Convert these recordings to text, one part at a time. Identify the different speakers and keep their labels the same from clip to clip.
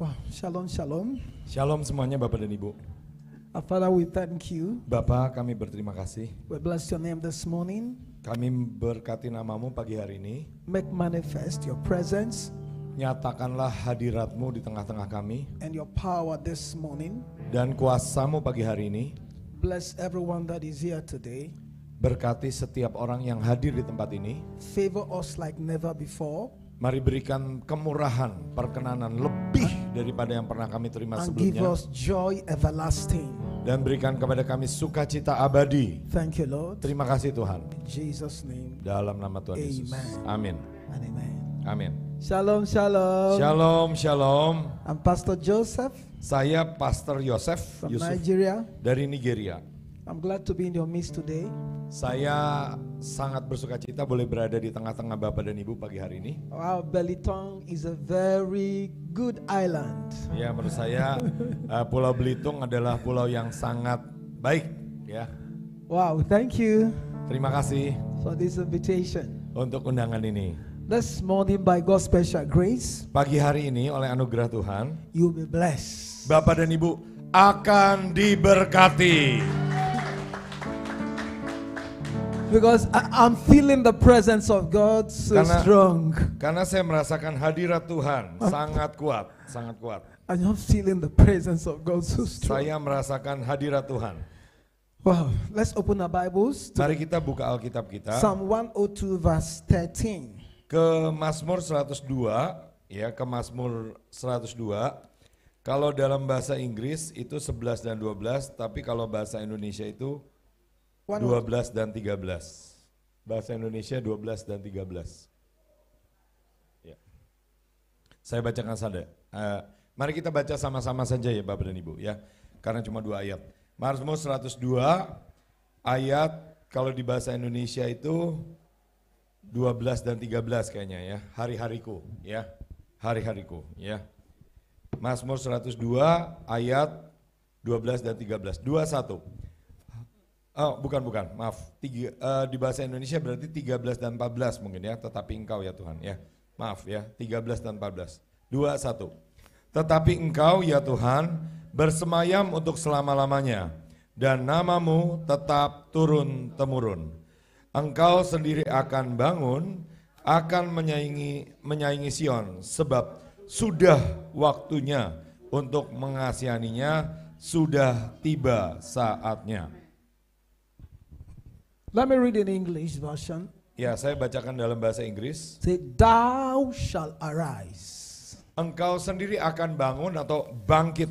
Speaker 1: Wow, shalom, shalom.
Speaker 2: Shalom semuanya Bapak dan Ibu.
Speaker 1: Our Father, we thank you.
Speaker 2: Bapak, kami berterima kasih.
Speaker 1: We bless your name this morning.
Speaker 2: Kami berkati namamu pagi hari ini.
Speaker 1: Make manifest your presence
Speaker 2: Nyatakanlah hadiratmu di tengah-tengah kami.
Speaker 1: and your power this morning.
Speaker 2: Dan kuasamu pagi hari ini.
Speaker 1: Bless everyone that is here today.
Speaker 2: Berkati setiap orang yang hadir di tempat ini.
Speaker 1: Favor us like never before.
Speaker 2: Mari berikan kemurahan, perkenanan lebih daripada yang pernah kami terima
Speaker 1: And give
Speaker 2: sebelumnya.
Speaker 1: us joy everlasting.
Speaker 2: Dan berikan kepada kami sukacita abadi.
Speaker 1: Thank you, Lord.
Speaker 2: Terima kasih Tuhan.
Speaker 1: In Jesus' name.
Speaker 2: Dalam nama Tuhan Yesus.
Speaker 1: Amen.
Speaker 2: Amin.
Speaker 1: And amen.
Speaker 2: Amin.
Speaker 1: Shalom, shalom.
Speaker 2: Shalom, shalom.
Speaker 1: I'm Pastor Joseph
Speaker 2: Saya Pastor Yosef
Speaker 1: from
Speaker 2: Yusuf
Speaker 1: Nigeria.
Speaker 2: dari Nigeria.
Speaker 1: I'm glad to be in your midst today.
Speaker 2: Saya sangat bersuka cita boleh berada di tengah-tengah Bapak dan Ibu pagi hari ini.
Speaker 1: Our Belitung is a very good island.
Speaker 2: Ya, menurut saya Pulau Belitung adalah pulau yang sangat baik, ya.
Speaker 1: Wow, thank you
Speaker 2: Terima kasih
Speaker 1: for this invitation.
Speaker 2: untuk undangan ini.
Speaker 1: This morning by God's special grace,
Speaker 2: Pagi hari ini oleh anugerah Tuhan,
Speaker 1: you'll be blessed.
Speaker 2: Bapak dan Ibu akan diberkati.
Speaker 1: Because I'm feeling the presence of God so strong.
Speaker 2: Karena saya merasakan hadirat Tuhan sangat kuat, sangat kuat.
Speaker 1: I'm feeling the presence of God so strong.
Speaker 2: Saya merasakan hadirat Tuhan.
Speaker 1: Wow, let's open our Bibles to
Speaker 2: Mari kita buka Alkitab kita.
Speaker 1: Psalm 102 verse 13.
Speaker 2: Ke Mazmur 102, ya, ke Mazmur 102. Kalau dalam bahasa Inggris itu 11 dan 12, tapi kalau bahasa Indonesia itu 12 dan 13. Bahasa Indonesia 12 dan 13. Ya. Saya bacakan saja. Mari kita baca sama-sama saja ya Bapak dan Ibu ya. Karena cuma 2 ayat. Mazmur 102 ayat kalau di bahasa Indonesia itu 12 dan 13 kayaknya ya. Hari-hariku ya. Hari-hariku ya. Mazmur 102 ayat 12 dan 13. 21. Oh, bukan, maaf. Di bahasa Indonesia berarti 13 dan 14 mungkin ya. Tetapi engkau ya Tuhan ya. Maaf ya, 13 dan 14. 21. Tetapi engkau ya Tuhan bersemayam untuk selama-lamanya. Dan namamu tetap turun-temurun. Engkau sendiri akan bangun, akan menyaingi Sion, sebab sudah waktunya untuk mengasihaninya, sudah tiba saatnya.
Speaker 1: Let me read in English version.
Speaker 2: Ya, saya bacakan dalam bahasa Inggris.
Speaker 1: Say, thou shall arise
Speaker 2: Engkau sendiri akan bangun atau bangkit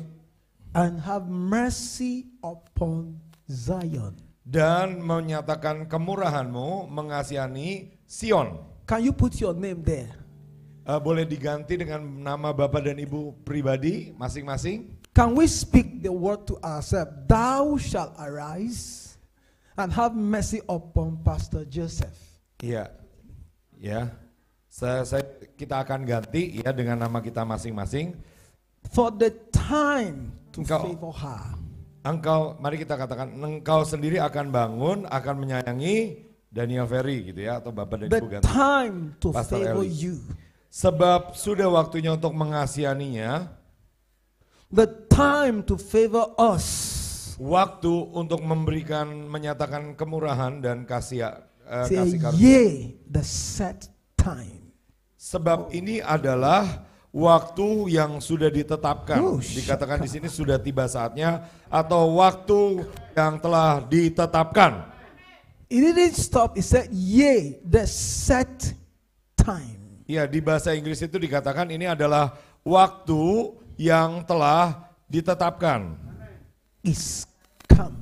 Speaker 1: and have mercy upon Zion.
Speaker 2: dan menyatakan kemurahanmu, mengasihani Sion.
Speaker 1: Can you put your name there?
Speaker 2: Boleh diganti dengan nama Bapak dan Ibu pribadi masing-masing.
Speaker 1: Can we speak the word to ourselves? Thou shall arise and have mercy upon Pastor Joseph.
Speaker 2: Iya, ya. Kita akan ganti ya dengan nama kita masing-masing.
Speaker 1: For the time to
Speaker 2: Engkau-
Speaker 1: favor her.
Speaker 2: Mari kita katakan, engkau sendiri akan bangun, akan menyayangi Daniel Ferry gitu ya, atau Bapak dan
Speaker 1: The
Speaker 2: Ibu ganti.
Speaker 1: time to
Speaker 2: Pastor
Speaker 1: favor
Speaker 2: Eli.
Speaker 1: you.
Speaker 2: Sebab sudah waktunya untuk mengasihaninya,
Speaker 1: The time to favor us.
Speaker 2: waktu untuk menyatakan kemurahan dan kasih
Speaker 1: Say,
Speaker 2: karunia.
Speaker 1: yea, the set time.
Speaker 2: Sebab ini adalah waktu yang sudah ditetapkan.
Speaker 1: Oh,
Speaker 2: Dikatakan di sini sudah tiba saatnya atau waktu yang telah ditetapkan.
Speaker 1: It didn't stop. It said, yea, the set time.
Speaker 2: Ya, di bahasa Inggris itu dikatakan ini adalah waktu yang telah ditetapkan.
Speaker 1: Is come.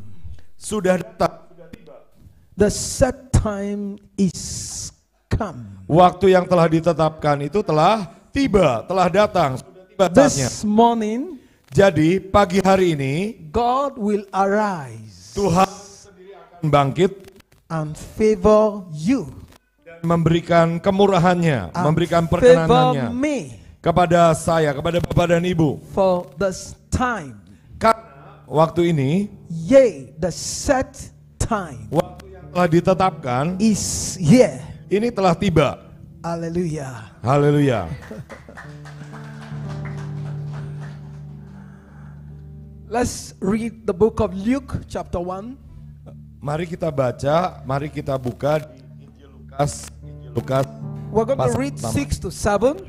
Speaker 2: Sudah datang.
Speaker 1: The set time is come.
Speaker 2: Waktu yang telah ditetapkan itu telah tiba, telah datang, sudah tiba saatnya.
Speaker 1: This morning,
Speaker 2: Jadi pagi hari ini
Speaker 1: God will arise
Speaker 2: Tuhan sendiri akan bangkit
Speaker 1: and favor you.
Speaker 2: dan memberikan kemurahannya,
Speaker 1: And
Speaker 2: memberikan
Speaker 1: favor
Speaker 2: perkenanannya
Speaker 1: me
Speaker 2: kepada saya, kepada Bapak dan Ibu.
Speaker 1: for this time.
Speaker 2: Karena waktu ini,
Speaker 1: Yea, the set time
Speaker 2: waktu yang telah ditetapkan,
Speaker 1: is here.
Speaker 2: ini telah tiba.
Speaker 1: Hallelujah.
Speaker 2: Haleluya.
Speaker 1: Let's read the book of Luke chapter 1.
Speaker 2: Mari kita baca, mari kita buka di Injil Lukas.
Speaker 1: We're going to
Speaker 2: pasal
Speaker 1: read
Speaker 2: pertama.
Speaker 1: 6 to 7.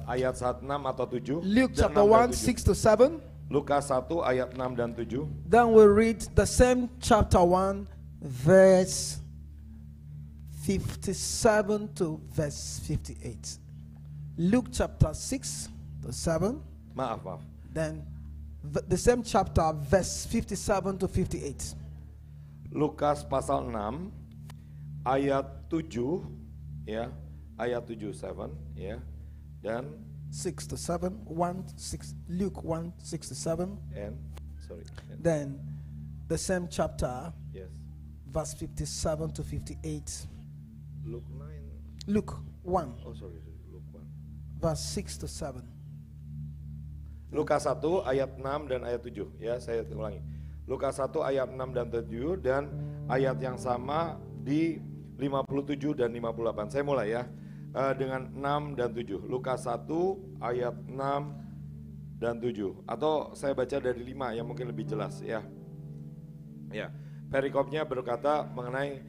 Speaker 2: Ayat 6 atau 7.
Speaker 1: Luke
Speaker 2: Dan
Speaker 1: chapter
Speaker 2: 6 dan
Speaker 1: 1,
Speaker 2: 7.
Speaker 1: 6 to 7.
Speaker 2: Lukas 1 ayat 6 dan 7.
Speaker 1: Then we'll read the same chapter 1, verse 57 to verse 58. Luke chapter 6 to 7.
Speaker 2: Maaf.
Speaker 1: Then the same chapter, verse 57 to 58.
Speaker 2: Lukas pasal 6 ayat 7 ya, ayat 7 7 ya. Dan
Speaker 1: 6 to 7, 1, 6, Luke 1, 6 to 7.
Speaker 2: and
Speaker 1: Then the same chapter,
Speaker 2: yes.
Speaker 1: verse 57 to 58.
Speaker 2: Luke 9.
Speaker 1: Luke 1,
Speaker 2: Oh sorry, Luke 1.
Speaker 1: verse 6 to 7.
Speaker 2: Lukas 1 ayat 6 dan ayat 7 ya, saya ulangi. Lukas 1 ayat 6 dan 7 dan ayat yang sama di 57 dan 58. Saya mulai ya. Dengan 6 dan 7. Lukas 1 ayat 6 dan 7. Atau saya baca dari 5 yang mungkin lebih jelas ya. Ya, perikopnya berkata mengenai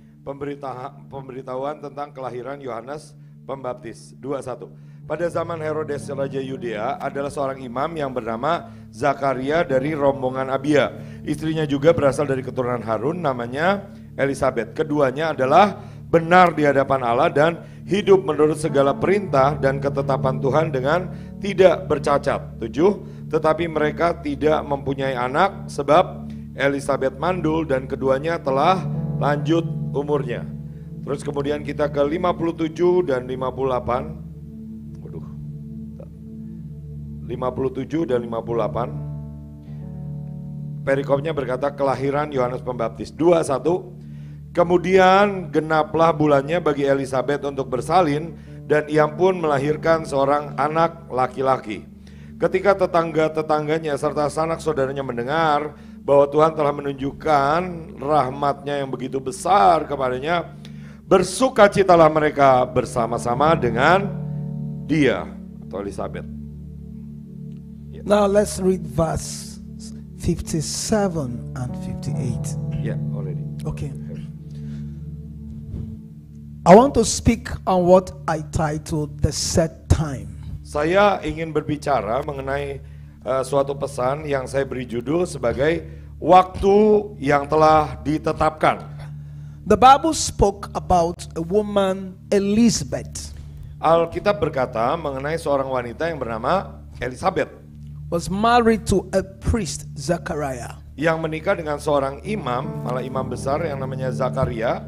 Speaker 2: pemberitahuan tentang kelahiran Yohanes Pembaptis. 21. Pada zaman Herodes Raja Yudea adalah seorang imam yang bernama Zakaria dari rombongan Abia. Istrinya juga berasal dari keturunan Harun, namanya Elisabet. Keduanya adalah benar di hadapan Allah dan hidup menurut segala perintah dan ketetapan Tuhan dengan tidak bercacat. 7. Tetapi mereka tidak mempunyai anak sebab Elisabet mandul dan keduanya telah lanjut umurnya. Terus kemudian kita ke 57 dan 58. 57 dan 58. Perikopnya berkata kelahiran Yohanes Pembaptis. 21. Kemudian genaplah bulannya bagi Elisabet untuk bersalin dan ia pun melahirkan seorang anak laki-laki. Ketika tetangga-tetangganya serta sanak saudaranya mendengar bahwa Tuhan telah menunjukkan rahmat-Nya yang begitu besar kepadanya, bersukacitalah mereka bersama-sama dengan dia atau Elisabet.
Speaker 1: Now let's read verse 57 and 58.
Speaker 2: Yeah, already.
Speaker 1: Okay. I want to speak on what I titled the set time.
Speaker 2: Saya ingin berbicara mengenai suatu pesan yang saya beri judul sebagai waktu yang telah ditetapkan.
Speaker 1: The Bible spoke about a woman, Elizabeth,
Speaker 2: Alkitab berkata mengenai seorang wanita yang bernama Elisabet
Speaker 1: was married to a priest, Zachariah.
Speaker 2: yang menikah dengan seorang imam, malah imam besar yang namanya Zakaria,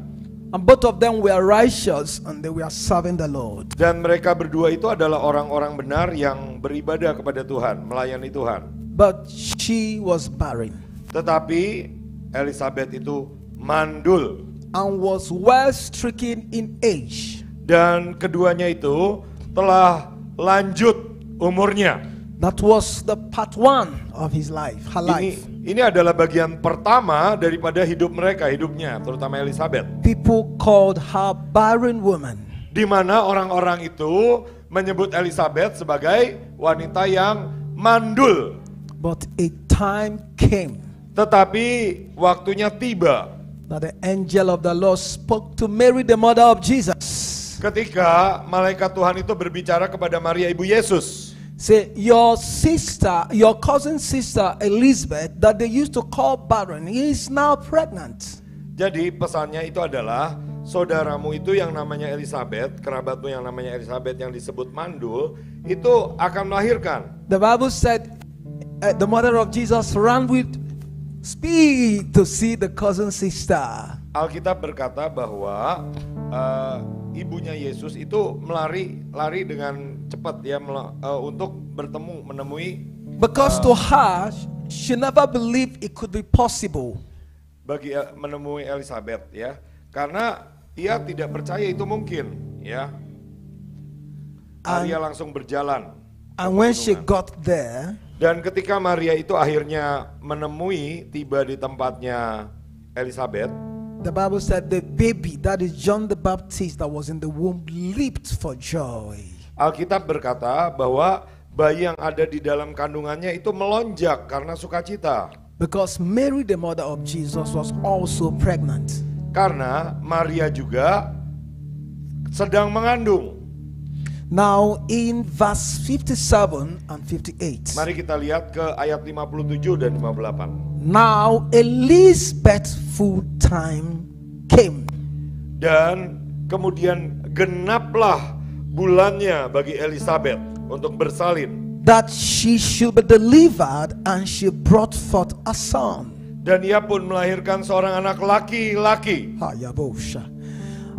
Speaker 1: And both of them were righteous and they were serving the Lord.
Speaker 2: dan mereka berdua itu adalah orang-orang benar yang beribadah kepada Tuhan, melayani Tuhan.
Speaker 1: But she was barren
Speaker 2: Tetapi Elisabet itu mandul
Speaker 1: and was well stricken in age.
Speaker 2: dan keduanya itu telah lanjut umurnya.
Speaker 1: That was the part one of his life, her life.
Speaker 2: Ini adalah bagian pertama daripada hidupnya, terutama Elisabet.
Speaker 1: People called her barren woman.
Speaker 2: Di mana orang-orang itu menyebut Elisabet sebagai wanita yang mandul.
Speaker 1: But a time came
Speaker 2: Tetapi waktunya tiba
Speaker 1: that the angel of the Lord spoke to Mary, the mother of Jesus.
Speaker 2: ketika malaikat Tuhan itu berbicara kepada Maria ibu Yesus.
Speaker 1: Say, your cousin sister Elizabeth, that they used to call barren, is now pregnant.
Speaker 2: Jadi pesannya itu adalah saudaramu itu yang namanya Elisabet, kerabatmu yang namanya Elisabet yang disebut mandul, itu akan melahirkan.
Speaker 1: The Bible said the mother of Jesus ran with speed to see the cousin sister.
Speaker 2: Alkitab berkata bahwa ibunya Yesus itu lari dengan cepat ya untuk menemui
Speaker 1: Because to her, she never believed it could be possible.
Speaker 2: menemui Elisabet ya, karena ia tidak percaya itu mungkin ya. Maria langsung berjalan.
Speaker 1: And when she got there,
Speaker 2: Dan ketika Maria itu akhirnya tiba di tempatnya Elisabet,
Speaker 1: the Bible said the baby, that is John the Baptist that was in the womb, leaped for joy.
Speaker 2: Alkitab berkata bahwa bayi yang ada di dalam kandungannya itu melonjak karena sukacita.
Speaker 1: Because Mary, the mother of Jesus, was also pregnant.
Speaker 2: Karena Maria juga sedang mengandung.
Speaker 1: Now in verse 57 and 58.
Speaker 2: Mari kita lihat ke ayat 57 dan 58.
Speaker 1: Now Elizabeth's full time came.
Speaker 2: Dan kemudian genaplah bulannya bagi Elizabeth untuk bersalin.
Speaker 1: That she should be delivered, and she brought forth a son.
Speaker 2: Dan ia pun melahirkan seorang anak laki-laki.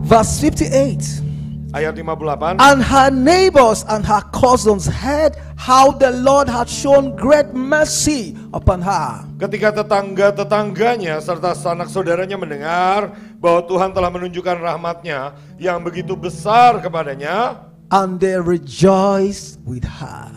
Speaker 1: Verse 58.
Speaker 2: Ayat 58.
Speaker 1: And her neighbors and her cousins heard how the Lord had shown great mercy upon her.
Speaker 2: Ketika tetangga-tetangganya serta sanak saudaranya mendengar bahwa Tuhan telah menunjukkan rahmat-Nya yang begitu besar kepadanya,
Speaker 1: and they rejoiced with her.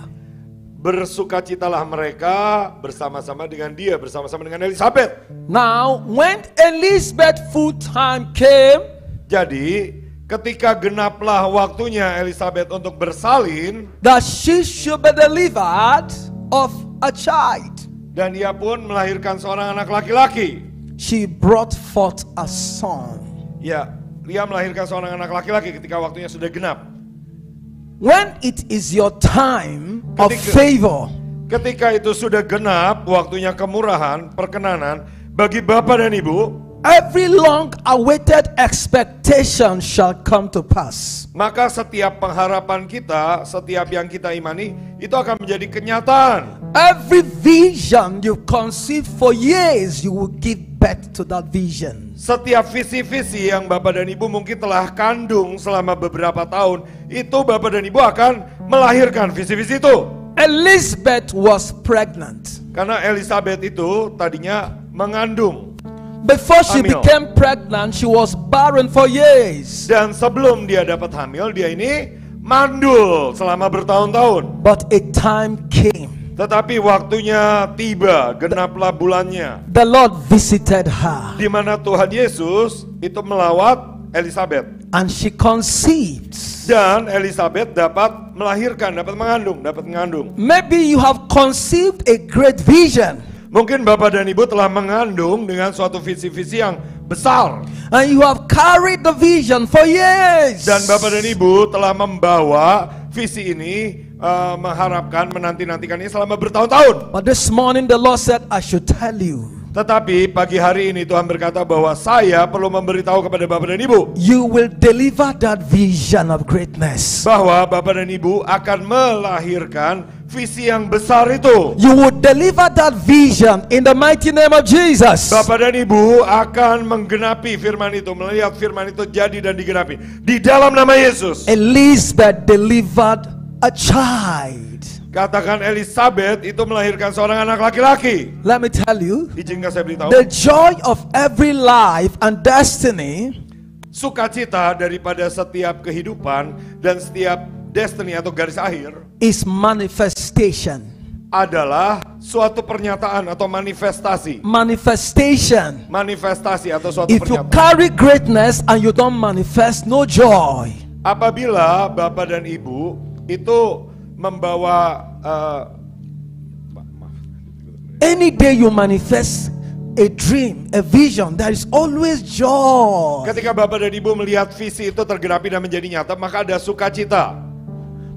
Speaker 2: Bersukacitalah mereka bersama-sama dengan dia, bersama-sama dengan Elizabeth.
Speaker 1: Now when Elizabeth full time came,
Speaker 2: jadi ketika genaplah waktunya Elizabeth untuk bersalin,
Speaker 1: that she should be delivered of a child,
Speaker 2: dan ia pun melahirkan seorang anak laki-laki.
Speaker 1: She brought forth a son.
Speaker 2: Ya, dia melahirkan seorang anak laki-laki ketika waktunya sudah genap.
Speaker 1: When it is your time of favor,
Speaker 2: ketika itu sudah genap waktunya kemurahan, perkenanan bagi Bapak dan Ibu,
Speaker 1: every long awaited expectation shall come to pass.
Speaker 2: Maka setiap pengharapan kita, setiap yang kita imani, itu akan menjadi kenyataan.
Speaker 1: Every vision you conceive for years, you will give birth to that vision.
Speaker 2: Setiap visi-visi yang Bapak dan Ibu mungkin telah kandung selama beberapa tahun, itu Bapak dan Ibu akan melahirkan visi-visi itu.
Speaker 1: Elizabeth was pregnant.
Speaker 2: Karena Elizabeth itu tadinya mengandung.
Speaker 1: Before she
Speaker 2: Hamil.
Speaker 1: became pregnant, she was barren for years.
Speaker 2: Dan sebelum dia dapat hamil, dia ini mandul selama bertahun-tahun.
Speaker 1: But a time came.
Speaker 2: Tetapi waktunya tiba, genaplah bulannya.
Speaker 1: The Lord visited her.
Speaker 2: Di mana Tuhan Yesus itu melawat Elizabeth.
Speaker 1: And she conceived.
Speaker 2: Dan Elizabeth dapat melahirkan, dapat mengandung.
Speaker 1: Maybe you have conceived a great vision.
Speaker 2: Mungkin Bapak dan Ibu telah mengandung dengan suatu visi-visi yang besar.
Speaker 1: And you have carried the vision for years.
Speaker 2: Dan Bapak dan Ibu telah membawa visi ini, mengharapkan, menanti-nantikannya selama bertahun-tahun.
Speaker 1: But this morning the Lord said, I should tell you.
Speaker 2: Tetapi pagi hari ini Tuhan berkata bahwa saya perlu memberitahu kepada Bapak dan Ibu.
Speaker 1: You will deliver that vision of greatness.
Speaker 2: Bahwa Bapak dan Ibu akan melahirkan visi yang besar itu.
Speaker 1: You will deliver that vision in the mighty name of Jesus.
Speaker 2: Bapak dan Ibu akan menggenapi firman itu, melihat firman itu jadi dan digenapi di dalam nama Yesus.
Speaker 1: Elizabeth delivered a child.
Speaker 2: Katakan Elizabeth itu melahirkan seorang anak laki-laki.
Speaker 1: Let me tell you,
Speaker 2: Izinkan saya beritahu,
Speaker 1: the joy of every life and destiny
Speaker 2: sukacita daripada setiap kehidupan dan setiap destiny atau garis akhir
Speaker 1: is manifestation.
Speaker 2: Adalah suatu pernyataan atau manifestasi. Manifestasi atau suatu
Speaker 1: If you
Speaker 2: pernyataan.
Speaker 1: carry greatness and you don't manifest, no joy.
Speaker 2: Apabila Bapak dan Ibu itu membawa
Speaker 1: any day you manifest a dream, a vision, there is always joy.
Speaker 2: Ketika Bapak dan Ibu melihat visi itu tergenapi dan menjadi nyata, maka ada sukacita.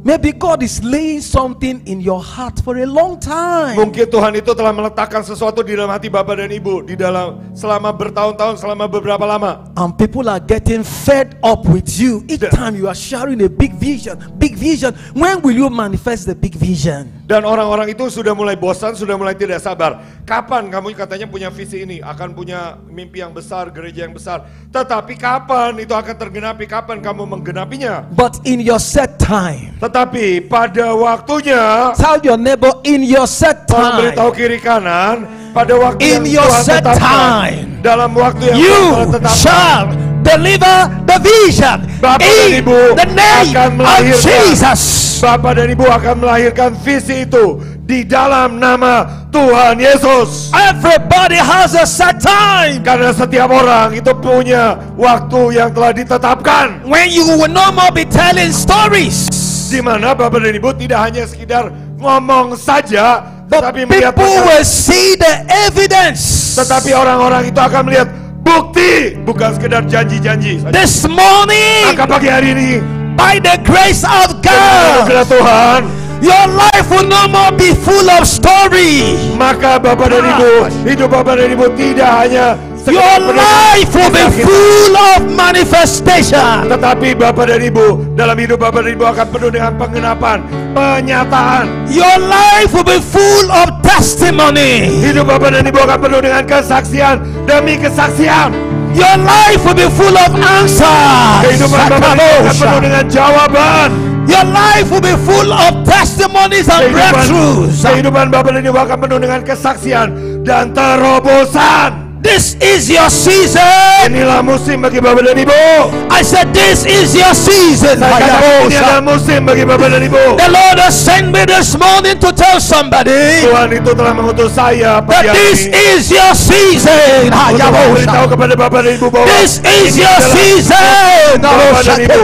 Speaker 1: Maybe God is laying something in your heart for a long time.
Speaker 2: Mungkin Tuhan itu telah meletakkan sesuatu di dalam hati Bapak dan Ibu di dalam selama bertahun-tahun, selama beberapa lama.
Speaker 1: And people are getting fed up with you each time you are sharing a big vision. Big vision. When will you manifest the big vision?
Speaker 2: Dan orang-orang itu sudah mulai bosan, sudah mulai tidak sabar. Kapan kamu katanya punya visi ini, akan punya mimpi yang besar, gereja yang besar. Tetapi kapan itu akan tergenapi? Kapan kamu menggenapinya?
Speaker 1: But in your set time.
Speaker 2: Tetapi pada waktunya,
Speaker 1: tell your neighbor, in your set time.
Speaker 2: Beritahu kiri kanan, pada waktu
Speaker 1: in
Speaker 2: yang
Speaker 1: your
Speaker 2: Tuhan
Speaker 1: set
Speaker 2: tetapkan,
Speaker 1: time.
Speaker 2: dalam waktu yang
Speaker 1: You
Speaker 2: Tuhan tetapkan,
Speaker 1: shall deliver the vision.
Speaker 2: Bapak dan
Speaker 1: In
Speaker 2: Ibu
Speaker 1: the name
Speaker 2: akan
Speaker 1: of
Speaker 2: melahirkan,
Speaker 1: Jesus.
Speaker 2: Bapak dan Ibu akan melahirkan visi itu di dalam nama Tuhan Yesus.
Speaker 1: Everybody has a set time.
Speaker 2: Karena setiap orang itu punya waktu yang telah ditetapkan.
Speaker 1: When you will no more be telling stories.
Speaker 2: Di mana Bapak dan Ibu tidak hanya sekedar ngomong saja, tetapi melihat
Speaker 1: People will see the evidence.
Speaker 2: tetapi orang-orang itu akan melihat bukti, bukan sekedar janji-janji saja.
Speaker 1: This morning,
Speaker 2: Maka pagi hari ini,
Speaker 1: by the grace of
Speaker 2: dengan
Speaker 1: God,
Speaker 2: anugerah Tuhan,
Speaker 1: your life will no more be full of story.
Speaker 2: maka Bapak dan Ibu, hidup Bapak dan Ibu tidak hanya
Speaker 1: Your
Speaker 2: sekedar penuh
Speaker 1: life will be
Speaker 2: kisah kita,
Speaker 1: full of manifestation.
Speaker 2: tetapi Bapak dan Ibu, dalam hidup Bapak dan Ibu akan penuh dengan penggenapan, penyataan.
Speaker 1: Your life will be full of testimony.
Speaker 2: Hidup Bapak dan Ibu akan penuh dengan kesaksian demi kesaksian.
Speaker 1: Your life will be full of answers.
Speaker 2: Kehidupan Bapak dan Ibu akan penuh dengan jawaban.
Speaker 1: Your life will be full of testimonies and breakthroughs.
Speaker 2: Kehidupan Bapak dan Ibu akan penuh dengan kesaksian dan terobosan.
Speaker 1: This is your season.
Speaker 2: Inilah musim bagi Bapak dan Ibu.
Speaker 1: I said this is your season.
Speaker 2: Saya katakan ini adalah musim bagi Bapak dan Ibu.
Speaker 1: The Lord has sent me this morning to tell somebody
Speaker 2: Tuhan itu telah mengutus saya
Speaker 1: that
Speaker 2: pagi hari
Speaker 1: this
Speaker 2: ini
Speaker 1: is your season.
Speaker 2: untuk memberitahu kepada Bapak dan Ibu bahwa
Speaker 1: This is
Speaker 2: ini
Speaker 1: your
Speaker 2: adalah
Speaker 1: season.
Speaker 2: Bapak dan Ibu.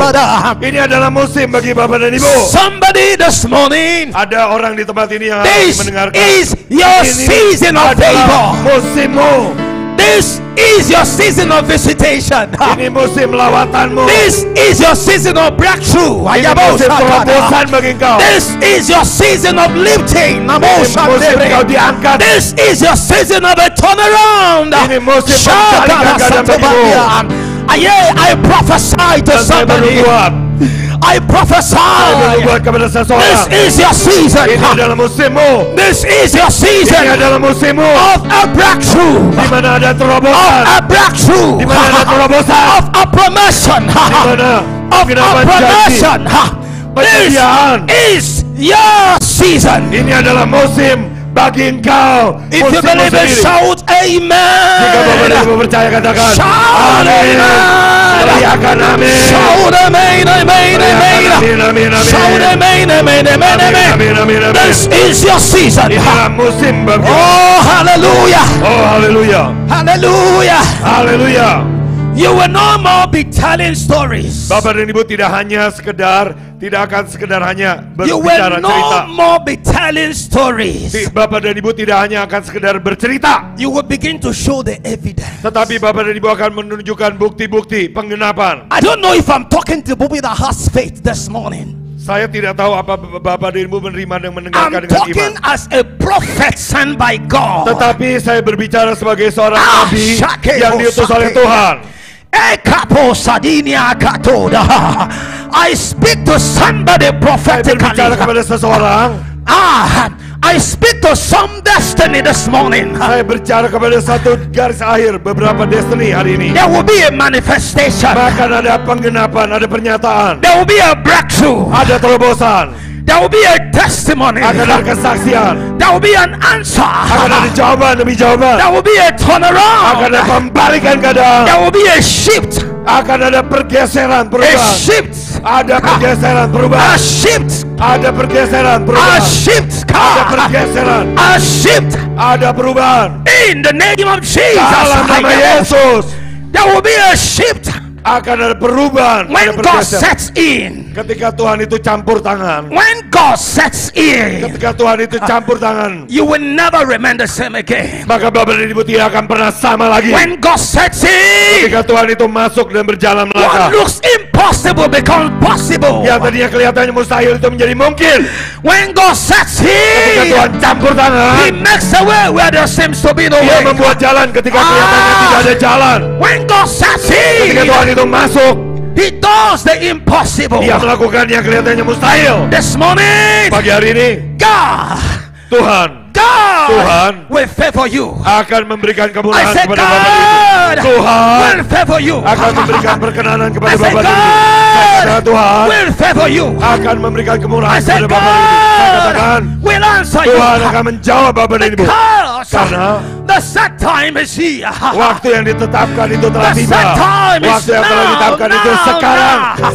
Speaker 2: Ini adalah musim bagi Bapak dan Ibu.
Speaker 1: Somebody this morning,
Speaker 2: Ada orang di tempat ini yang harus
Speaker 1: this
Speaker 2: mendengarkan.
Speaker 1: is your
Speaker 2: Ini
Speaker 1: season of
Speaker 2: adalah
Speaker 1: favor.
Speaker 2: musimmu.
Speaker 1: This is your season of visitation.
Speaker 2: Ini musim lawatanmu.
Speaker 1: This is your season of breakthrough.
Speaker 2: Ini musim terobosan bagi engkau.
Speaker 1: This is your season of lifting.
Speaker 2: Ini musim engkau diangkat.
Speaker 1: This is your season of a turnaround.
Speaker 2: Ini musim membalikan keadaan bagimu.
Speaker 1: I prophesy to
Speaker 2: Dan saya
Speaker 1: somebody.
Speaker 2: bernubuat.
Speaker 1: I
Speaker 2: Saya
Speaker 1: prophesy.
Speaker 2: bernubuat kepada
Speaker 1: This
Speaker 2: seseorang.
Speaker 1: is your season.
Speaker 2: Ini adalah musimmu.
Speaker 1: This is your
Speaker 2: Ini
Speaker 1: season
Speaker 2: adalah musimmu.
Speaker 1: of a breakthrough.
Speaker 2: Di mana ada
Speaker 1: Of
Speaker 2: terobosan.
Speaker 1: a breakthrough.
Speaker 2: Di mana ada terobosan.
Speaker 1: Of a promotion.
Speaker 2: Di mana
Speaker 1: Of a
Speaker 2: penggenapan janji.
Speaker 1: promotion.
Speaker 2: Penyediaan.
Speaker 1: This is your season.
Speaker 2: Ini adalah musim bagi engkau.
Speaker 1: If you
Speaker 2: Musimmu
Speaker 1: believe it,
Speaker 2: sendiri.
Speaker 1: shout
Speaker 2: Jika Bapak dan
Speaker 1: amen.
Speaker 2: Ibu percaya, katakan
Speaker 1: Shout
Speaker 2: amin.
Speaker 1: amen.
Speaker 2: Teriakan amin.
Speaker 1: Shout amen, amen,
Speaker 2: Teriakan
Speaker 1: amen.
Speaker 2: amin, amin, amin.
Speaker 1: Shout amen, amen, amen,
Speaker 2: Amin,
Speaker 1: amen.
Speaker 2: amin, amin.
Speaker 1: This is your season.
Speaker 2: Inilah musim bagi.
Speaker 1: Oh, hallelujah.
Speaker 2: Oh, haleluya.
Speaker 1: Hallelujah.
Speaker 2: Haleluya.
Speaker 1: You will no more be telling stories.
Speaker 2: Bapak dan Ibu tidak akan sekedar hanya
Speaker 1: You
Speaker 2: berbicara
Speaker 1: will
Speaker 2: cerita.
Speaker 1: no more be telling stories.
Speaker 2: Bapak dan Ibu tidak hanya akan sekedar bercerita,
Speaker 1: You will begin to show the evidence.
Speaker 2: tetapi Bapak dan Ibu akan menunjukkan bukti-bukti penggenapan.
Speaker 1: I don't know if I'm talking to people that has faith this morning.
Speaker 2: Saya tidak tahu apa Bapak dan Ibu menerima dan
Speaker 1: I'm
Speaker 2: mendengarkan dengan
Speaker 1: talking
Speaker 2: iman.
Speaker 1: as a prophet sent by God.
Speaker 2: Tetapi saya berbicara sebagai seorang
Speaker 1: Ah,
Speaker 2: nabi
Speaker 1: shake,
Speaker 2: yang diutus oleh Tuhan.
Speaker 1: I speak to somebody
Speaker 2: Saya
Speaker 1: prophetically.
Speaker 2: berbicara kepada seseorang.
Speaker 1: I speak to some destiny this morning.
Speaker 2: Saya berbicara kepada satu garis akhir beberapa destiny hari ini.
Speaker 1: There will be a manifestation.
Speaker 2: Bahkan ada penggenapan, ada pernyataan,
Speaker 1: There will be a breakthrough.
Speaker 2: ada terobosan,
Speaker 1: There will be a testimony.
Speaker 2: akan ada kesaksian,
Speaker 1: There will be an answer.
Speaker 2: akan ada jawaban demi jawaban,
Speaker 1: There will be a
Speaker 2: akan
Speaker 1: turnaround.
Speaker 2: ada pembalikan keadaan,
Speaker 1: There will be a shift.
Speaker 2: akan ada pergeseran
Speaker 1: A
Speaker 2: perubahan,
Speaker 1: shift.
Speaker 2: ada pergeseran
Speaker 1: A
Speaker 2: perubahan,
Speaker 1: shift.
Speaker 2: ada pergeseran
Speaker 1: A
Speaker 2: perubahan,
Speaker 1: shift.
Speaker 2: ada pergeseran,
Speaker 1: A shift.
Speaker 2: ada perubahan.
Speaker 1: In the name of Jesus.
Speaker 2: Dalam nama Yesus
Speaker 1: There will be a shift
Speaker 2: akan ada perubahan, ada
Speaker 1: when God
Speaker 2: pergeseran.
Speaker 1: sets in.
Speaker 2: Ketika Tuhan itu campur tangan,
Speaker 1: When God sets in,
Speaker 2: ketika Tuhan itu campur tangan,
Speaker 1: you will never remain the same again.
Speaker 2: maka Bapak dan Ibu tidak akan pernah sama lagi.
Speaker 1: When God sets in,
Speaker 2: Ketika Tuhan itu masuk dan berjalan
Speaker 1: what
Speaker 2: melangkah,
Speaker 1: looks impossible becomes possible.
Speaker 2: yang tadinya kelihatannya mustahil itu menjadi mungkin.
Speaker 1: When God sets
Speaker 2: Ketika Tuhan
Speaker 1: in,
Speaker 2: campur
Speaker 1: He
Speaker 2: tangan,
Speaker 1: makes a way where there seems to be no
Speaker 2: Dia
Speaker 1: way.
Speaker 2: membuat jalan ketika kelihatannya tidak ada jalan.
Speaker 1: When God sets
Speaker 2: Ketika Tuhan
Speaker 1: in,
Speaker 2: itu masuk,
Speaker 1: He does the impossible.
Speaker 2: Dia melakukan yang kelihatannya mustahil.
Speaker 1: This morning,
Speaker 2: Pagi hari ini,
Speaker 1: God
Speaker 2: Tuhan
Speaker 1: will favor you.
Speaker 2: akan memberikan
Speaker 1: I
Speaker 2: kemurahan
Speaker 1: said
Speaker 2: kepada Bapak dan Ibu.
Speaker 1: God
Speaker 2: Tuhan
Speaker 1: will favor you.
Speaker 2: akan memberikan perkenanan kepada
Speaker 1: I said
Speaker 2: Bapak dan Ibu. Saya katakan
Speaker 1: God
Speaker 2: Tuhan
Speaker 1: will favor you.
Speaker 2: akan memberikan
Speaker 1: I
Speaker 2: kemurahan
Speaker 1: said
Speaker 2: kepada Bapak dan Ibu. Saya
Speaker 1: God
Speaker 2: katakan
Speaker 1: will answer you.
Speaker 2: Tuhan akan menjawab Bapak dan Ibu.
Speaker 1: Because
Speaker 2: Karena
Speaker 1: the set time is here.
Speaker 2: waktu yang ditetapkan itu telah
Speaker 1: The
Speaker 2: tiba.
Speaker 1: set time is
Speaker 2: Waktu yang telah
Speaker 1: now,
Speaker 2: ditetapkan itu
Speaker 1: now,
Speaker 2: sekarang.
Speaker 1: now.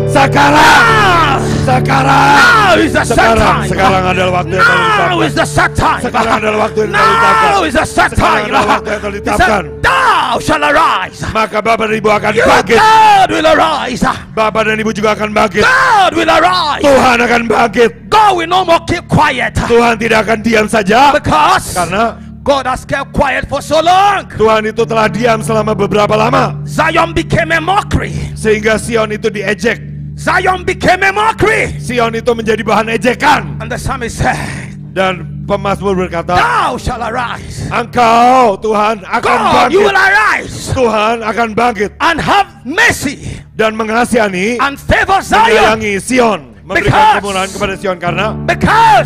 Speaker 2: Sekarang.
Speaker 1: Ah,
Speaker 2: Sekarang.
Speaker 3: Now is the set time.
Speaker 2: Sekarang adalah waktu yang telah ditetapkan.
Speaker 3: Now is the set time.
Speaker 2: Sekarang adalah waktu yang telah ditetapkan.
Speaker 3: Now is the set
Speaker 2: Sekarang
Speaker 3: time.
Speaker 2: adalah waktu yang telah
Speaker 3: He
Speaker 2: ditetapkan.
Speaker 3: said, thou shall arise.
Speaker 2: Maka Bapak dan Ibu akan
Speaker 3: Your
Speaker 2: bangkit.
Speaker 3: God will arise.
Speaker 2: Bapak dan Ibu juga akan bangkit.
Speaker 3: God will arise.
Speaker 2: Tuhan akan bangkit.
Speaker 3: God will no more keep quiet.
Speaker 2: Tuhan tidak akan diam saja.
Speaker 3: Because
Speaker 2: Karena
Speaker 3: God has kept quiet for so long.
Speaker 2: Tuhan itu telah diam selama beberapa lama.
Speaker 3: Zion became a mockery.
Speaker 2: Sehingga Sion itu diejek.
Speaker 3: Zion became a mockery.
Speaker 2: Sion itu menjadi bahan ejekan.
Speaker 3: And the psalmist said,
Speaker 2: Dan pemazmur berkata,
Speaker 3: thou shall arise.
Speaker 2: Engkau Tuhan akan
Speaker 3: God, you
Speaker 2: bangkit.
Speaker 3: will arise
Speaker 2: Tuhan akan bangkit
Speaker 3: and have mercy
Speaker 2: dan mengasihani,
Speaker 3: and favor Zion.
Speaker 2: menyayangi Sion, memberikan
Speaker 3: Because-
Speaker 2: kemurahan kepada Sion karena
Speaker 3: Because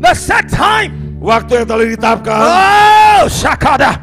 Speaker 3: the set time.
Speaker 2: waktu yang telah ditetapkan.
Speaker 3: Oh, Shakada.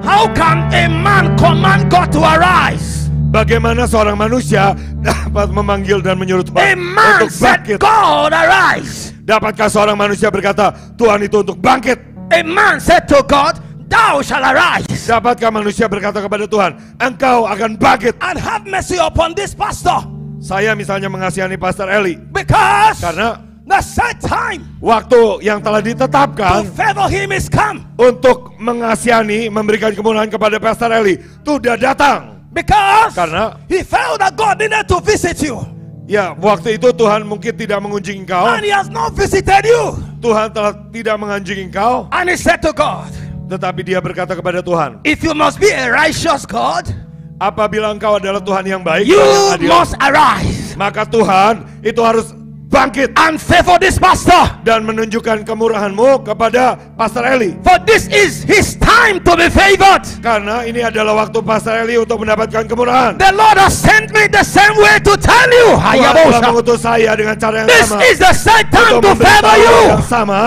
Speaker 3: How can a man command God to arise?
Speaker 2: Bagaimana seorang manusia dapat memanggil dan menyuruh
Speaker 3: A
Speaker 2: Tuhan
Speaker 3: man
Speaker 2: untuk
Speaker 3: said,
Speaker 2: bangkit?
Speaker 3: God arise.
Speaker 2: Dapatkah seorang manusia berkata, Tuhan itu untuk bangkit?
Speaker 3: A man said to God, thou shall arise
Speaker 2: Dapatkah manusia berkata kepada Tuhan, Engkau akan bangkit?
Speaker 3: and have mercy upon this pastor.
Speaker 2: Saya misalnya mengasihani Pastor Eli
Speaker 3: Because
Speaker 2: karena
Speaker 3: the set time
Speaker 2: waktu yang telah
Speaker 3: to
Speaker 2: ditetapkan
Speaker 3: favor him is come.
Speaker 2: untuk mengasihani, memberikan kemurahan kepada Pastor Eli sudah datang.
Speaker 3: Because
Speaker 2: Karena
Speaker 3: he felt that God needed to visit you.
Speaker 2: ya waktu itu Tuhan mungkin tidak mengunjungi engkau.
Speaker 3: And he has not visited you.
Speaker 2: Tuhan telah tidak mengunjungi engkau.
Speaker 3: And he said to God,
Speaker 2: Tetapi dia berkata kepada Tuhan,
Speaker 3: if you must be a righteous God,
Speaker 2: apabila engkau adalah Tuhan yang baik,
Speaker 3: you
Speaker 2: Tuhan yang adil,
Speaker 3: must arise
Speaker 2: maka Tuhan itu harus bangkit
Speaker 3: and favor this pastor.
Speaker 2: dan menunjukkan kemurahanmu kepada Pastor Eli.
Speaker 3: For this is his time to be favored.
Speaker 2: Karena ini adalah waktu Pastor Eli untuk mendapatkan kemurahan.
Speaker 3: The Lord has sent me the same way to tell you.
Speaker 2: Tuhan telah
Speaker 3: Hayabosha.
Speaker 2: mengutus saya dengan cara yang
Speaker 3: This
Speaker 2: sama
Speaker 3: is the set time
Speaker 2: untuk
Speaker 3: to favor
Speaker 2: memberitahu
Speaker 3: you.
Speaker 2: yang sama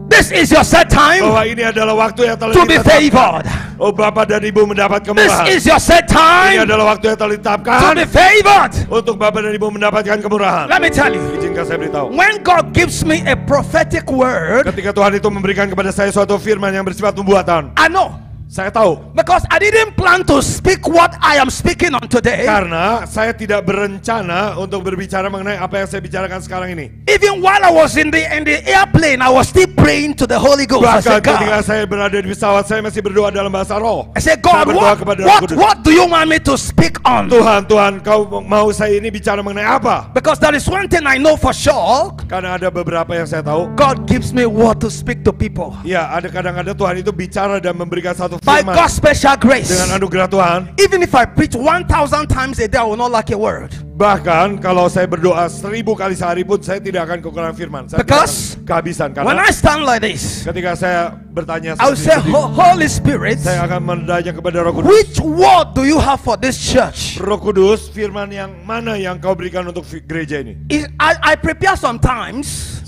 Speaker 3: This is your set time
Speaker 2: bahwa ini adalah waktu yang telah
Speaker 3: to be
Speaker 2: ditetapkan.
Speaker 3: favored.
Speaker 2: Oh Bapak dan Ibu mendapat
Speaker 3: This
Speaker 2: kemurahan.
Speaker 3: is your set
Speaker 2: Ini
Speaker 3: time
Speaker 2: adalah waktu yang telah
Speaker 3: to
Speaker 2: ditetapkan
Speaker 3: be favored.
Speaker 2: untuk Bapak dan Ibu mendapatkan kemurahan.
Speaker 3: Let me tell you,
Speaker 2: Izinkan saya beritahu.
Speaker 3: when God gives me a prophetic word,
Speaker 2: Ketika Tuhan itu memberikan kepada saya suatu firman yang bersifat pembuatan,
Speaker 3: I know.
Speaker 2: saya tahu.
Speaker 3: Because I didn't plan to speak what I am speaking on today.
Speaker 2: Karena saya tidak berencana untuk berbicara mengenai apa yang saya bicarakan sekarang ini.
Speaker 3: Even while I was in the airplane, I was still praying to the Holy Ghost. I
Speaker 2: Bahkan
Speaker 3: said,
Speaker 2: ketika
Speaker 3: God,
Speaker 2: saya berada di pesawat, saya masih berdoa dalam bahasa roh.
Speaker 3: I said,
Speaker 2: Saya
Speaker 3: God,
Speaker 2: berdoa kepada Roh Kudus.
Speaker 3: what do you want me to speak on?
Speaker 2: Tuhan, kau mau saya ini bicara mengenai apa?
Speaker 3: Because there is one thing I know for sure.
Speaker 2: Karena ada beberapa yang saya tahu.
Speaker 3: God gives me word to speak to people.
Speaker 2: Ya, ada kadang-kadang Tuhan itu bicara dan memberikan satu
Speaker 3: By
Speaker 2: firman
Speaker 3: God's special grace.
Speaker 2: dengan anugerah Tuhan.
Speaker 3: Even if I preach 1,000 times a day, I will not lack a word.
Speaker 2: Bahkan kalau saya berdoa 1000 kali sehari pun saya tidak akan kekurangan firman. Saya
Speaker 3: Because
Speaker 2: tidak akan kehabisan.
Speaker 3: When
Speaker 2: Karena
Speaker 3: I stand like this,
Speaker 2: ketika saya bertanya
Speaker 3: I will say, Holy Spirit,
Speaker 2: saya akan menanya kepada Roh Kudus.
Speaker 3: which word do you have for this church?
Speaker 2: Roh Kudus, firman yang mana yang kau berikan untuk gereja ini?
Speaker 3: I prepare sometimes,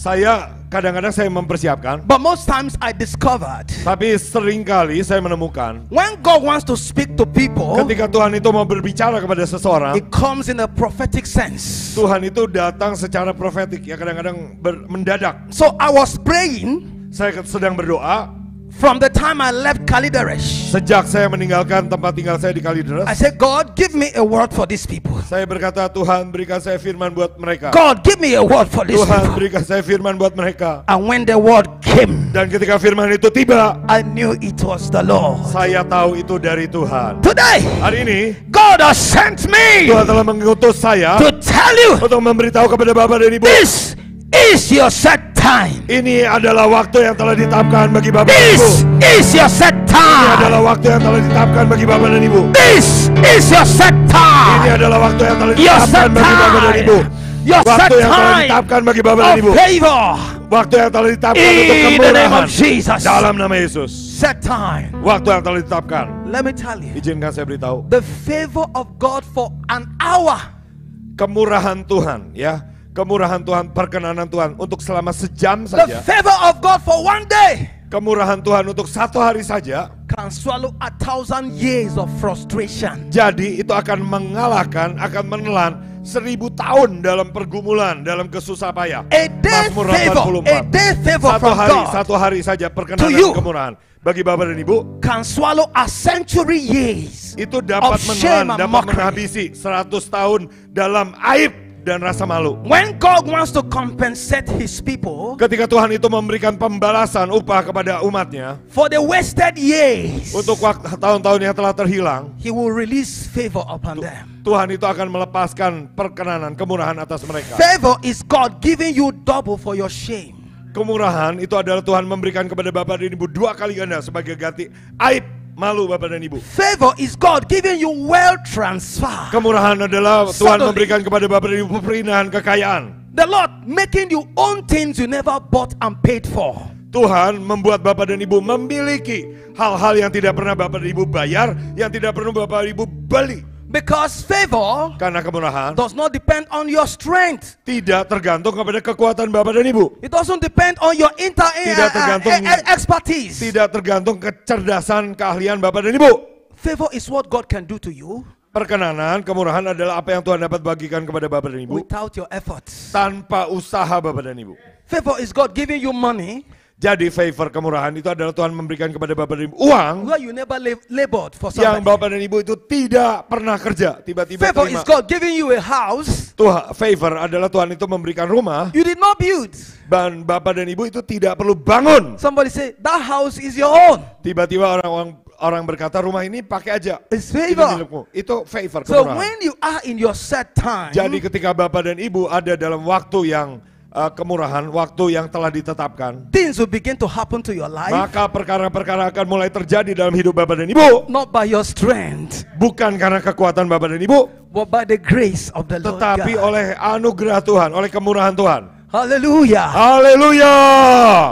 Speaker 2: Kadang-kadang saya mempersiapkan,
Speaker 3: but most times I discovered
Speaker 2: tapi seringkali saya menemukan
Speaker 3: when God wants to speak to people,
Speaker 2: ketika Tuhan itu mau berbicara kepada seseorang,
Speaker 3: it comes in a prophetic sense.
Speaker 2: Tuhan itu datang secara profetik, ya kadang-kadang mendadak.
Speaker 3: So I was praying
Speaker 2: Saya sedang berdoa
Speaker 3: from the time I left Kalideresh.
Speaker 2: sejak saya meninggalkan tempat tinggal saya di Kalideres.
Speaker 3: I said, God, give me a word for these people.
Speaker 2: Saya berkata, Tuhan berikan saya firman buat mereka.
Speaker 3: God, give me a word for these
Speaker 2: Tuhan
Speaker 3: people.
Speaker 2: berikan saya firman buat mereka.
Speaker 3: And when the word came,
Speaker 2: Dan ketika firman itu tiba,
Speaker 3: I knew it was the Lord.
Speaker 2: saya tahu itu dari Tuhan.
Speaker 3: Today,
Speaker 2: Hari ini
Speaker 3: God has sent me
Speaker 2: Tuhan telah mengutus saya
Speaker 3: to tell you
Speaker 2: untuk memberitahu kepada Bapak dan Ibu,
Speaker 3: this is your set time.
Speaker 2: ini adalah waktu yang telah ditetapkan bagi Bapak dan
Speaker 3: This
Speaker 2: Ibu.
Speaker 3: is your set
Speaker 2: Ini
Speaker 3: time.
Speaker 2: adalah waktu yang telah ditetapkan bagi Bapak dan Ibu.
Speaker 3: This is your set
Speaker 2: Ini
Speaker 3: time.
Speaker 2: adalah waktu yang telah
Speaker 3: Your
Speaker 2: ditetapkan
Speaker 3: set
Speaker 2: bagi Bapak dan Ibu.
Speaker 3: time. Your set
Speaker 2: Waktu yang telah
Speaker 3: time
Speaker 2: ditetapkan bagi Bapak dan
Speaker 3: of
Speaker 2: Ibu.
Speaker 3: favor.
Speaker 2: Waktu yang telah ditetapkan untuk
Speaker 3: In the name
Speaker 2: kemurahan
Speaker 3: of Jesus.
Speaker 2: dalam nama Yesus.
Speaker 3: Set time.
Speaker 2: Waktu yang telah ditetapkan.
Speaker 3: Let me tell you,
Speaker 2: Izinkan saya beritahu,
Speaker 3: the favor of God for an hour
Speaker 2: kemurahan Tuhan, ya, kemurahan Tuhan, perkenanan Tuhan untuk selama sejam
Speaker 3: the
Speaker 2: saja,
Speaker 3: favor of God for one day
Speaker 2: kemurahan Tuhan untuk satu hari saja,
Speaker 3: can swallow 1,000 years of frustration.
Speaker 2: jadi itu akan mengalahkan, akan menelan 1000 tahun dalam pergumulan, dalam kesusah payah.
Speaker 3: A day
Speaker 2: Mazmur
Speaker 3: favor,
Speaker 2: 84.
Speaker 3: a day favor from God
Speaker 2: Satu hari saja
Speaker 3: To
Speaker 2: perkenanan
Speaker 3: you.
Speaker 2: kemurahan bagi Bapak dan Ibu
Speaker 3: can swallow a century years
Speaker 2: itu dapat
Speaker 3: of shame
Speaker 2: menelan,
Speaker 3: and
Speaker 2: dapat
Speaker 3: mockery.
Speaker 2: menghabisi 100 tahun dalam aib dan rasa malu.
Speaker 3: When God wants to compensate his people
Speaker 2: Ketika Tuhan itu memberikan pembalasan upah kepada umatnya
Speaker 3: for the wasted years,
Speaker 2: untuk tahun-tahun yang telah terhilang,
Speaker 3: he will release favor upon them.
Speaker 2: Tuhan itu akan melepaskan perkenanan, kemurahan atas mereka.
Speaker 3: Favor is God giving you double for your shame.
Speaker 2: Kemurahan itu adalah Tuhan memberikan kepada Bapak dan Ibu 2 kali ganda sebagai ganti aib malu Bapak dan Ibu.
Speaker 3: Favor is God giving you wealth transfer.
Speaker 2: Kemurahan adalah Tuhan
Speaker 3: Suddenly,
Speaker 2: memberikan kepada Bapak dan Ibu perpindahan kekayaan.
Speaker 3: the Lord making you own things you never bought and paid for.
Speaker 2: Tuhan membuat Bapak dan Ibu memiliki hal-hal yang tidak pernah Bapak dan Ibu bayar, yang tidak pernah Bapak dan Ibu beli.
Speaker 3: Because favor
Speaker 2: Karena kemurahan
Speaker 3: does not depend on your strength.
Speaker 2: tidak tergantung kepada kekuatan Bapak dan Ibu.
Speaker 3: It doesn't depend on your
Speaker 2: Tidak tergantung-
Speaker 3: expertise.
Speaker 2: Tidak tergantung kecerdasan, keahlian Bapak dan Ibu.
Speaker 3: Favor is what God can do to you
Speaker 2: Perkenanan, kemurahan adalah apa yang Tuhan dapat bagikan kepada Bapak dan Ibu
Speaker 3: without your efforts.
Speaker 2: tanpa usaha Bapak dan Ibu.
Speaker 3: Favor is God giving you money
Speaker 2: Jadi favor kemurahan itu adalah Tuhan memberikan kepada Bapak dan Ibu uang
Speaker 3: where you never labored for
Speaker 2: yang
Speaker 3: somebody.
Speaker 2: Bapak dan Ibu itu tidak pernah kerja, tiba-tiba
Speaker 3: Favor
Speaker 2: terima.
Speaker 3: is God giving you a house
Speaker 2: Favor adalah Tuhan itu memberikan rumah
Speaker 3: you did not build.
Speaker 2: dan Bapak dan Ibu itu tidak perlu bangun.
Speaker 3: Somebody say that house is your own.
Speaker 2: Tiba-tiba orang berkata rumah ini pakai aja.
Speaker 3: It's
Speaker 2: Itu
Speaker 3: favor.
Speaker 2: milikmu. Itu favor,
Speaker 3: So
Speaker 2: kemurahan.
Speaker 3: when you are in your set time,
Speaker 2: Jadi ketika Bapak dan Ibu ada dalam waktu yang kemurahan, waktu yang telah ditetapkan,
Speaker 3: things will begin to happen to your life,
Speaker 2: maka perkara-perkara akan mulai terjadi dalam hidup Bapak dan Ibu.
Speaker 3: not by your strength,
Speaker 2: Bukan karena kekuatan Bapak dan Ibu,
Speaker 3: but by the grace of the Lord
Speaker 2: tetapi
Speaker 3: God.
Speaker 2: oleh anugerah Tuhan, oleh kemurahan Tuhan.
Speaker 3: Hallelujah.
Speaker 2: Haleluya.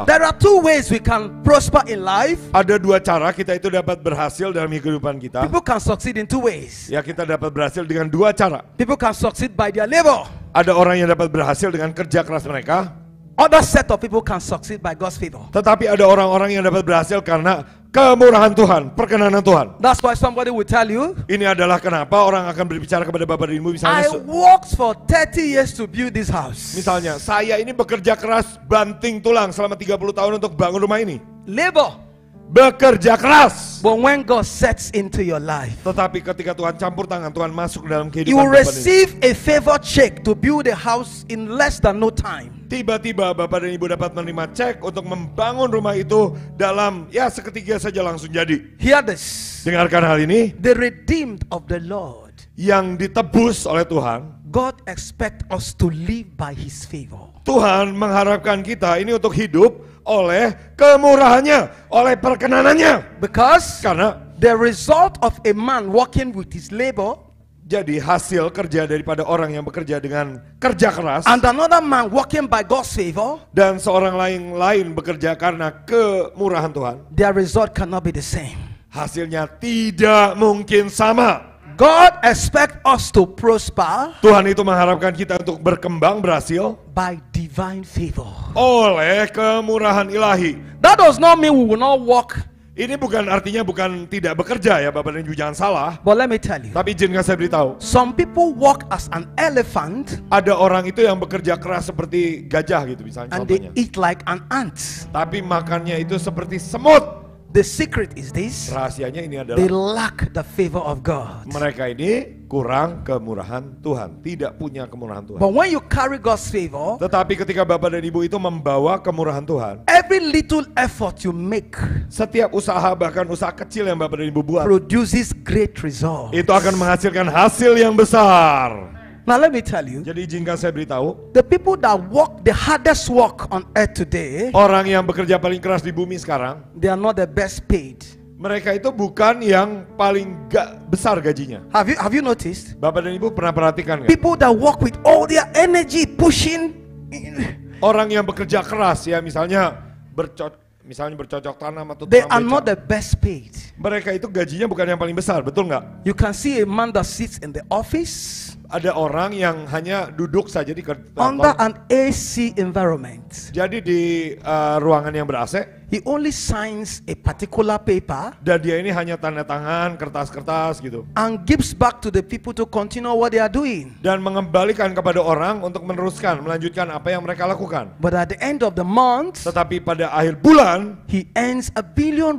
Speaker 3: There are 2 ways we can prosper in life.
Speaker 2: Ada 2 cara kita itu dapat berhasil dalam kehidupan kita.
Speaker 3: People can succeed in 2 ways.
Speaker 2: Ya, kita dapat berhasil dengan 2 cara.
Speaker 3: People can succeed by their labor.
Speaker 2: Ada orang yang dapat berhasil dengan kerja keras mereka,
Speaker 3: Other set of people can succeed by God's favor.
Speaker 2: tetapi ada orang-orang yang dapat berhasil karena kemurahan Tuhan, perkenanan Tuhan.
Speaker 3: That's why somebody will tell you,
Speaker 2: Ini adalah kenapa orang akan berbicara kepada Bapak dan Ibu
Speaker 3: I
Speaker 2: misalnya,
Speaker 3: worked for 30 years to build this house.
Speaker 2: misalnya saya ini bekerja keras banting tulang selama 30 tahun untuk bangun rumah ini.
Speaker 3: Labor.
Speaker 2: Bekerja keras.
Speaker 3: But when God sets into your life,
Speaker 2: Tetapi ketika Tuhan campur tangan, Tuhan masuk dalam kehidupan
Speaker 3: you will
Speaker 2: Bapak dan Ibu.
Speaker 3: receive a favor check to build a house in less than no time.
Speaker 2: Tiba-tiba Bapak dan Ibu dapat menerima cek untuk membangun rumah itu dalam seketika saja langsung jadi.
Speaker 3: Hear this.
Speaker 2: Dengarkan hal ini,
Speaker 3: The redeemed of the Lord.
Speaker 2: yang ditebus oleh Tuhan.
Speaker 3: God expects us to live by His favor.
Speaker 2: Tuhan mengharapkan kita ini untuk hidup oleh kemurahannya, oleh perkenanannya.
Speaker 3: Because
Speaker 2: Karena
Speaker 3: the result of a man working with his labor
Speaker 2: jadi hasil kerja daripada orang yang bekerja dengan kerja keras
Speaker 3: and another man working by God's favor,
Speaker 2: dan seorang lain bekerja karena kemurahan Tuhan,
Speaker 3: their result cannot be the same.
Speaker 2: hasilnya tidak mungkin sama.
Speaker 3: God expects us to prosper
Speaker 2: Tuhan itu mengharapkan kita untuk berkembang, berhasil
Speaker 3: by divine favor.
Speaker 2: oleh kemurahan ilahi.
Speaker 3: That does not mean we will not work.
Speaker 2: Ini artinya bukan tidak bekerja ya Bapak dan Ibu, jangan salah.
Speaker 3: But let me tell you,
Speaker 2: Tapi izinkan saya beritahu,
Speaker 3: some people work as an elephant
Speaker 2: ada orang itu yang bekerja keras seperti gajah gitu misalnya
Speaker 3: and they
Speaker 2: contohnya.
Speaker 3: eat like an ant.
Speaker 2: Tapi makannya itu seperti semut.
Speaker 3: The secret is this:
Speaker 2: Rahasianya ini
Speaker 3: they
Speaker 2: adalah
Speaker 3: lack the favor of God.
Speaker 2: mereka ini kurang kemurahan Tuhan, tidak punya kemurahan Tuhan.
Speaker 3: But when you carry God's favor,
Speaker 2: Tetapi ketika Bapak dan Ibu itu membawa kemurahan Tuhan,
Speaker 3: every little effort you make
Speaker 2: setiap usaha, bahkan usaha kecil yang Bapak dan Ibu buat,
Speaker 3: produces great results.
Speaker 2: itu akan menghasilkan hasil yang besar.
Speaker 3: Now let me tell you,
Speaker 2: Jadi izinkan saya beritahu,
Speaker 3: the people that work the hardest work on earth today,
Speaker 2: orang yang bekerja paling keras di bumi sekarang,
Speaker 3: they are not the best paid.
Speaker 2: mereka itu bukan yang paling besar gajinya.
Speaker 3: Have you noticed?
Speaker 2: Bapak dan Ibu pernah perhatikan nggak?
Speaker 3: People that work with all their energy pushing,
Speaker 2: Orang yang bekerja keras ya, misalnya bercocok tanam atau
Speaker 3: they
Speaker 2: tukang
Speaker 3: are not
Speaker 2: beca.
Speaker 3: the best paid.
Speaker 2: Mereka itu gajinya bukan yang paling besar, betul nggak?
Speaker 3: You can see a man that sits in the office
Speaker 2: Ada orang yang hanya duduk saja di
Speaker 3: under
Speaker 2: kantor.
Speaker 3: an AC environment.
Speaker 2: Jadi di ruangan yang ber-AC,
Speaker 3: He only signs a particular paper
Speaker 2: dan dia ini hanya tanda tangan, kertas-kertas gitu.
Speaker 3: and gives back to the people to continue what they are doing.
Speaker 2: Dan mengembalikan kepada orang untuk meneruskan, melanjutkan apa yang mereka lakukan.
Speaker 3: But at the end of the month,
Speaker 2: Tetapi pada akhir bulan,
Speaker 3: he earns ₱1 billion.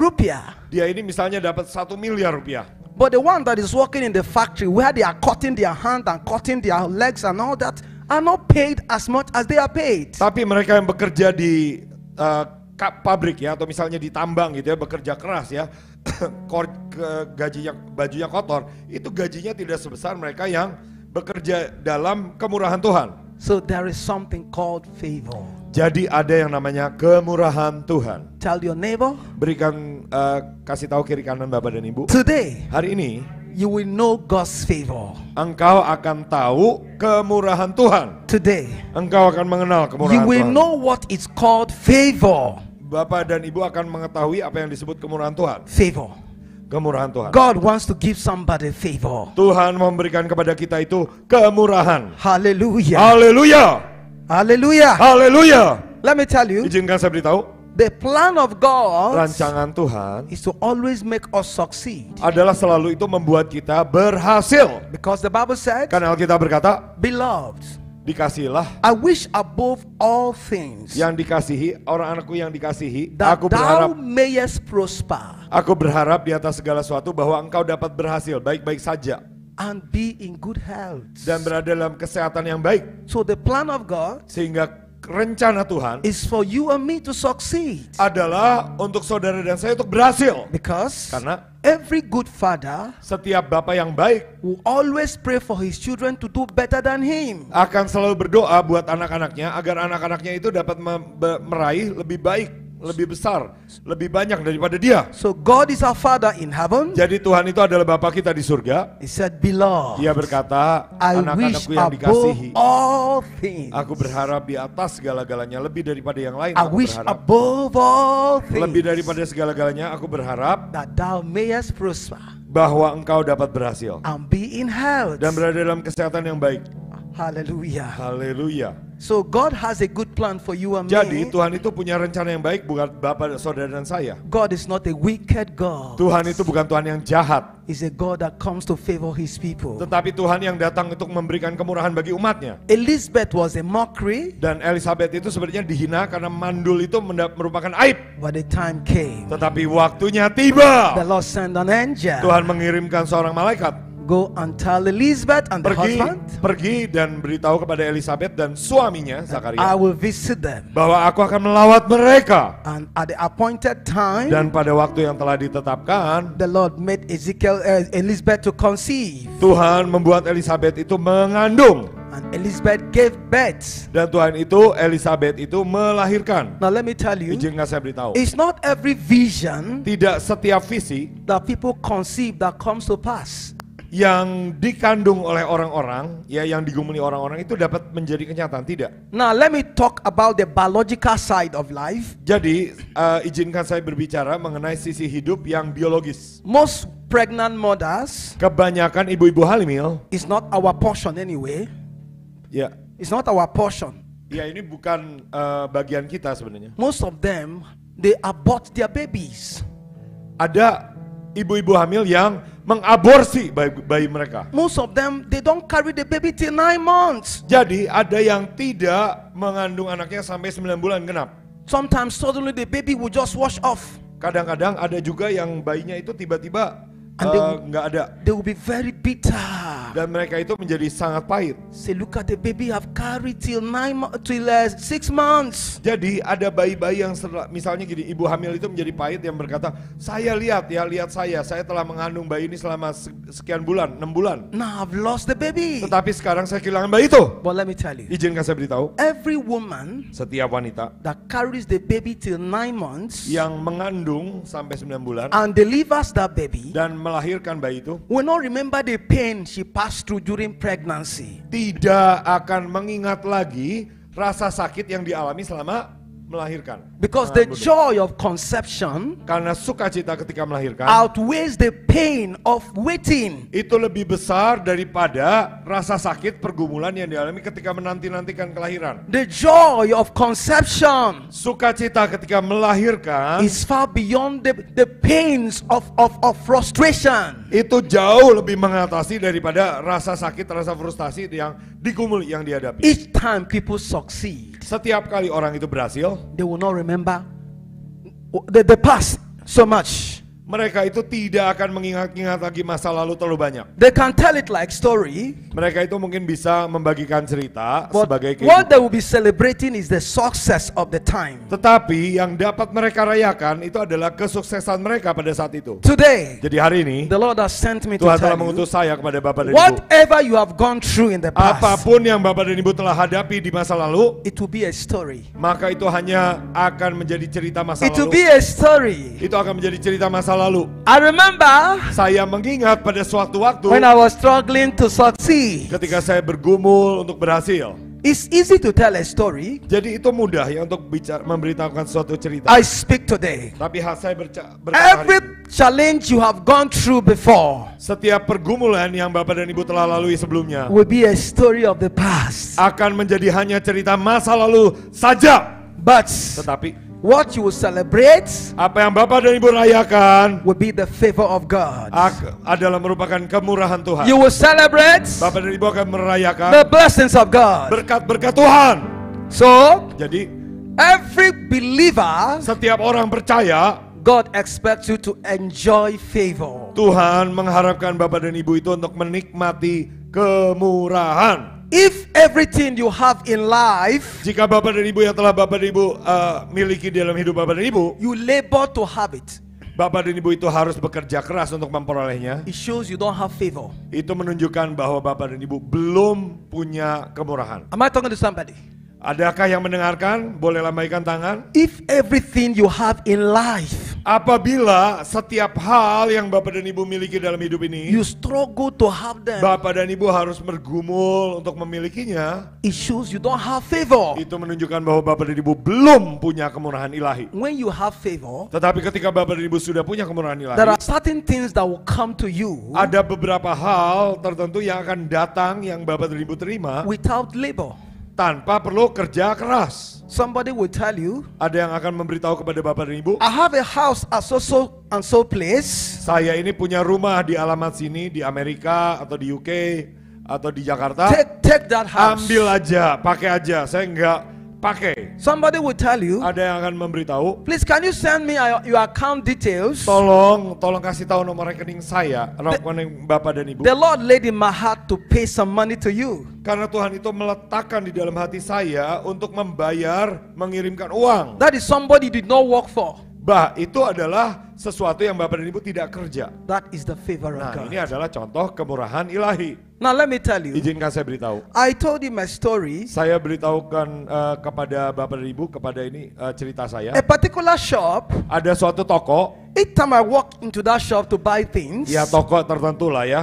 Speaker 2: dia ini misalnya dapat 1 miliar rupiah.
Speaker 3: But the one that is working in the factory where they are cutting their hand and cutting their legs and all that
Speaker 1: are not paid as much as they are paid.
Speaker 2: Tapi mereka yang bekerja di pabrik ya, atau misalnya di tambang gitu ya, bekerja keras ya, bajunya kotor, itu gajinya tidak sebesar mereka yang bekerja dalam kemurahan Tuhan.
Speaker 1: So there is something called favor.
Speaker 2: Jadi ada yang namanya kemurahan Tuhan.
Speaker 1: Tell your neighbor.
Speaker 2: Berikan, kasih tahu kiri kanan Bapak dan Ibu.
Speaker 1: Today,
Speaker 2: hari ini
Speaker 1: you will know God's favor.
Speaker 2: Engkau akan tahu kemurahan Tuhan.
Speaker 1: Today,
Speaker 2: engkau akan mengenal kemurahan
Speaker 1: you will
Speaker 2: Tuhan.
Speaker 1: know what is called favor.
Speaker 2: Bapak dan Ibu akan mengetahui apa yang disebut kemurahan Tuhan.
Speaker 1: Favor.
Speaker 2: Kemurahan Tuhan.
Speaker 1: God wants to give somebody favor.
Speaker 2: Tuhan memberikan kepada kita itu kemurahan.
Speaker 1: Hallelujah.
Speaker 2: Haleluya.
Speaker 1: Hallelujah.
Speaker 2: Haleluya.
Speaker 1: Let me tell you.
Speaker 2: Izinkan saya beritahu.
Speaker 1: The plan of God,
Speaker 2: rancangan Tuhan,
Speaker 1: is to always make us succeed.
Speaker 2: Adalah selalu itu membuat kita berhasil.
Speaker 1: Because the Bible said,
Speaker 2: karena Alkitab berkata,
Speaker 1: beloved,
Speaker 2: dikasihilah.
Speaker 1: I wish above all things,
Speaker 2: yang dikasihi, orang anakku yang dikasihi,
Speaker 1: that
Speaker 2: aku berharap
Speaker 1: thou mayest prosper.
Speaker 2: Aku berharap di atas segala sesuatu bahwa engkau dapat berhasil baik-baik saja.
Speaker 1: And be in good health.
Speaker 2: Dan berada dalam kesehatan yang baik.
Speaker 1: So the plan of God,
Speaker 2: sehingga rencana Tuhan,
Speaker 1: is for you and me to succeed.
Speaker 2: Adalah untuk saudara dan saya untuk berhasil.
Speaker 1: Because
Speaker 2: karena
Speaker 1: every good father,
Speaker 2: setiap bapak yang baik,
Speaker 1: will always pray for his children to do better than him.
Speaker 2: Akan selalu berdoa buat anak-anaknya agar anak-anaknya itu dapat meraih lebih baik, lebih besar, lebih banyak daripada dia.
Speaker 1: So God is our Father in heaven.
Speaker 2: Jadi Tuhan itu adalah Bapa kita di surga.
Speaker 1: He said, beloved,
Speaker 2: Dia berkata, anak-anakku yang dikasihi,
Speaker 1: all things,
Speaker 2: aku berharap di atas segala-galanya, lebih daripada yang lain.
Speaker 1: I wish above all things,
Speaker 2: lebih daripada segala-galanya, aku berharap
Speaker 1: that thou mayest prosper,
Speaker 2: bahwa engkau dapat berhasil,
Speaker 1: and be in health,
Speaker 2: dan berada dalam kesehatan yang baik.
Speaker 1: Hallelujah.
Speaker 2: Haleluya.
Speaker 1: So God has a good plan for you and
Speaker 2: Jadi
Speaker 1: me.
Speaker 2: Tuhan itu punya rencana yang baik buat Bapak, saudara dan saya.
Speaker 1: God is not a wicked God.
Speaker 2: Tuhan itu bukan Tuhan yang jahat.
Speaker 1: He's a God that comes to favor his people.
Speaker 2: Tetapi Tuhan yang datang untuk memberikan kemurahan bagi umatnya.
Speaker 1: Elizabeth was a mockery.
Speaker 2: Dan Elizabeth itu sebenarnya dihina karena mandul itu merupakan aib.
Speaker 1: But the time came.
Speaker 2: Tetapi waktunya tiba.
Speaker 1: The Lord sent an angel.
Speaker 2: Tuhan mengirimkan seorang malaikat.
Speaker 1: Go and tell Elizabeth and the husband.
Speaker 2: Pergi dan beritahu kepada Elizabeth dan suaminya Zakaria.
Speaker 1: I will visit them.
Speaker 2: Bahwa aku akan melawat mereka.
Speaker 1: And at the appointed time.
Speaker 2: Dan pada waktu yang telah ditetapkan.
Speaker 1: The Lord made Elizabeth to conceive.
Speaker 2: Tuhan membuat Elizabeth itu mengandung.
Speaker 1: And Elizabeth gave birth.
Speaker 2: Dan Tuhan itu Elizabeth itu melahirkan.
Speaker 1: Now let me tell you.
Speaker 2: Izinkan saya beritahu.
Speaker 1: It's not every vision.
Speaker 2: Tidak setiap visi.
Speaker 1: That people conceive that comes to pass.
Speaker 2: Yang dikandung oleh orang-orang, ya yang digumuli orang-orang itu dapat menjadi kenyataan, tidak.
Speaker 1: Now let me talk about the biological side of life.
Speaker 2: Jadi izinkan saya berbicara mengenai sisi hidup yang biologis.
Speaker 1: Most pregnant mothers,
Speaker 2: kebanyakan ibu-ibu hamil,
Speaker 1: is not our portion anyway.
Speaker 2: Ya.
Speaker 1: It's not our portion.
Speaker 2: Ya, ini bukan bagian kita sebenarnya.
Speaker 1: Most of them, they abort their babies.
Speaker 2: Ada ibu-ibu hamil yang mengaborsi bayi mereka.
Speaker 1: Most of them, they don't carry the baby till 9 months.
Speaker 2: Jadi ada yang tidak mengandung anaknya sampai 9 bulan genap.
Speaker 1: Sometimes suddenly the baby will just wash off.
Speaker 2: Kadang-kadang ada juga yang bayinya itu tiba-tiba nggak ada.
Speaker 1: They will be very bitter.
Speaker 2: Dan mereka itu menjadi sangat pahit.
Speaker 1: Say, look at the baby I've carried till 6 months.
Speaker 2: Jadi ada bayi-bayi yang misalnya gini, ibu hamil itu menjadi pahit yang berkata, saya lihat saya telah mengandung bayi ini selama sekian bulan, 6 bulan.
Speaker 1: Now I've lost the baby.
Speaker 2: Tetapi sekarang saya kehilangan bayi itu.
Speaker 1: But let me tell you.
Speaker 2: Izinkan saya beritahu.
Speaker 1: Every woman,
Speaker 2: setiap wanita
Speaker 1: that carries the baby till 9 months,
Speaker 2: yang mengandung sampai 9 bulan,
Speaker 1: and delivers that baby,
Speaker 2: dan melahirkan bayi itu,
Speaker 1: will not remember the pain she passed through during pregnancy.
Speaker 2: Tidak akan mengingat lagi rasa sakit yang dialami selama melahirkan.
Speaker 1: Because the joy of conception,
Speaker 2: karena sukacita ketika melahirkan,
Speaker 1: outweighs the pain of waiting.
Speaker 2: Itu lebih besar daripada rasa sakit pergumulan yang dialami ketika menanti-nantikan kelahiran.
Speaker 1: The joy of conception,
Speaker 2: sukacita ketika melahirkan,
Speaker 1: is far beyond the pains of frustration.
Speaker 2: Itu jauh lebih mengatasi daripada rasa sakit, rasa frustasi yang digumuli, yang dihadapi.
Speaker 1: Each time people succeed,
Speaker 2: setiap kali orang itu berhasil,
Speaker 1: they will not remember the past so much.
Speaker 2: Mereka itu tidak akan mengingat-ingat lagi masa lalu terlalu banyak.
Speaker 1: They can tell it like story,
Speaker 2: Mereka itu mungkin bisa membagikan cerita
Speaker 1: but
Speaker 2: sebagai
Speaker 1: what
Speaker 2: kehidupan.
Speaker 1: they will be celebrating is the success of the time.
Speaker 2: Tetapi yang dapat mereka rayakan itu adalah kesuksesan mereka pada saat itu.
Speaker 1: Today,
Speaker 2: Jadi hari ini
Speaker 1: the Lord has sent me to
Speaker 2: Tuhan telah
Speaker 1: tell you,
Speaker 2: mengutus saya kepada Bapak dan Ibu.
Speaker 1: whatever you have gone through in the past,
Speaker 2: Apapun yang Bapak dan Ibu telah hadapi di masa lalu,
Speaker 1: it will be a story.
Speaker 2: maka itu hanya akan menjadi cerita masa
Speaker 1: It will
Speaker 2: lalu.
Speaker 1: be a story.
Speaker 2: Itu akan menjadi cerita masa lalu.
Speaker 1: I remember
Speaker 2: Saya mengingat pada suatu waktu
Speaker 1: when I was struggling to succeed.
Speaker 2: ketika saya bergumul untuk berhasil.
Speaker 1: It's easy to tell a story.
Speaker 2: Jadi itu mudah ya untuk memberitahukan suatu cerita.
Speaker 1: I speak today.
Speaker 2: Tapi saya berkata
Speaker 1: Every
Speaker 2: hari ini,
Speaker 1: challenge you have gone through before
Speaker 2: setiap pergumulan yang Bapak dan Ibu telah lalui sebelumnya
Speaker 1: will be a story of the past.
Speaker 2: akan menjadi hanya cerita masa lalu saja.
Speaker 1: But
Speaker 2: Tetapi
Speaker 1: what you will celebrate
Speaker 2: apa yang Bapak dan Ibu rayakan
Speaker 1: will be the favor of God.
Speaker 2: adalah merupakan kemurahan Tuhan.
Speaker 1: You will celebrate
Speaker 2: Bapak dan Ibu akan merayakan
Speaker 1: the blessings of God.
Speaker 2: berkat-berkat Tuhan.
Speaker 1: So,
Speaker 2: Jadi
Speaker 1: every believer,
Speaker 2: setiap orang percaya,
Speaker 1: God expects you to enjoy favor.
Speaker 2: Tuhan mengharapkan Bapak dan Ibu itu untuk menikmati kemurahan.
Speaker 1: If everything you have in life,
Speaker 2: Jika Bapak dan Ibu yang telah Bapak dan Ibu miliki dalam hidup Bapak dan Ibu,
Speaker 1: you labor to have it,
Speaker 2: Bapak dan Ibu itu harus bekerja keras untuk memperolehnya.
Speaker 1: it shows you don't have favor.
Speaker 2: Itu menunjukkan bahwa Bapak dan Ibu belum punya kemurahan.
Speaker 1: Am I talking to somebody?
Speaker 2: Adakah yang mendengarkan? Boleh lambaikan tangan.
Speaker 1: If everything you have in life,
Speaker 2: Apabila setiap hal yang Bapak dan Ibu miliki dalam hidup ini,
Speaker 1: you struggle to have them,
Speaker 2: Bapak dan Ibu harus bergumul untuk memilikinya,
Speaker 1: it shows you don't have favor.
Speaker 2: itu menunjukkan bahwa Bapak dan Ibu belum punya kemurahan ilahi.
Speaker 1: When you have favor,
Speaker 2: Tetapi ketika Bapak dan Ibu sudah punya kemurahan ilahi,
Speaker 1: there are certain things that will come to you
Speaker 2: ada beberapa hal tertentu yang akan datang yang Bapak dan Ibu terima
Speaker 1: without labor.
Speaker 2: tanpa perlu kerja keras.
Speaker 1: Somebody will tell you,
Speaker 2: Ada yang akan memberitahu kepada Bapak dan Ibu,
Speaker 1: I have a house at so and so place.
Speaker 2: saya ini punya rumah di alamat sini di Amerika atau di UK atau di Jakarta.
Speaker 1: Take that house.
Speaker 2: Ambil aja, pakai aja. Saya enggak pakai.
Speaker 1: Somebody will tell you,
Speaker 2: Ada yang akan memberitahu,
Speaker 1: please can you send me your account details?
Speaker 2: tolong kasih tahu nomor rekening saya, rekening Bapak dan Ibu.
Speaker 1: The Lord laid in my heart to pay some money to you.
Speaker 2: Karena Tuhan itu meletakkan di dalam hati saya untuk mengirimkan uang.
Speaker 1: That is somebody you did not work for.
Speaker 2: Itu adalah sesuatu yang Bapak dan Ibu tidak kerja.
Speaker 1: That is the favor of
Speaker 2: Nah,
Speaker 1: God.
Speaker 2: ini adalah contoh kemurahan ilahi.
Speaker 1: Now let me tell you,
Speaker 2: Izinkan saya beritahu.
Speaker 1: I told him a story.
Speaker 2: Saya beritahukan kepada Bapak dan Ibu, kepada ini cerita saya.
Speaker 1: A particular shop,
Speaker 2: Ada suatu toko,
Speaker 1: each time I walk into that shop to buy things,
Speaker 2: ya toko tertentu lah ya,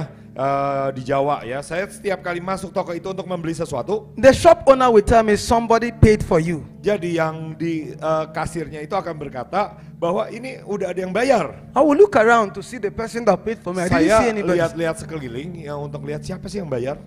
Speaker 2: di Jawa ya. Saya setiap kali masuk toko itu untuk membeli sesuatu,
Speaker 1: the shop owner will tell me somebody paid for you.
Speaker 2: jadi yang di kasirnya itu akan berkata bahwa ini udah ada yang bayar.
Speaker 1: I will look around to see the person that paid for me. I didn't see
Speaker 2: Saya
Speaker 1: anybody.
Speaker 2: lihat-lihat sekeliling ya untuk lihat siapa sih yang bayar.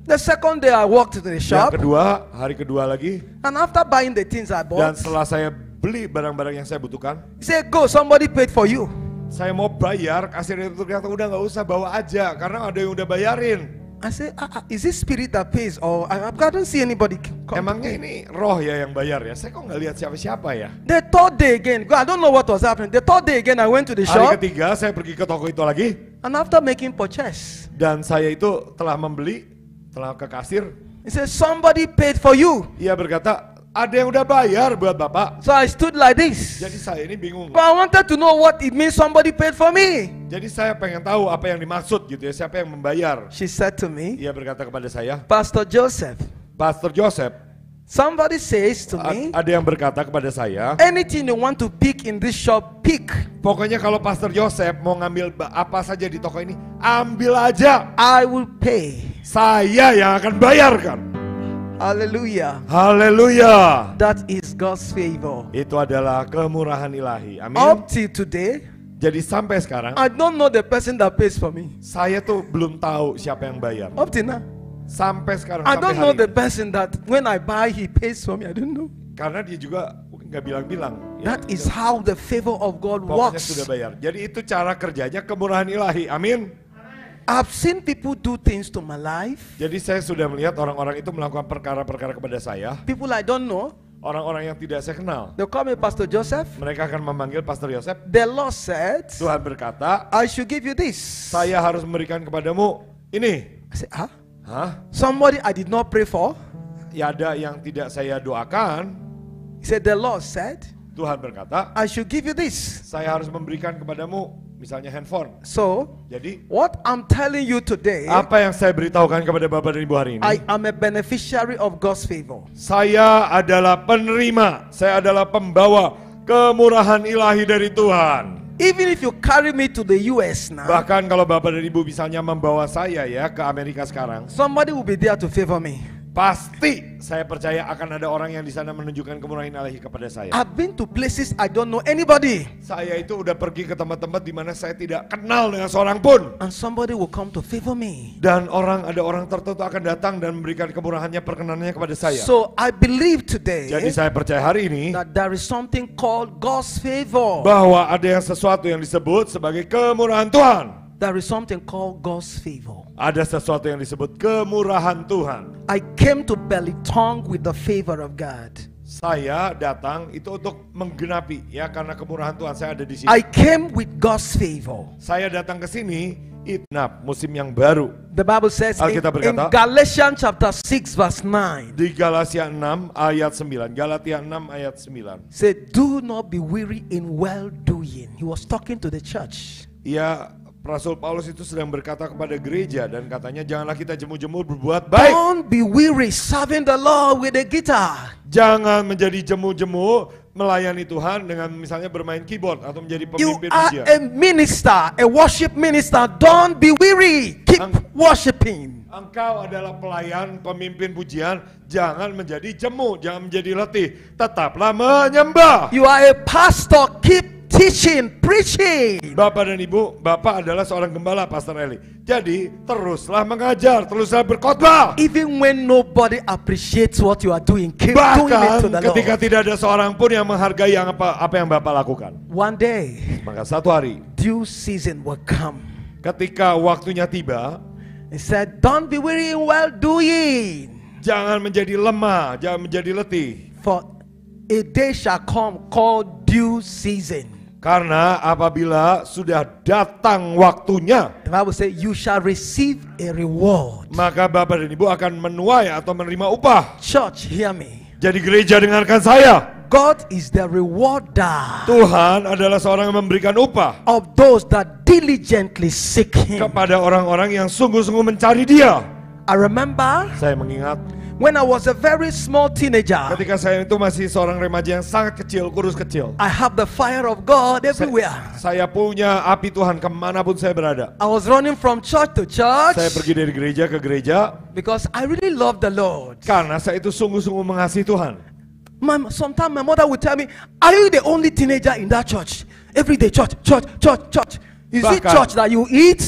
Speaker 1: The second day I walked to the
Speaker 2: Yang
Speaker 1: shop,
Speaker 2: kedua, hari kedua lagi,
Speaker 1: and after buying the things I
Speaker 2: dan
Speaker 1: bought,
Speaker 2: setelah saya beli barang-barang yang saya butuhkan,
Speaker 1: he said, go, somebody paid for you.
Speaker 2: saya mau bayar, kasirnya itu ternyata udah nggak usah, bawa aja karena ada yang udah bayarin.
Speaker 1: I said, is this spirit that pays? Or I don't see anybody come.
Speaker 2: Emangnya ini roh ya yang bayar ya? Saya kok nggak lihat siapa-siapa ya?
Speaker 1: The third day again, I don't know what was happening. The third day again, I went to the
Speaker 2: Hari
Speaker 1: shop,
Speaker 2: ketiga saya pergi ke toko itu lagi,
Speaker 1: and after making purchase,
Speaker 2: dan saya itu telah membeli, telah ke kasir.
Speaker 1: he said, somebody paid for you.
Speaker 2: Ia berkata, ada yang udah bayar buat Bapak.
Speaker 1: So I stood like this.
Speaker 2: Jadi saya ini bingung.
Speaker 1: But I wanted to know what it means somebody paid for me.
Speaker 2: Jadi saya pengen tahu apa yang dimaksud gitu ya, siapa yang membayar.
Speaker 1: She said to me,
Speaker 2: Ia berkata kepada saya,
Speaker 1: Pastor Joseph,
Speaker 2: Pastor Joseph,
Speaker 1: somebody says to me,
Speaker 2: ada yang berkata kepada saya,
Speaker 1: anything you want to pick in this shop, pick.
Speaker 2: pokoknya kalau Pastor Joseph mau ngambil apa saja di toko ini, ambil aja.
Speaker 1: I will pay.
Speaker 2: Saya yang akan bayarkan.
Speaker 1: Hallelujah.
Speaker 2: Haleluya.
Speaker 1: That is God's favor.
Speaker 2: Itu adalah kemurahan ilahi. Amin.
Speaker 1: Up till today,
Speaker 2: Jadi sampai sekarang,
Speaker 1: I don't know the person that pays for me.
Speaker 2: saya tuh belum tahu siapa yang bayar.
Speaker 1: Up till now,
Speaker 2: Sampai sekarang,
Speaker 1: I
Speaker 2: sampai
Speaker 1: don't know
Speaker 2: hari
Speaker 1: the
Speaker 2: ini.
Speaker 1: person that when I buy, he pays for me. I don't know.
Speaker 2: Karena dia juga nggak bilang-bilang. Ya,
Speaker 1: That is how the favor of God
Speaker 2: pokoknya
Speaker 1: works.
Speaker 2: sudah bayar. Jadi itu cara kerjanya kemurahan ilahi. Amin.
Speaker 1: I've seen people do things to my life.
Speaker 2: Jadi saya sudah melihat orang-orang itu melakukan perkara-perkara kepada saya.
Speaker 1: People I don't know.
Speaker 2: orang-orang yang tidak saya kenal.
Speaker 1: They'll call me Pastor Joseph.
Speaker 2: Mereka akan memanggil Pastor Yosef.
Speaker 1: The Lord said,
Speaker 2: Tuhan berkata,
Speaker 1: I should give you this.
Speaker 2: saya harus memberikan kepadamu ini.
Speaker 1: I said, huh?
Speaker 2: Hah?
Speaker 1: Somebody I did not pray for.
Speaker 2: Ya ada yang tidak saya doakan.
Speaker 1: He said, the Lord said,
Speaker 2: Tuhan berkata,
Speaker 1: I should give you this.
Speaker 2: saya harus memberikan kepadamu misalnya handphone.
Speaker 1: So,
Speaker 2: Jadi,
Speaker 1: what I'm telling you today,
Speaker 2: apa yang saya beritahukan kepada Bapak dan Ibu hari ini?
Speaker 1: I am a beneficiary of God's favor.
Speaker 2: Saya adalah penerima, saya adalah pembawa kemurahan ilahi dari Tuhan.
Speaker 1: Even if you carry me to the US now,
Speaker 2: Bahkan kalau Bapak dan Ibu misalnya membawa saya ya ke Amerika sekarang,
Speaker 1: somebody will be there to favor me.
Speaker 2: pasti saya percaya akan ada orang yang di sana menunjukkan kemurahan ilahi kepada saya.
Speaker 1: I've been to places I don't know anybody,
Speaker 2: Saya itu udah pergi ke tempat-tempat di mana saya tidak kenal dengan seorang pun.
Speaker 1: and somebody will come to favor me.
Speaker 2: Dan ada orang tertentu akan datang dan memberikan kemurahannya, perkenanannya kepada saya.
Speaker 1: So I believe today
Speaker 2: Jadi saya percaya hari ini
Speaker 1: that there is something called God's favor.
Speaker 2: bahwa ada sesuatu yang disebut sebagai kemurahan Tuhan.
Speaker 1: There is something called God's favor.
Speaker 2: Ada sesuatu yang disebut kemurahan Tuhan.
Speaker 1: I came to Belitung with the favor of God.
Speaker 2: Saya datang itu untuk menggenapi ya karena kemurahan Tuhan saya ada di sini.
Speaker 1: I came with God's favor.
Speaker 2: Saya datang ke sini musim yang baru.
Speaker 1: The Bible says in
Speaker 2: Alkitab berkata,
Speaker 1: Galatians chapter 6 verse 9,
Speaker 2: Di Galatia 6 ayat 9. Galatia 6 ayat 9.
Speaker 1: say, do not be weary in well doing. He was talking to the church.
Speaker 2: Ya, Rasul Paulus itu sedang berkata kepada gereja dan katanya janganlah kita jemu-jemu berbuat baik.
Speaker 1: Don't be weary serving the Lord with a guitar.
Speaker 2: Jangan menjadi jemu-jemu melayani Tuhan dengan misalnya bermain keyboard atau menjadi
Speaker 1: You
Speaker 2: pemimpin
Speaker 1: are
Speaker 2: pujian.
Speaker 1: a minister, a worship minister. Don't be weary. Keep worshiping.
Speaker 2: Engkau adalah pelayan, pemimpin pujian, jangan menjadi jemu, jangan menjadi letih, tetaplah menyembah.
Speaker 1: You are a pastor. Keep teaching, preaching.
Speaker 2: Bapak dan Ibu, Bapak adalah seorang gembala, Pastor Eli. Jadi teruslah mengajar, teruslah berkhotbah.
Speaker 1: Even when nobody appreciates what you are doing, keep doing it to
Speaker 2: Bahkan
Speaker 1: the
Speaker 2: ketika
Speaker 1: Lord.
Speaker 2: tidak ada seorang pun yang menghargai apa yang Bapak lakukan.
Speaker 1: One day,
Speaker 2: Maka satu hari,
Speaker 1: due season will come.
Speaker 2: ketika waktunya tiba,
Speaker 1: He said, don't be weary in well doing,
Speaker 2: jangan menjadi lemah, jangan menjadi letih.
Speaker 1: for a day shall come called due season.
Speaker 2: Karena apabila sudah datang waktunya,
Speaker 1: The Bible says, you shall receive a reward.
Speaker 2: maka Bapak dan Ibu akan menuai atau menerima upah.
Speaker 1: Church, hear me.
Speaker 2: Jadi gereja dengarkan saya.
Speaker 1: God is the rewarder
Speaker 2: Tuhan adalah seorang yang memberikan upah
Speaker 1: of those that diligently seek Him.
Speaker 2: kepada orang-orang yang sungguh-sungguh mencari Dia.
Speaker 1: I remember
Speaker 2: Saya mengingat
Speaker 1: when I was a very small teenager,
Speaker 2: ketika saya itu masih seorang remaja yang sangat kecil, kurus kecil.
Speaker 1: I have the fire of God everywhere.
Speaker 2: Saya punya api Tuhan kemanapun saya berada.
Speaker 1: I was running from church to church
Speaker 2: Saya pergi dari gereja ke gereja
Speaker 1: because I really love the Lord.
Speaker 2: karena saya itu sungguh-sungguh mengasihi Tuhan.
Speaker 1: Sometimes my mother would tell me, are you the only teenager in that church? Every day church, church, church, church. Is it
Speaker 2: Bahkan-
Speaker 1: church that you eat?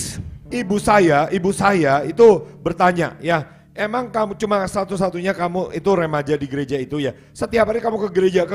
Speaker 2: Ibu saya itu bertanya, ya, emang kamu cuma satu-satunya kamu itu remaja di gereja itu ya? Setiap hari kamu ke gereja,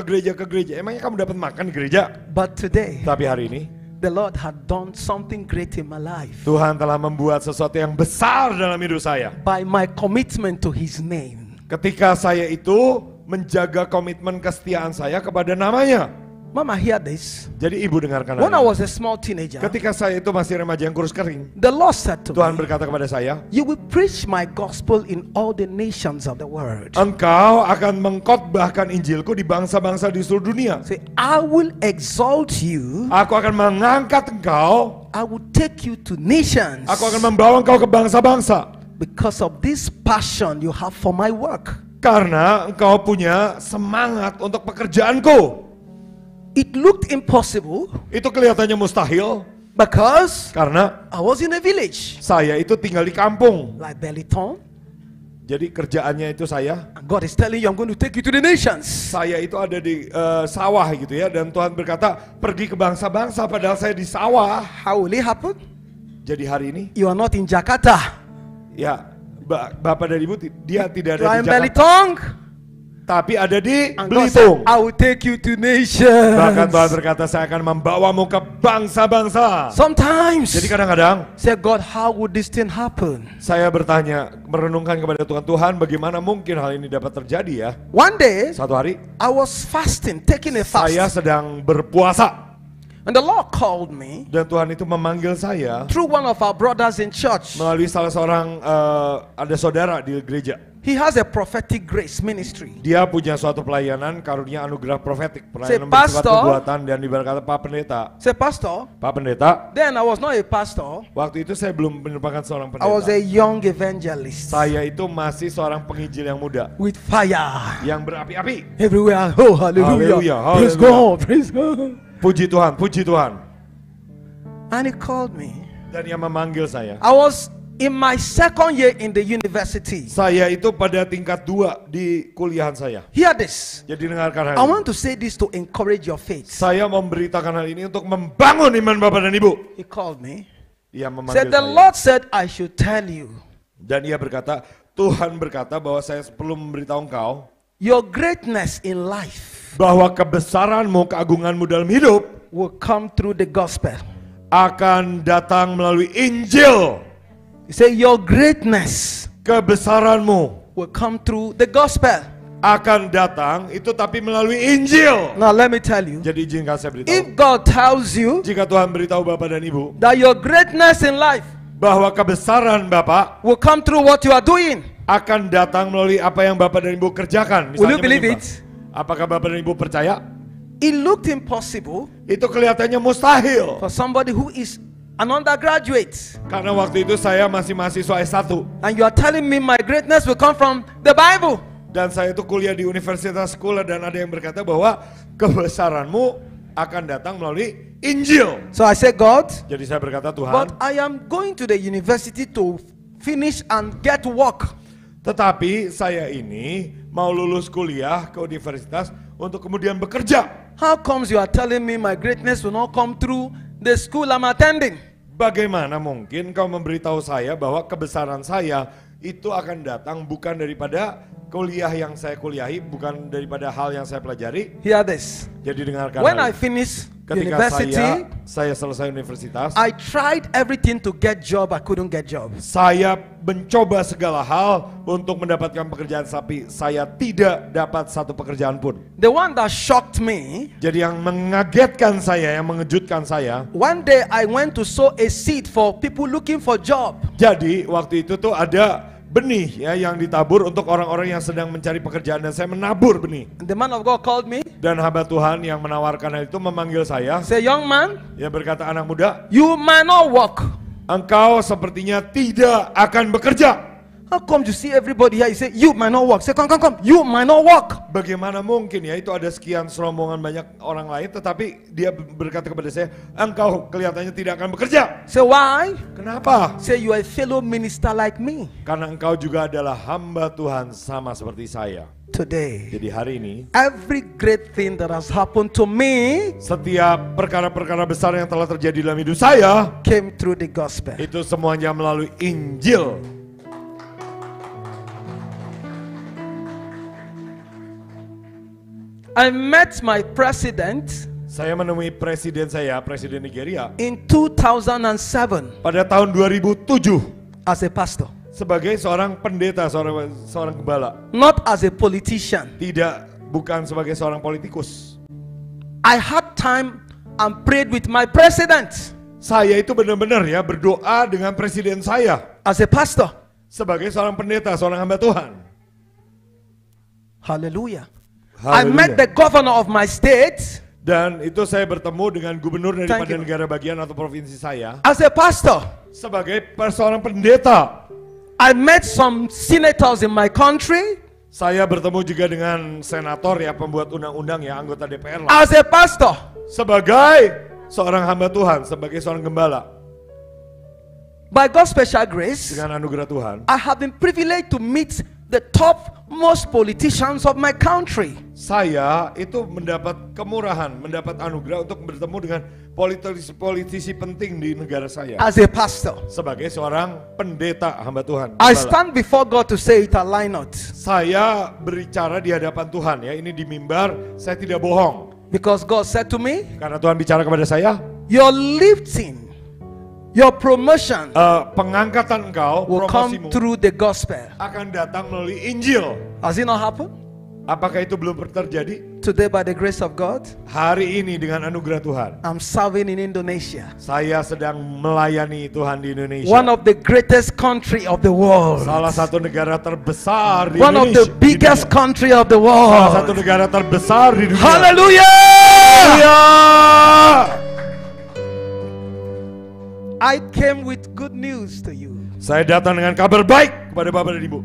Speaker 2: emangnya kamu dapat makan di gereja?
Speaker 1: But today,
Speaker 2: Tapi hari ini
Speaker 1: the Lord had done something great in my life
Speaker 2: Tuhan telah membuat sesuatu yang besar dalam hidup saya.
Speaker 1: by my commitment to His name.
Speaker 2: Ketika saya itu menjaga komitmen kesetiaan saya kepada namanya.
Speaker 1: Mama, hear this.
Speaker 2: Jadi ibu dengarkan
Speaker 1: When I
Speaker 2: hari ini.
Speaker 1: was a small teenager,
Speaker 2: Ketika saya itu masih remaja yang kurus kering,
Speaker 1: the Lord said to
Speaker 2: Tuhan
Speaker 1: me,
Speaker 2: berkata kepada saya,
Speaker 1: you will preach my gospel in all the nations of the world.
Speaker 2: engkau akan mengkhotbahkan Injilku di bangsa-bangsa di seluruh dunia.
Speaker 1: Say, I will exalt you.
Speaker 2: Aku akan mengangkat engkau,
Speaker 1: I will take you to nations
Speaker 2: aku akan membawa engkau ke bangsa-bangsa.
Speaker 1: because of this passion you have for my work.
Speaker 2: Karena engkau punya semangat untuk pekerjaanku.
Speaker 1: It looked impossible
Speaker 2: Itu kelihatannya mustahil,
Speaker 1: because
Speaker 2: karena
Speaker 1: I was in a village
Speaker 2: saya itu tinggal di kampung.
Speaker 1: like Belitung,
Speaker 2: Jadi kerjaannya itu saya
Speaker 1: and God is telling you, I'm going to take you to the nations.
Speaker 2: itu ada di sawah gitu ya. Dan Tuhan berkata, pergi ke bangsa-bangsa padahal saya di sawah.
Speaker 1: How will it happen?
Speaker 2: Jadi hari ini,
Speaker 1: You are not in Jakarta.
Speaker 2: ya Bapak dan Ibu, dia tidak
Speaker 1: You
Speaker 2: ada
Speaker 1: are
Speaker 2: di
Speaker 1: in
Speaker 2: Jakarta.
Speaker 1: Belitung.
Speaker 2: tapi ada di
Speaker 1: And God said,
Speaker 2: Belitung.
Speaker 1: I will take you to nations.
Speaker 2: Bahkan Tuhan berkata, saya akan membawamu ke bangsa-bangsa.
Speaker 1: Sometimes,
Speaker 2: Jadi kadang-kadang
Speaker 1: say, God, how would this thing happen?
Speaker 2: saya bertanya, merenungkan kepada Tuhan, Tuhan bagaimana mungkin hal ini dapat terjadi ya?
Speaker 1: One day,
Speaker 2: Satu hari,
Speaker 1: I was fasting, taking a fast.
Speaker 2: saya sedang berpuasa.
Speaker 1: And the Lord called me
Speaker 2: Dan Tuhan itu memanggil saya
Speaker 1: through one of our brothers in church.
Speaker 2: melalui salah seorang, ada saudara di gereja.
Speaker 1: He has a prophetic grace ministry.
Speaker 2: Dia punya suatu pelayanan karunia anugerah profetik,
Speaker 1: Say,
Speaker 2: pelayanan bersifat
Speaker 1: Pastor.
Speaker 2: nubuatan, dan ibarat Pak Pendeta.
Speaker 1: Say, Pastor,
Speaker 2: Pak Pendeta,
Speaker 1: then I was not a pastor.
Speaker 2: waktu itu saya belum merupakan seorang
Speaker 1: I was a
Speaker 2: pendeta.
Speaker 1: young evangelist
Speaker 2: Saya itu masih seorang penginjil yang muda,
Speaker 1: with fire
Speaker 2: yang berapi-api.
Speaker 1: everywhere. Oh, hallelujah.
Speaker 2: Hallelujah,
Speaker 1: Praise
Speaker 2: hallelujah.
Speaker 1: God. Praise God.
Speaker 2: Puji Tuhan, puji Tuhan.
Speaker 1: And he called me.
Speaker 2: Dan dia memanggil saya.
Speaker 1: I was in my second year in the university.
Speaker 2: Saya itu pada tingkat 2 di kuliahan saya.
Speaker 1: Hear this.
Speaker 2: Jadi dengarkan hal
Speaker 1: I
Speaker 2: ini.
Speaker 1: want to say this to encourage your faith.
Speaker 2: Saya memberitakan hal ini untuk membangun iman Bapak dan Ibu.
Speaker 1: He called me.
Speaker 2: Dia memanggil
Speaker 1: Said the
Speaker 2: saya.
Speaker 1: Lord said I should tell you
Speaker 2: Dan ia berkata, Tuhan berkata bahwa saya perlu memberitahu engkau
Speaker 1: your greatness in life
Speaker 2: bahwa kebesaranmu, keagunganmu dalam hidup
Speaker 1: will come through the gospel.
Speaker 2: akan datang melalui Injil.
Speaker 1: He said your greatness
Speaker 2: Kebesaranmu
Speaker 1: will come through the gospel.
Speaker 2: akan datang itu tapi melalui Injil.
Speaker 1: Now let me tell you,
Speaker 2: Jadi izinkan saya beritahu.
Speaker 1: if God tells you
Speaker 2: Jika Tuhan beritahu Bapak dan Ibu
Speaker 1: that your greatness in life
Speaker 2: bahwa kebesaran Bapak
Speaker 1: will come through what you are doing,
Speaker 2: akan datang melalui apa yang Bapak dan Ibu kerjakan.
Speaker 1: will you
Speaker 2: Misalnya
Speaker 1: believe
Speaker 2: menyembah.
Speaker 1: it?
Speaker 2: Apakah Bapak dan Ibu percaya?
Speaker 1: It looked impossible
Speaker 2: Itu kelihatannya mustahil.
Speaker 1: for somebody who is an undergraduate,
Speaker 2: Karena waktu itu saya masih mahasiswa S1.
Speaker 1: and you are telling me my greatness will come from the Bible.
Speaker 2: Dan saya itu kuliah di universitas sekolah dan ada yang berkata bahwa kebesaranmu akan datang melalui Injil.
Speaker 1: So I said, God,
Speaker 2: Jadi saya berkata,
Speaker 1: but
Speaker 2: Tuhan,
Speaker 1: I am going to the university to finish and get work.
Speaker 2: tetapi saya ini mau lulus kuliah ke universitas untuk kemudian bekerja.
Speaker 1: How comes you are telling me my greatness will not come through the school I'm attending?
Speaker 2: Bagaimana mungkin kau memberitahu saya bahwa kebesaran saya itu akan datang bukan daripada kuliah yang saya kuliahi, bukan daripada hal yang saya pelajari.
Speaker 1: Hear this.
Speaker 2: Jadi dengarkan
Speaker 1: When I
Speaker 2: hal ini.
Speaker 1: finish
Speaker 2: Ketika
Speaker 1: university,
Speaker 2: saya selesai universitas,
Speaker 1: I tried everything to get job. I couldn't get job.
Speaker 2: saya mencoba segala hal untuk mendapatkan pekerjaan, tapi saya tidak dapat satu pekerjaan pun.
Speaker 1: The one that shocked me,
Speaker 2: Jadi yang mengagetkan saya, yang mengejutkan saya,
Speaker 1: one day I went to sow a seed for people looking for job.
Speaker 2: jadi waktu itu tuh ada benih ya yang ditabur untuk orang-orang yang sedang mencari pekerjaan, dan saya menabur benih.
Speaker 1: The man of God called me,
Speaker 2: Dan hamba Tuhan yang menawarkan hal itu memanggil saya,
Speaker 1: say, young man,
Speaker 2: yang berkata, anak muda,
Speaker 1: you might not work.
Speaker 2: engkau sepertinya tidak akan bekerja.
Speaker 1: How come you see everybody here? You say, you might not work. Say, come, you might not work.
Speaker 2: Bagaimana mungkin ya, itu ada sekian serombongan banyak orang lain, tetapi dia berkata kepada saya, engkau kelihatannya tidak akan bekerja.
Speaker 1: Say, why?
Speaker 2: Kenapa?
Speaker 1: Say, you are a fellow minister like me.
Speaker 2: Karena engkau juga adalah hamba Tuhan sama seperti saya.
Speaker 1: Today,
Speaker 2: Jadi hari ini,
Speaker 1: every great thing that has happened to me
Speaker 2: setiap perkara-perkara besar yang telah terjadi dalam hidup saya,
Speaker 1: came through the gospel.
Speaker 2: itu semuanya melalui Injil.
Speaker 1: I met my president
Speaker 2: Saya menemui presiden saya, Presiden Nigeria,
Speaker 1: in 2007
Speaker 2: pada tahun 2007
Speaker 1: as a pastor,
Speaker 2: sebagai seorang pendeta, seorang gembala.
Speaker 1: not as a politician.
Speaker 2: Bukan sebagai seorang politikus.
Speaker 1: I had time and prayed with my president
Speaker 2: Saya itu benar-benar ya berdoa dengan presiden saya
Speaker 1: as a pastor.
Speaker 2: sebagai seorang pendeta, seorang hamba Tuhan.
Speaker 1: Hallelujah. I
Speaker 2: Haleluya.
Speaker 1: met the governor of my state
Speaker 2: Dan itu saya bertemu dengan gubernur daripada
Speaker 1: Thank you.
Speaker 2: negara bagian atau provinsi saya
Speaker 1: as a pastor.
Speaker 2: sebagai seorang pendeta.
Speaker 1: I met some senators in my country
Speaker 2: Saya bertemu juga dengan senator ya, pembuat undang-undang ya, anggota DPR lah.
Speaker 1: as a pastor.
Speaker 2: Sebagai seorang hamba Tuhan, sebagai seorang gembala.
Speaker 1: By God's special grace,
Speaker 2: Dengan anugerah Tuhan,
Speaker 1: I have been privileged to meet the topmost politicians of my country.
Speaker 2: Saya itu mendapat kemurahan, mendapat anugerah untuk bertemu dengan politisi penting di negara saya.
Speaker 1: As a pastor,
Speaker 2: Sebagai seorang pendeta hamba Tuhan.
Speaker 1: I
Speaker 2: Gembala.
Speaker 1: stand before God to say it, I lie not.
Speaker 2: Saya berbicara di hadapan Tuhan ya, ini di mimbar, saya tidak bohong.
Speaker 1: Because God said to me,
Speaker 2: Karena Tuhan bicara kepada saya,
Speaker 1: your lifting, your promotion
Speaker 2: pengangkatan engkau,
Speaker 1: will come
Speaker 2: promosimu
Speaker 1: through the gospel.
Speaker 2: akan datang melalui Injil.
Speaker 1: Has it not happened?
Speaker 2: Apakah itu belum terjadi?
Speaker 1: Today, by the grace of God,
Speaker 2: Hari ini dengan anugerah Tuhan,
Speaker 1: I'm serving in Indonesia,
Speaker 2: saya sedang melayani Tuhan di Indonesia.
Speaker 1: one of the greatest country of the world,
Speaker 2: Salah satu negara terbesar di
Speaker 1: one of
Speaker 2: Indonesia.
Speaker 1: the biggest
Speaker 2: di dunia.
Speaker 1: country of the
Speaker 2: Salah satu
Speaker 1: world.
Speaker 2: negara terbesar di dunia.
Speaker 1: Hallelujah!
Speaker 2: Haleluya!
Speaker 1: I came with good news to you.
Speaker 2: Saya datang dengan kabar baik kepada Bapak dan Ibu.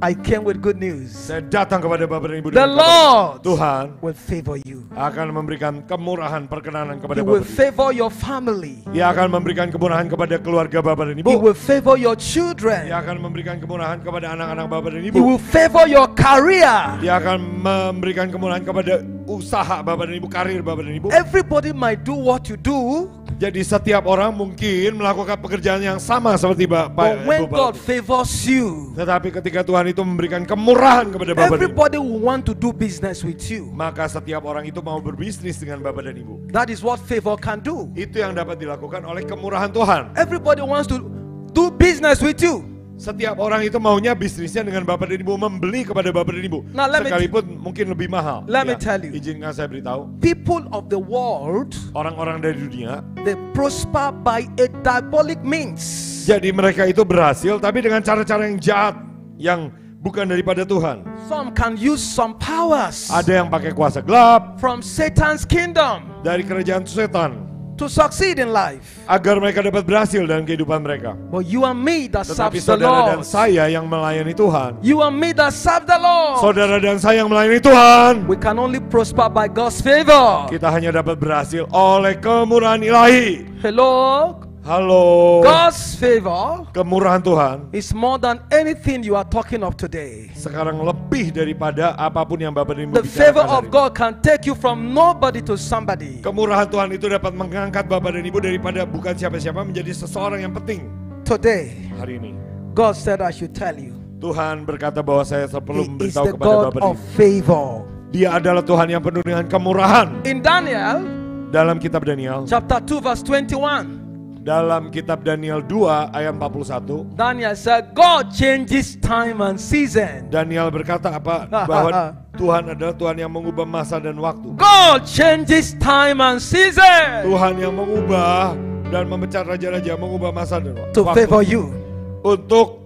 Speaker 1: I came with good news.
Speaker 2: Saya datang kepada Bapak dan Ibu
Speaker 1: The
Speaker 2: dengan kabar
Speaker 1: Lord
Speaker 2: baik. Tuhan
Speaker 1: will favor you.
Speaker 2: akan memberikan kemurahan perkenanan kepada
Speaker 1: He will
Speaker 2: Bapak dan Ibu.
Speaker 1: favor your family.
Speaker 2: Dia akan memberikan kemurahan kepada keluarga Bapak dan
Speaker 1: He
Speaker 2: Ibu.
Speaker 1: will favor your children.
Speaker 2: Dia akan memberikan kemurahan kepada anak-anak Bapak dan Ibu.
Speaker 1: He will favor your career.
Speaker 2: Dia akan memberikan kemurahan kepada usaha Bapak dan Ibu, karir Bapak dan Ibu.
Speaker 1: Everybody might do what you do,
Speaker 2: Jadi setiap orang mungkin melakukan pekerjaan yang sama seperti
Speaker 1: but
Speaker 2: Bapak
Speaker 1: when
Speaker 2: Ibu.
Speaker 1: God favors you,
Speaker 2: Tetapi ketika Tuhan itu memberikan kemurahan kepada Bapak dan Ibu,
Speaker 1: everybody will want to do business with you.
Speaker 2: maka setiap orang itu mau berbisnis dengan Bapak dan Ibu.
Speaker 1: That is what favor can do.
Speaker 2: Itu yang dapat dilakukan oleh kemurahan Tuhan.
Speaker 1: Everybody wants to do business with you.
Speaker 2: Setiap orang itu maunya bisnisnya dengan Bapak dan Ibu, membeli kepada Bapak dan Ibu.
Speaker 1: Now, let me-
Speaker 2: Sekalipun mungkin lebih mahal.
Speaker 1: Let me tell you.
Speaker 2: Izinkan saya beritahu,
Speaker 1: People of the world,
Speaker 2: orang-orang dari dunia,
Speaker 1: they prosper by a diabolic means.
Speaker 2: jadi mereka itu berhasil tapi dengan cara-cara yang jahat, yang bukan daripada Tuhan.
Speaker 1: Some can use some powers
Speaker 2: Ada yang pakai kuasa gelap
Speaker 1: from Satan's kingdom
Speaker 2: dari kerajaan setan
Speaker 1: to succeed in life.
Speaker 2: agar mereka dapat berhasil dalam kehidupan mereka.
Speaker 1: But you and me that
Speaker 2: Tetapi
Speaker 1: serves the
Speaker 2: saudara dan
Speaker 1: Lord,
Speaker 2: saya yang melayani Tuhan,
Speaker 1: you and me that serve the Lord,
Speaker 2: saudara dan saya yang melayani Tuhan,
Speaker 1: we can only prosper by God's favor.
Speaker 2: kita hanya dapat berhasil oleh kemurahan ilahi.
Speaker 1: Hello?
Speaker 2: Halo,
Speaker 1: God's favor
Speaker 2: kemurahan Tuhan
Speaker 1: is more than anything you are talking of today.
Speaker 2: sekarang lebih daripada apapun yang Bapak dan Ibu
Speaker 1: The favor
Speaker 2: bicarakan
Speaker 1: of
Speaker 2: hari ini.
Speaker 1: God can take you from nobody to somebody.
Speaker 2: Kemurahan Tuhan itu dapat mengangkat Bapak dan Ibu daripada bukan siapa-siapa menjadi seseorang yang penting.
Speaker 1: Today,
Speaker 2: Hari ini
Speaker 1: God said I should tell you,
Speaker 2: Tuhan berkata bahwa saya perlu
Speaker 1: He is
Speaker 2: memberitahu
Speaker 1: the
Speaker 2: kepada
Speaker 1: God
Speaker 2: Bapak dan
Speaker 1: of
Speaker 2: Ibu.
Speaker 1: favor.
Speaker 2: Dia adalah Tuhan yang penuh dengan kemurahan.
Speaker 1: In Daniel
Speaker 2: Dalam kitab Daniel,
Speaker 1: chapter 2 verse 21,
Speaker 2: dalam kitab Daniel 2 ayat 41,
Speaker 1: Daniel said, God changes time and season.
Speaker 2: Daniel berkata apa? Bahwa Tuhan adalah Tuhan yang mengubah masa dan waktu.
Speaker 1: God changes time and season
Speaker 2: Tuhan yang mengubah dan memecat raja-raja, mengubah masa dan
Speaker 1: to
Speaker 2: waktu
Speaker 1: favor you.
Speaker 2: untuk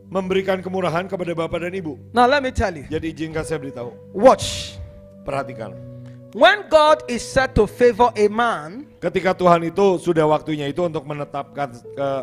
Speaker 2: memberikan kemurahan kepada Bapak dan Ibu.
Speaker 1: Now let me tell you,
Speaker 2: Jadi izinkan saya beritahu,
Speaker 1: watch.
Speaker 2: perhatikan.
Speaker 1: When God is said to favor a man,
Speaker 2: Ketika Tuhan itu sudah waktunya itu untuk menetapkan,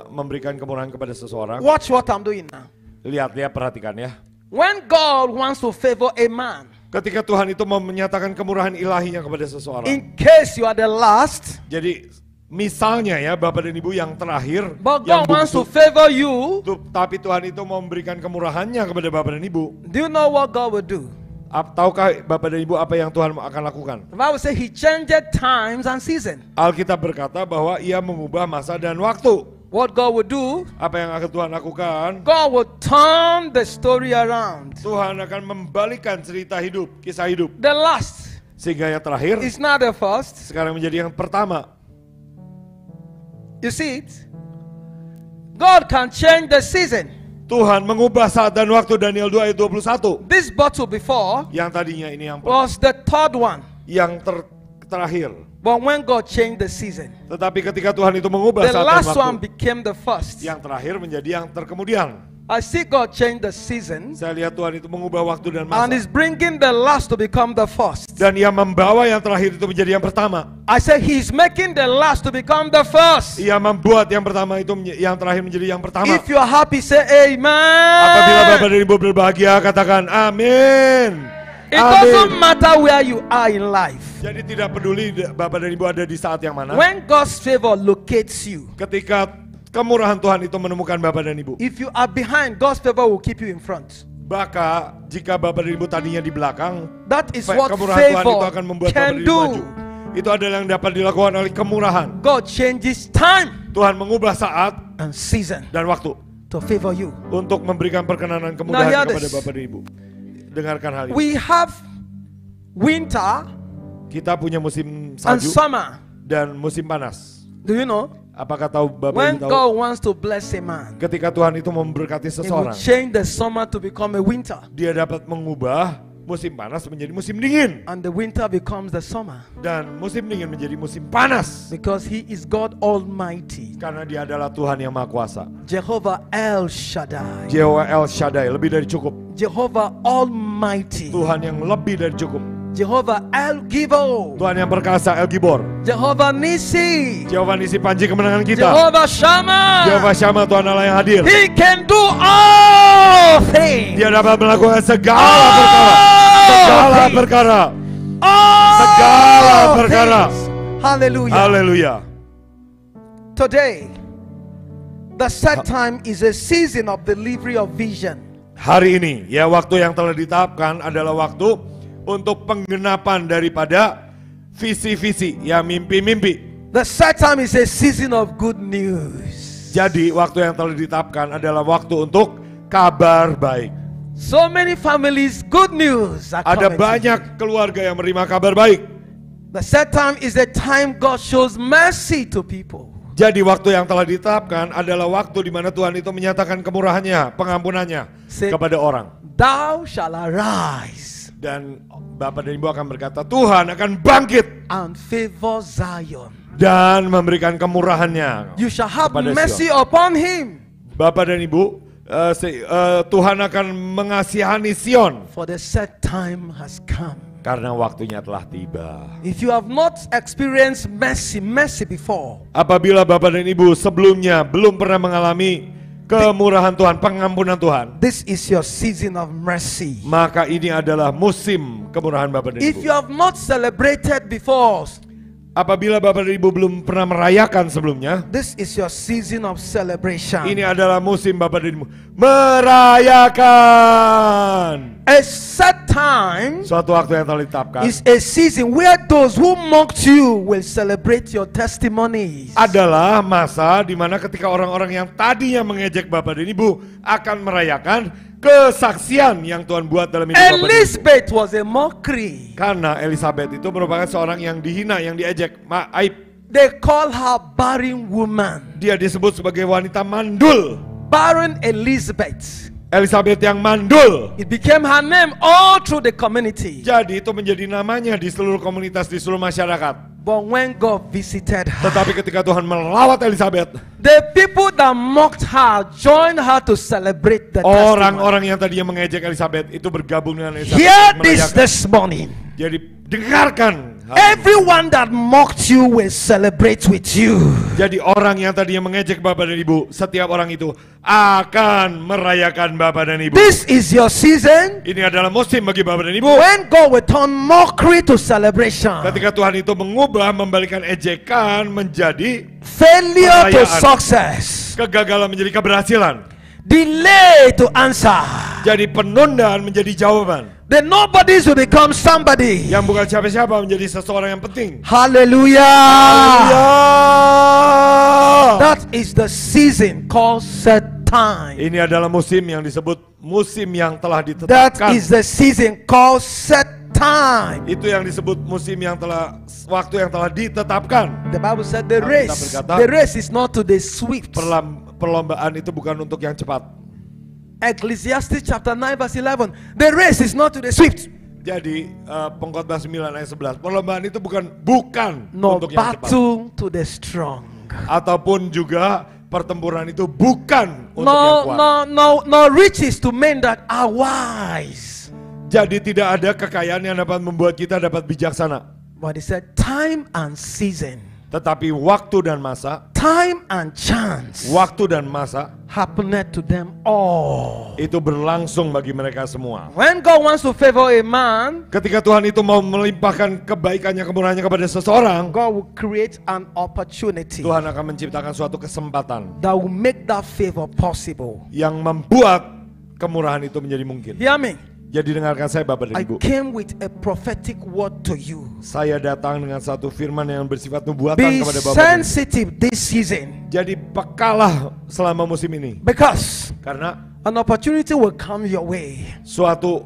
Speaker 2: memberikan kemurahan kepada seseorang.
Speaker 1: watch what I'm doing now.
Speaker 2: Lihat ya, perhatikan ya.
Speaker 1: When God wants to favor a man,
Speaker 2: Ketika Tuhan itu mau menyatakan kemurahan ilahinya kepada seseorang.
Speaker 1: in case you are the last,
Speaker 2: Jadi misalnya ya Bapak dan Ibu yang terakhir,
Speaker 1: but
Speaker 2: yang
Speaker 1: God wants to
Speaker 2: bungsu,
Speaker 1: favor you,
Speaker 2: tapi Tuhan itu mau memberikan kemurahannya kepada Bapak dan Ibu.
Speaker 1: do you know what God will do?
Speaker 2: Tahukah Bapak dan Ibu apa yang Tuhan akan lakukan?
Speaker 1: The Bible says He changed times and season.
Speaker 2: Alkitab berkata bahwa ia mengubah masa dan waktu.
Speaker 1: What God will do,
Speaker 2: Apa yang akan Tuhan lakukan?
Speaker 1: God will turn the story around.
Speaker 2: Tuhan akan membalikan cerita hidup, kisah hidup.
Speaker 1: The last
Speaker 2: Sehingga yang terakhir
Speaker 1: is not the first.
Speaker 2: sekarang menjadi yang pertama.
Speaker 1: You see it? God can change the season.
Speaker 2: Tuhan mengubah saat dan waktu. Daniel 2 ayat 21.
Speaker 1: This bottle before
Speaker 2: Yang tadinya ini yang
Speaker 1: was the third one.
Speaker 2: terakhir.
Speaker 1: But when God changed the season,
Speaker 2: Tetapi ketika Tuhan itu mengubah
Speaker 1: the
Speaker 2: saat dan
Speaker 1: last
Speaker 2: waktu,
Speaker 1: one became the first.
Speaker 2: yang terakhir menjadi yang terkemudian.
Speaker 1: I see God change the season
Speaker 2: Saya lihat Tuhan itu mengubah waktu dan
Speaker 1: and
Speaker 2: masa.
Speaker 1: is bringing the last to become the first.
Speaker 2: Dan ia membawa yang terakhir itu menjadi yang pertama.
Speaker 1: I say He's making the last to become the first.
Speaker 2: Ia membuat yang pertama itu yang terakhir menjadi yang pertama.
Speaker 1: If you are happy, say
Speaker 2: Apabila Bapak
Speaker 1: Amen.
Speaker 2: dan Ibu berbahagia, katakan amin.
Speaker 1: It doesn't matter where you are in life.
Speaker 2: Jadi tidak peduli Bapak dan Ibu ada di saat yang mana.
Speaker 1: When God's favor locates you,
Speaker 2: Ketika kemurahan Tuhan itu menemukan Bapak dan Ibu.
Speaker 1: if you are behind, God's favor will keep you in front.
Speaker 2: Maka jika Bapak dan Ibu tadinya di belakang,
Speaker 1: that is what
Speaker 2: kemurahan Tuhan itu akan
Speaker 1: favor
Speaker 2: membuat Bapak
Speaker 1: can
Speaker 2: dan Ibu maju.
Speaker 1: do.
Speaker 2: Itu adalah yang dapat dilakukan oleh kemurahan.
Speaker 1: God changes time
Speaker 2: Tuhan mengubah saat
Speaker 1: and season
Speaker 2: dan waktu
Speaker 1: to favor you.
Speaker 2: untuk memberikan perkenanan
Speaker 1: Now
Speaker 2: kemudahan
Speaker 1: hear
Speaker 2: kepada
Speaker 1: this.
Speaker 2: Bapak dan Ibu. Dengarkan hal ini.
Speaker 1: We have winter
Speaker 2: Kita punya musim
Speaker 1: and
Speaker 2: salju
Speaker 1: summer.
Speaker 2: dan musim panas.
Speaker 1: Do you know?
Speaker 2: Apakah tahu Bapak
Speaker 1: When
Speaker 2: Ibu tahu?
Speaker 1: God wants to bless a man,
Speaker 2: Ketika Tuhan itu memberkati
Speaker 1: He will
Speaker 2: seseorang,
Speaker 1: change the summer to become a winter,
Speaker 2: Dia dapat mengubah musim panas menjadi musim dingin.
Speaker 1: and the winter becomes the summer,
Speaker 2: Dan musim dingin menjadi musim panas.
Speaker 1: because He is God Almighty,
Speaker 2: Karena Dia adalah Tuhan yang Maha Kuasa.
Speaker 1: Jehovah El Shaddai,
Speaker 2: Jehovah El Shaddai, lebih dari cukup.
Speaker 1: Jehovah Almighty,
Speaker 2: Tuhan yang lebih dari cukup.
Speaker 1: Jehovah El Gibo,
Speaker 2: Tuhan yang perkasa, El Gibor.
Speaker 1: Jehovah Nisi,
Speaker 2: Jehovah Nisi Panji kemenangan kita.
Speaker 1: Jehovah Shammah.
Speaker 2: Jehovah Shammah, Tuhan Allah yang hadir.
Speaker 1: He can do all things.
Speaker 2: Dia dapat melakukan segala perkara. Segala
Speaker 1: things.
Speaker 2: perkara.
Speaker 1: All
Speaker 2: Segala perkara.
Speaker 1: things. Hallelujah.
Speaker 2: Haleluya.
Speaker 1: Today, the set time is a season of delivery of vision.
Speaker 2: Hari ini, ya waktu yang telah ditetapkan adalah waktu untuk penggenapan daripada visi-visi, ya mimpi-mimpi.
Speaker 1: The set time is a season of good news.
Speaker 2: Jadi waktu yang telah ditetapkan adalah waktu untuk kabar baik.
Speaker 1: So many families, good news are
Speaker 2: Ada
Speaker 1: coming.
Speaker 2: banyak keluarga yang menerima kabar baik.
Speaker 1: The set time is the time God shows mercy to people.
Speaker 2: Jadi waktu yang telah ditetapkan adalah waktu di mana Tuhan itu menyatakan kemurahannya, pengampunannya
Speaker 1: Say-
Speaker 2: kepada orang.
Speaker 1: Thou shall arise
Speaker 2: Dan Bapak dan Ibu akan berkata, Tuhan akan bangkit
Speaker 1: and favor Zion.
Speaker 2: dan memberikan kemurahannya.
Speaker 1: You shall have
Speaker 2: kepada
Speaker 1: mercy
Speaker 2: Sion.
Speaker 1: upon him,
Speaker 2: Bapak dan Ibu, Tuhan akan mengasihani Sion
Speaker 1: for the set time has come.
Speaker 2: karena waktunya telah tiba.
Speaker 1: If you have not experienced mercy before,
Speaker 2: Apabila Bapak dan Ibu sebelumnya belum pernah mengalami kemurahan Tuhan, pengampunan Tuhan,
Speaker 1: this is your season of mercy.
Speaker 2: maka ini adalah musim kemurahan Bapak dan
Speaker 1: If
Speaker 2: Ibu.
Speaker 1: you have not celebrated before,
Speaker 2: Apabila Bapak dan Ibu belum pernah merayakan sebelumnya,
Speaker 1: this is your season of celebration.
Speaker 2: ini adalah musim Bapak dan Ibu merayakan.
Speaker 1: A set time
Speaker 2: Suatu waktu yang telah ditetapkan
Speaker 1: is a season where those who mocked you will celebrate your testimonies.
Speaker 2: adalah masa di mana ketika orang-orang yang tadinya mengejek Bapak dan Ibu akan merayakan kesaksian yang Tuhan buat dalam hidup Bapak dan Ibu.
Speaker 1: Elizabeth was a mockery.
Speaker 2: Karena Elizabeth itu merupakan seorang yang dihina, yang diejek, aib.
Speaker 1: They call her barren woman.
Speaker 2: Dia disebut sebagai wanita mandul.
Speaker 1: Barren Elizabeth.
Speaker 2: Elizabeth yang mandul.
Speaker 1: It became her name all through the community.
Speaker 2: Jadi itu menjadi namanya di seluruh komunitas, di seluruh masyarakat.
Speaker 1: But when God visited her,
Speaker 2: Tetapi ketika Tuhan melawat Elizabeth,
Speaker 1: the people that mocked her joined her to celebrate the testimony.
Speaker 2: orang-orang yang tadinya mengejek Elizabeth itu bergabung dengan Elizabeth.
Speaker 1: Hear
Speaker 2: untuk
Speaker 1: this
Speaker 2: merayakan.
Speaker 1: this morning.
Speaker 2: Jadi dengarkan.
Speaker 1: Everyone that mocked you will celebrate with you.
Speaker 2: Jadi orang yang tadinya mengejek Bapak dan Ibu, setiap orang itu akan merayakan Bapak dan Ibu.
Speaker 1: This is your season
Speaker 2: Ini adalah musim bagi Bapak dan Ibu.
Speaker 1: when God will turn mockery to celebration,
Speaker 2: Ketika Tuhan itu mengubah, membalikan ejekan menjadi
Speaker 1: failure to
Speaker 2: perayaan.
Speaker 1: success,
Speaker 2: Kegagalan menjadi keberhasilan.
Speaker 1: delay to answer.
Speaker 2: Jadi penundaan menjadi jawaban.
Speaker 1: The nobodies will become somebody.
Speaker 2: Yang bukan siapa-siapa menjadi seseorang yang penting.
Speaker 1: Hallelujah.
Speaker 2: Haleluya.
Speaker 1: That is the season called set time.
Speaker 2: Ini adalah musim yang disebut musim yang telah
Speaker 1: That
Speaker 2: ditetapkan.
Speaker 1: is the season called set time.
Speaker 2: Itu yang disebut musim yang telah, waktu yang telah ditetapkan.
Speaker 1: The Bible said the
Speaker 2: Alkitab
Speaker 1: race,
Speaker 2: berkata,
Speaker 1: the race is not to the swift.
Speaker 2: Perlombaan itu bukan untuk yang cepat.
Speaker 1: Ecclesiastes chapter 9 verse 11. The race is not to the swift,
Speaker 2: Jadi Pengkhotbah 9 ayat 11, perlombaan itu bukan
Speaker 1: nor
Speaker 2: untuk yang cepat.
Speaker 1: battle to the strong.
Speaker 2: Ataupun juga pertempuran itu bukan untuk yang kuat.
Speaker 1: No riches to men that are wise.
Speaker 2: Jadi tidak ada kekayaan yang dapat membuat kita dapat bijaksana.
Speaker 1: But he said time and season,
Speaker 2: Tetapi waktu dan masa,
Speaker 1: time and chance
Speaker 2: waktu dan masa
Speaker 1: happened to them all.
Speaker 2: itu berlangsung bagi mereka semua.
Speaker 1: When God wants to favor a man,
Speaker 2: Ketika Tuhan itu mau melimpahkan kebaikannya, kemurahannya kepada seseorang,
Speaker 1: God will create an opportunity
Speaker 2: Tuhan akan menciptakan suatu kesempatan
Speaker 1: that will make that favor possible.
Speaker 2: yang membuat kemurahan itu menjadi mungkin.
Speaker 1: Hear me.
Speaker 2: Jadi dengarkan saya Bapak dan
Speaker 1: I
Speaker 2: Ibu.
Speaker 1: came with a prophetic word to you.
Speaker 2: Saya datang dengan satu firman yang bersifat nubuatan
Speaker 1: Be
Speaker 2: kepada Bapak dan Ibu.
Speaker 1: sensitive this season.
Speaker 2: Jadi pekalah selama musim ini.
Speaker 1: Because
Speaker 2: Karena
Speaker 1: an opportunity will come your way.
Speaker 2: suatu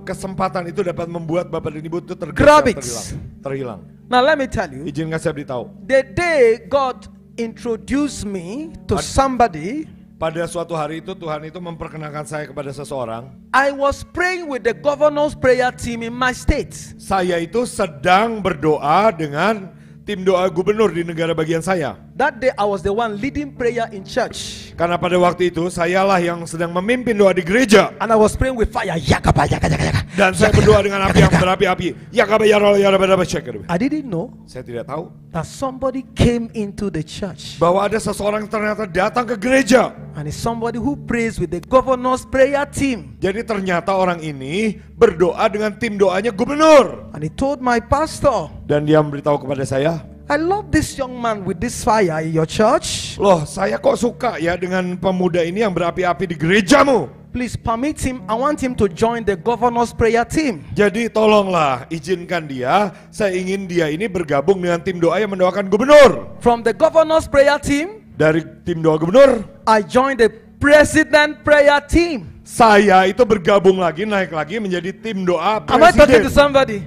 Speaker 2: kesempatan itu dapat membuat Bapak dan Ibu itu
Speaker 1: Grab it.
Speaker 2: terhilang.
Speaker 1: Now let me tell you.
Speaker 2: Izinkan saya beritahu.
Speaker 1: The day God introduced me to somebody,
Speaker 2: Pada suatu hari itu Tuhan itu memperkenalkan saya kepada seseorang.
Speaker 1: I was praying with the governor's prayer team in my state.
Speaker 2: Saya itu sedang berdoa dengan tim doa gubernur di negara bagian saya.
Speaker 1: That day I was the one leading prayer in church.
Speaker 2: Karena pada waktu itu sayalah yang sedang memimpin doa di gereja.
Speaker 1: And I was praying with fire. Yakaba, yaka, yaka, yaka.
Speaker 2: Dan saya berdoa dengan api yang berapi-api. Ya kabar ya roh ya rabba cek.
Speaker 1: I didn't know
Speaker 2: Saya tidak tahu
Speaker 1: that somebody came into the church.
Speaker 2: bahwa ada seseorang ternyata datang ke gereja.
Speaker 1: And it's somebody who prays with the governor's prayer team.
Speaker 2: Jadi ternyata orang ini berdoa dengan tim doanya gubernur.
Speaker 1: And he told my pastor,
Speaker 2: Dan dia memberitahu kepada saya,
Speaker 1: I love this young man with this fire in your church.
Speaker 2: loh saya kok suka ya dengan pemuda ini yang berapi-api di gerejamu.
Speaker 1: Please permit him. I want him to join the governor's prayer team.
Speaker 2: Jadi tolonglah izinkan dia, saya ingin dia ini bergabung dengan tim doa yang mendoakan gubernur.
Speaker 1: From the governor's prayer team,
Speaker 2: Dari tim doa gubernur,
Speaker 1: I joined the president prayer team.
Speaker 2: saya itu bergabung lagi, naik lagi menjadi tim doa
Speaker 1: Am I talking to
Speaker 2: presiden.
Speaker 1: somebody?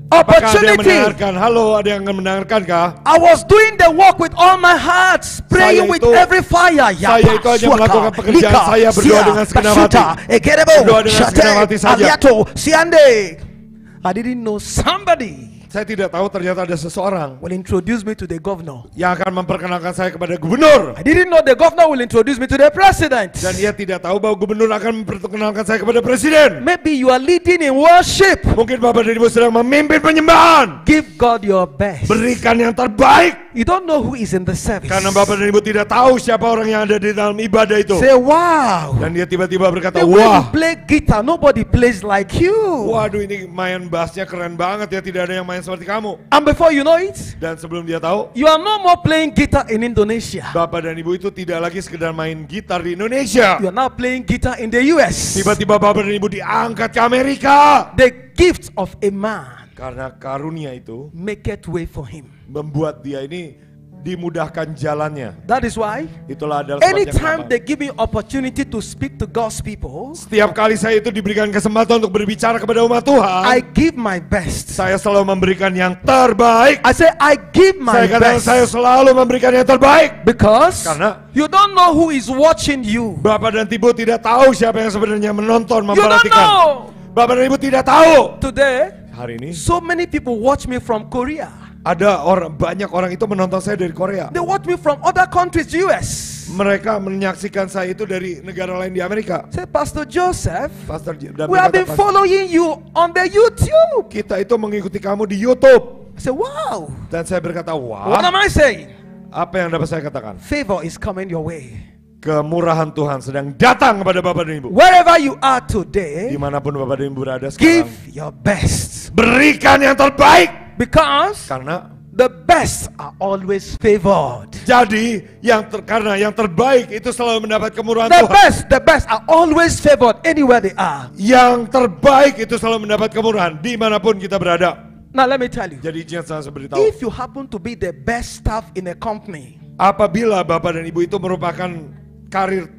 Speaker 2: Apakah ada yang
Speaker 1: Opportunity.
Speaker 2: mendengarkan? Halo, ada yang akan mendengarkan kah?
Speaker 1: I was doing the work with all my heart, praying with
Speaker 2: itu-
Speaker 1: every fire.
Speaker 2: saya itu hanya melakukan pekerjaan saya, berdoa dengan segenap hati. Berdoa dengan segenap hati saja.
Speaker 1: I didn't know somebody
Speaker 2: Saya tidak tahu ternyata ada seseorang
Speaker 1: will introduce me to the governor.
Speaker 2: yang akan memperkenalkan saya kepada gubernur.
Speaker 1: I didn't know the governor will introduce me to the president.
Speaker 2: Dan ia tidak tahu bahwa gubernur akan memperkenalkan saya kepada presiden.
Speaker 1: Maybe you are leading in worship.
Speaker 2: Mungkin Bapak dan Ibu sedang memimpin penyembahan.
Speaker 1: Give God your best.
Speaker 2: Berikan yang terbaik.
Speaker 1: You don't know who is in the service.
Speaker 2: Karena Bapak dan Ibu tidak tahu siapa orang yang ada di dalam ibadah itu.
Speaker 1: Say, wow.
Speaker 2: Dan dia tiba-tiba berkata,
Speaker 1: The way you
Speaker 2: wah,
Speaker 1: play guitar, nobody plays like you.
Speaker 2: waduh ini main bassnya keren banget ya, tidak ada yang main seperti kamu.
Speaker 1: And before you know it,
Speaker 2: Dan sebelum dia tahu,
Speaker 1: you are no more playing guitar in Indonesia.
Speaker 2: Bapak dan Ibu itu tidak lagi sekedar main gitar di Indonesia.
Speaker 1: You are now playing guitar in the US.
Speaker 2: Tiba-tiba Bapak dan Ibu diangkat ke Amerika.
Speaker 1: The gift of a man
Speaker 2: Karena karunia itu
Speaker 1: make it way for him.
Speaker 2: membuat dia ini dimudahkan jalannya.
Speaker 1: That is why
Speaker 2: Itulah adalah sebabnya
Speaker 1: anytime
Speaker 2: kenapa
Speaker 1: they give me opportunity to speak to God's people,
Speaker 2: setiap kali saya itu diberikan kesempatan untuk berbicara kepada umat
Speaker 1: I
Speaker 2: Tuhan,
Speaker 1: give my best.
Speaker 2: saya selalu memberikan yang terbaik.
Speaker 1: I say I give my
Speaker 2: Saya katakan
Speaker 1: best
Speaker 2: saya selalu memberikan yang terbaik.
Speaker 1: because
Speaker 2: Karena
Speaker 1: you don't know who is watching you.
Speaker 2: Bapak dan Ibu tidak tahu siapa yang sebenarnya menonton,
Speaker 1: You don't
Speaker 2: memperhatikan.
Speaker 1: know.
Speaker 2: Bapak dan Ibu tidak tahu.
Speaker 1: Today,
Speaker 2: Hari ini
Speaker 1: so many people watch me from Korea.
Speaker 2: ada banyak orang itu menonton saya dari Korea.
Speaker 1: They watch me from other countries, US.
Speaker 2: Mereka menyaksikan saya itu dari negara lain di Amerika.
Speaker 1: Say, Pastor Joseph,
Speaker 2: Pastor dan
Speaker 1: we have been
Speaker 2: berkata,
Speaker 1: following you on the YouTube.
Speaker 2: kita itu mengikuti kamu di YouTube.
Speaker 1: I say, wow.
Speaker 2: Dan saya berkata,
Speaker 1: What
Speaker 2: wah,
Speaker 1: am I saying?
Speaker 2: apa yang dapat saya katakan?
Speaker 1: Favor is coming your way.
Speaker 2: Kemurahan Tuhan sedang datang kepada Bapak dan Ibu.
Speaker 1: Wherever you are today,
Speaker 2: Dimanapun Bapak dan Ibu berada
Speaker 1: give
Speaker 2: sekarang,
Speaker 1: your best.
Speaker 2: berikan yang terbaik.
Speaker 1: Because
Speaker 2: Karena
Speaker 1: the best are always favored.
Speaker 2: jadi karena yang terbaik itu selalu mendapat kemurahan
Speaker 1: The
Speaker 2: Tuhan.
Speaker 1: best are always favored anywhere they are.
Speaker 2: Yang terbaik itu selalu mendapat kemurahan dimanapun kita berada.
Speaker 1: Now let me tell you,
Speaker 2: Jadi izin saya beritahu,
Speaker 1: if you happen to be the best staff in a company,
Speaker 2: apabila Bapak dan Ibu itu merupakan karir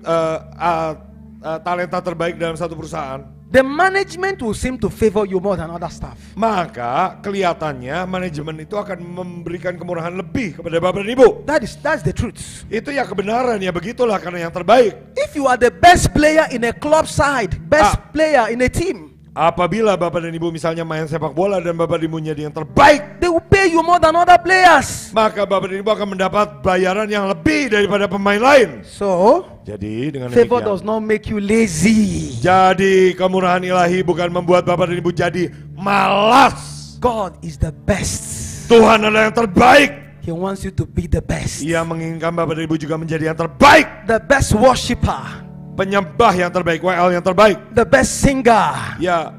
Speaker 2: talenta terbaik dalam satu perusahaan,
Speaker 1: the management will seem to favor you more than other staff.
Speaker 2: maka kelihatannya manajemen itu akan memberikan kemurahan lebih kepada Bapak dan Ibu.
Speaker 1: That's the truth.
Speaker 2: Itu ya kebenaran, ya begitulah karena yang terbaik.
Speaker 1: If you are the best player in a club side, best player in a team,
Speaker 2: Apabila Bapak dan Ibu misalnya main sepak bola dan Bapak dan Ibu jadi yang terbaik,
Speaker 1: they will pay you more than other players.
Speaker 2: maka Bapak dan Ibu akan mendapat bayaran yang lebih daripada pemain lain.
Speaker 1: So,
Speaker 2: Jadi dengan
Speaker 1: favor does
Speaker 2: demikian,
Speaker 1: not make you lazy.
Speaker 2: jadi kemurahan ilahi bukan membuat Bapak dan Ibu jadi malas.
Speaker 1: God is the best.
Speaker 2: Tuhan adalah yang terbaik.
Speaker 1: He wants you to be the best.
Speaker 2: Ia menginginkan Bapak dan Ibu juga menjadi yang terbaik.
Speaker 1: The best worshiper.
Speaker 2: Penyembah yang terbaik, WL yang terbaik.
Speaker 1: The best singer.
Speaker 2: Ya,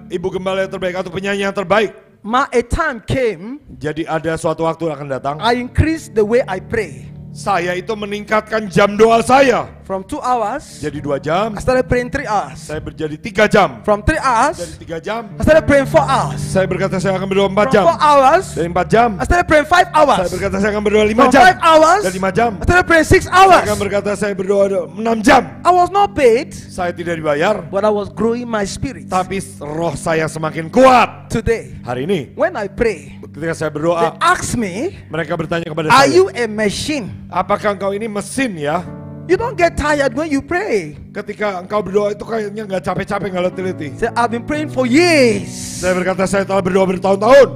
Speaker 2: ibu gembala yang terbaik atau penyanyi yang terbaik.
Speaker 1: A time came,
Speaker 2: Jadi ada suatu waktu akan datang,
Speaker 1: I increased the way I pray.
Speaker 2: saya itu meningkatkan jam doa saya.
Speaker 1: From 2 hours,
Speaker 2: jadi 2 jam.
Speaker 1: I started praying 3 hours.
Speaker 2: Saya menjadi 3 jam.
Speaker 1: From 3
Speaker 2: Dari
Speaker 1: hours,
Speaker 2: 3 jam,
Speaker 1: I started praying 4 hours.
Speaker 2: saya berkata saya akan berdoa 4
Speaker 1: From
Speaker 2: jam.
Speaker 1: 4 hours,
Speaker 2: Dari 4 jam,
Speaker 1: I started praying 5
Speaker 2: saya
Speaker 1: hours.
Speaker 2: berkata saya akan berdoa 5
Speaker 1: From
Speaker 2: jam.
Speaker 1: 5 hours,
Speaker 2: Dari 5 jam,
Speaker 1: I started praying 6
Speaker 2: saya akan
Speaker 1: hours.
Speaker 2: berkata saya berdoa 6 jam.
Speaker 1: I was not paid,
Speaker 2: Saya tidak dibayar,
Speaker 1: but I was growing my spirit.
Speaker 2: tapi roh saya semakin kuat.
Speaker 1: Today,
Speaker 2: Hari ini,
Speaker 1: when I pray,
Speaker 2: ketika saya
Speaker 1: they
Speaker 2: berdoa,
Speaker 1: ask me,
Speaker 2: mereka bertanya kepada
Speaker 1: are
Speaker 2: saya,
Speaker 1: you a machine?
Speaker 2: apakah engkau ini mesin ya?
Speaker 1: You don't get tired when you pray.
Speaker 2: Ketika engkau berdoa itu kayaknya nggak capek-capek, nggak letih-letih.
Speaker 1: Say, I've been praying for years.
Speaker 2: Saya berkata saya telah berdoa bertahun-tahun.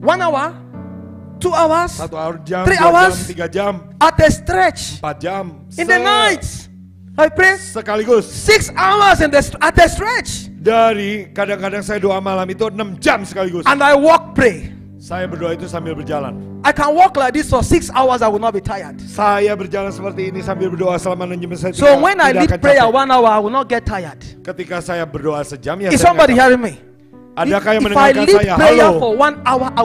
Speaker 1: 1 hour, 2 hours,
Speaker 2: 1 jam,
Speaker 1: 3
Speaker 2: 2 jam,
Speaker 1: hours.
Speaker 2: 3 jam,
Speaker 1: at a stretch.
Speaker 2: 4 jam.
Speaker 1: In the night, I pray
Speaker 2: Sekaligus.
Speaker 1: 6 hours at a stretch.
Speaker 2: Dari kadang-kadang saya doa malam itu 6 jam sekaligus.
Speaker 1: And I walk, pray.
Speaker 2: Saya berdoa itu sambil berjalan.
Speaker 1: I can walk like this for 6 hours, I will not be tired.
Speaker 2: Saya berjalan seperti ini sambil berdoa selama 6 jam. Saya
Speaker 1: So
Speaker 2: tidak-
Speaker 1: when I
Speaker 2: tidak
Speaker 1: lead
Speaker 2: akan
Speaker 1: prayer
Speaker 2: capek.
Speaker 1: 1 hour, I will not get tired.
Speaker 2: Ketika saya berdoa sejam ya
Speaker 1: Is
Speaker 2: saya
Speaker 1: somebody
Speaker 2: nggak
Speaker 1: hearing me?
Speaker 2: capek. Adakah yang
Speaker 1: If I
Speaker 2: mendengarkan
Speaker 1: lead
Speaker 2: saya?
Speaker 1: prayer
Speaker 2: Halo.
Speaker 1: for 1 hour, I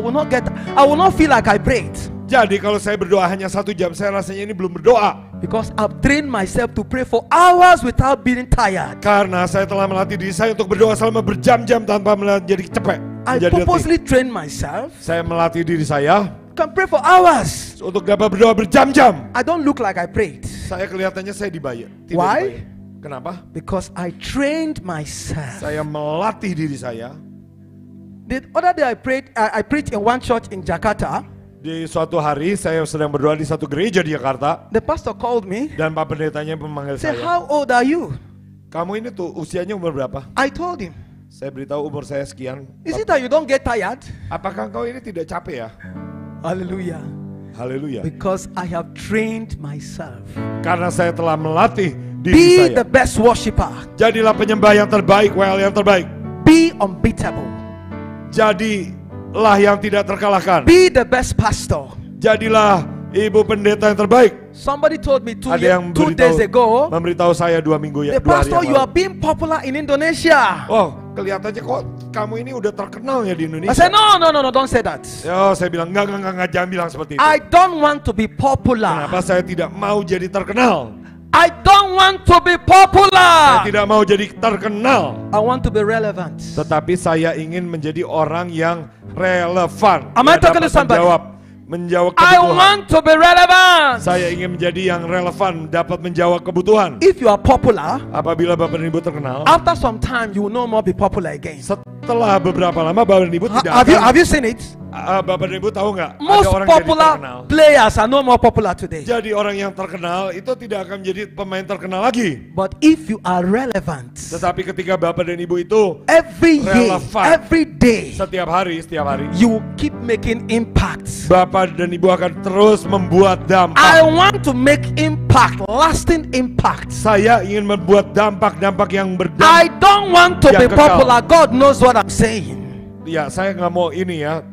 Speaker 1: will not feel like I prayed.
Speaker 2: Jadi kalau saya berdoa hanya 1 jam, saya rasanya ini belum berdoa.
Speaker 1: Because I've trained myself to pray for hours without being tired.
Speaker 2: Karena saya telah melatih diri saya untuk berdoa selama berjam-jam tanpa menjadi capek.
Speaker 1: I
Speaker 2: menjadi letih.
Speaker 1: purposely train myself.
Speaker 2: Saya melatih diri saya
Speaker 1: Can pray for hours.
Speaker 2: untuk dapat berdoa berjam-jam.
Speaker 1: I don't look like I prayed.
Speaker 2: Saya kelihatannya saya dibayar. Tidak
Speaker 1: Why?
Speaker 2: dibayar. Kenapa?
Speaker 1: Because I trained myself.
Speaker 2: Saya melatih diri saya.
Speaker 1: The other day I preached in one church in Jakarta.
Speaker 2: Di suatu hari saya sedang berdoa di satu gereja di Jakarta.
Speaker 1: The pastor called me.
Speaker 2: Dan Pak Pendetanya memanggil
Speaker 1: Say,
Speaker 2: saya.
Speaker 1: how old are you?
Speaker 2: Kamu ini tuh usianya umur berapa?
Speaker 1: I told him.
Speaker 2: Saya beritahu umur saya sekian.
Speaker 1: Is it that you don't get tired?
Speaker 2: Apakah kau ini tidak capek ya?
Speaker 1: Hallelujah.
Speaker 2: Haleluya.
Speaker 1: Because I have trained myself.
Speaker 2: Karena saya telah melatih diri
Speaker 1: Be
Speaker 2: saya.
Speaker 1: the best worshiper.
Speaker 2: Jadilah penyembah yang terbaik, WL yang terbaik.
Speaker 1: Be unbeatable.
Speaker 2: Jadilah yang tidak terkalahkan.
Speaker 1: Be the best pastor.
Speaker 2: Jadilah ibu pendeta yang terbaik.
Speaker 1: Somebody told me 2
Speaker 2: Ada yang
Speaker 1: 2 days ago,
Speaker 2: memberitahu saya 2 minggu ya,
Speaker 1: the
Speaker 2: 2 hari
Speaker 1: pastor,
Speaker 2: yang
Speaker 1: you are
Speaker 2: lalu.
Speaker 1: being popular in Indonesia.
Speaker 2: Oh, kelihatannya kok kamu ini udah terkenal ya di
Speaker 1: I
Speaker 2: Indonesia.
Speaker 1: said, no, don't say that.
Speaker 2: Oh, saya bilang enggak, jangan bilang seperti itu.
Speaker 1: I don't want to be popular.
Speaker 2: Kenapa saya tidak mau jadi terkenal?
Speaker 1: I don't want to be
Speaker 2: Saya
Speaker 1: popular.
Speaker 2: tidak mau jadi terkenal.
Speaker 1: I want to be relevant.
Speaker 2: Tetapi saya ingin menjadi orang yang relevan.
Speaker 1: Am I
Speaker 2: Yang
Speaker 1: talking to
Speaker 2: dapat
Speaker 1: somebody?
Speaker 2: menjawab
Speaker 1: I
Speaker 2: kebutuhan.
Speaker 1: want to be relevant.
Speaker 2: Saya ingin menjadi yang relevan, dapat menjawab kebutuhan.
Speaker 1: If you are popular,
Speaker 2: Apabila Bapak dan Ibu terkenal,
Speaker 1: after some time you will no more be popular again.
Speaker 2: setelah beberapa lama Bapak dan Ibu tidak
Speaker 1: Have you seen it?
Speaker 2: Bapak dan Ibu tahu nggak?
Speaker 1: Most
Speaker 2: Ada orang jadi
Speaker 1: popular
Speaker 2: terkenal.
Speaker 1: players are no more popular today.
Speaker 2: Jadi orang yang terkenal itu tidak akan menjadi pemain terkenal lagi.
Speaker 1: But if you are relevant,
Speaker 2: Tetapi ketika Bapak dan Ibu itu
Speaker 1: every year,
Speaker 2: Relevan.
Speaker 1: every day,
Speaker 2: setiap hari,
Speaker 1: you keep making impacts.
Speaker 2: Bapak dan Ibu akan terus membuat
Speaker 1: I
Speaker 2: dampak.
Speaker 1: want to make impact, lasting impact.
Speaker 2: Saya ingin membuat dampak-dampak yang
Speaker 1: I
Speaker 2: berdampak.
Speaker 1: don't want to be
Speaker 2: Yang kekal.
Speaker 1: popular. God knows what I'm saying.
Speaker 2: Ya, saya nggak mau ini ya.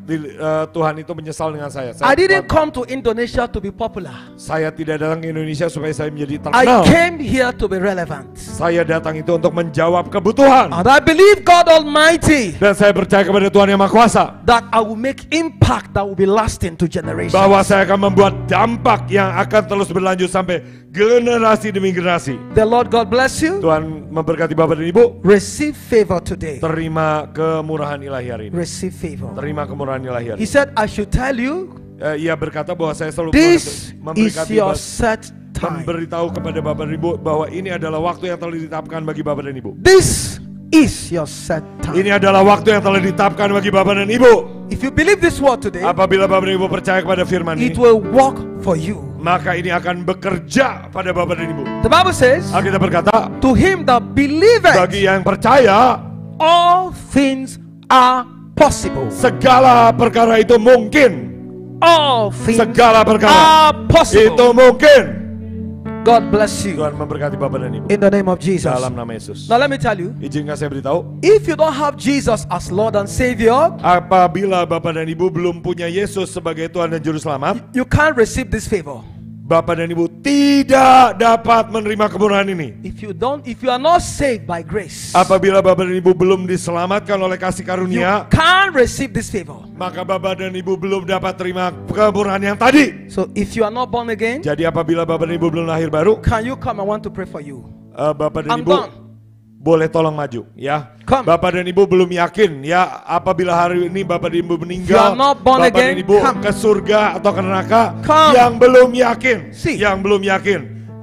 Speaker 2: Tuhan itu menyesal dengan saya.
Speaker 1: I didn't come to Indonesia to be popular.
Speaker 2: Saya tidak datang ke Indonesia supaya saya menjadi
Speaker 1: I
Speaker 2: terkenal.
Speaker 1: came here to be relevant.
Speaker 2: Saya datang itu untuk menjawab kebutuhan.
Speaker 1: And I believe God Almighty
Speaker 2: Dan saya percaya kepada Tuhan Yang Maha Kuasa.
Speaker 1: that I will make impact that will be lasting to generations.
Speaker 2: Bahwa saya akan membuat dampak yang akan terus berlanjut sampai generasi demi generasi.
Speaker 1: The Lord God bless you.
Speaker 2: Tuhan memberkati Bapak dan Ibu.
Speaker 1: Receive favor today.
Speaker 2: Terima kemurahan ilahi hari ini.
Speaker 1: Receive favor.
Speaker 2: Terima kemurahan ilahi hari
Speaker 1: He
Speaker 2: ini.
Speaker 1: said, I should tell you,
Speaker 2: Ia berkata bahwa saya selalu
Speaker 1: this is
Speaker 2: memberkati
Speaker 1: your
Speaker 2: Bapak,
Speaker 1: set time.
Speaker 2: memberitahu kepada Bapak dan Ibu bahwa ini adalah waktu yang telah ditetapkan bagi Bapak dan Ibu.
Speaker 1: This is your set time.
Speaker 2: Ini adalah waktu yang telah ditetapkan bagi Bapak dan Ibu.
Speaker 1: If you believe this word today,
Speaker 2: Apabila Bapak dan Ibu percaya kepada firman
Speaker 1: it
Speaker 2: ini,
Speaker 1: will work for you.
Speaker 2: maka ini akan bekerja pada Bapak dan Ibu.
Speaker 1: The Bible says,
Speaker 2: Alkitab berkata,
Speaker 1: to him that believeth,
Speaker 2: bagi yang percaya,
Speaker 1: all things are possible.
Speaker 2: segala perkara itu mungkin.
Speaker 1: All things
Speaker 2: Segala perkara
Speaker 1: are
Speaker 2: itu
Speaker 1: possible.
Speaker 2: mungkin.
Speaker 1: God bless you.
Speaker 2: Tuhan memberkati Bapak dan Ibu.
Speaker 1: In the name of Jesus.
Speaker 2: Dalam nama Yesus.
Speaker 1: Now let me tell you,
Speaker 2: Izinkan saya beritahu,
Speaker 1: if you don't have Jesus as Lord and Savior,
Speaker 2: apabila Bapak dan Ibu belum punya Yesus sebagai Tuhan dan Juru Selamat,
Speaker 1: you can't receive this favor.
Speaker 2: Bapak dan Ibu tidak dapat menerima kemurahan ini.
Speaker 1: If you are not saved by grace,
Speaker 2: Apabila Bapak dan Ibu belum diselamatkan oleh kasih
Speaker 1: you
Speaker 2: karunia,
Speaker 1: can't receive this favor.
Speaker 2: maka Bapak dan Ibu belum dapat terima kemurahan yang tadi.
Speaker 1: So if you are not born again,
Speaker 2: Jadi apabila Bapak dan Ibu belum lahir baru,
Speaker 1: can you come? I want to pray for you.
Speaker 2: Bapak dan
Speaker 1: I'm
Speaker 2: Ibu
Speaker 1: done.
Speaker 2: boleh tolong maju ya.
Speaker 1: Come.
Speaker 2: Bapak dan Ibu belum yakin ya, apabila hari ini Bapak dan Ibu
Speaker 1: You
Speaker 2: meninggal,
Speaker 1: are not born
Speaker 2: Bapak
Speaker 1: again,
Speaker 2: dan Ibu
Speaker 1: come.
Speaker 2: ke surga atau ke neraka.
Speaker 1: Come.
Speaker 2: Yang belum yakin,
Speaker 1: See.
Speaker 2: yang belum yakin,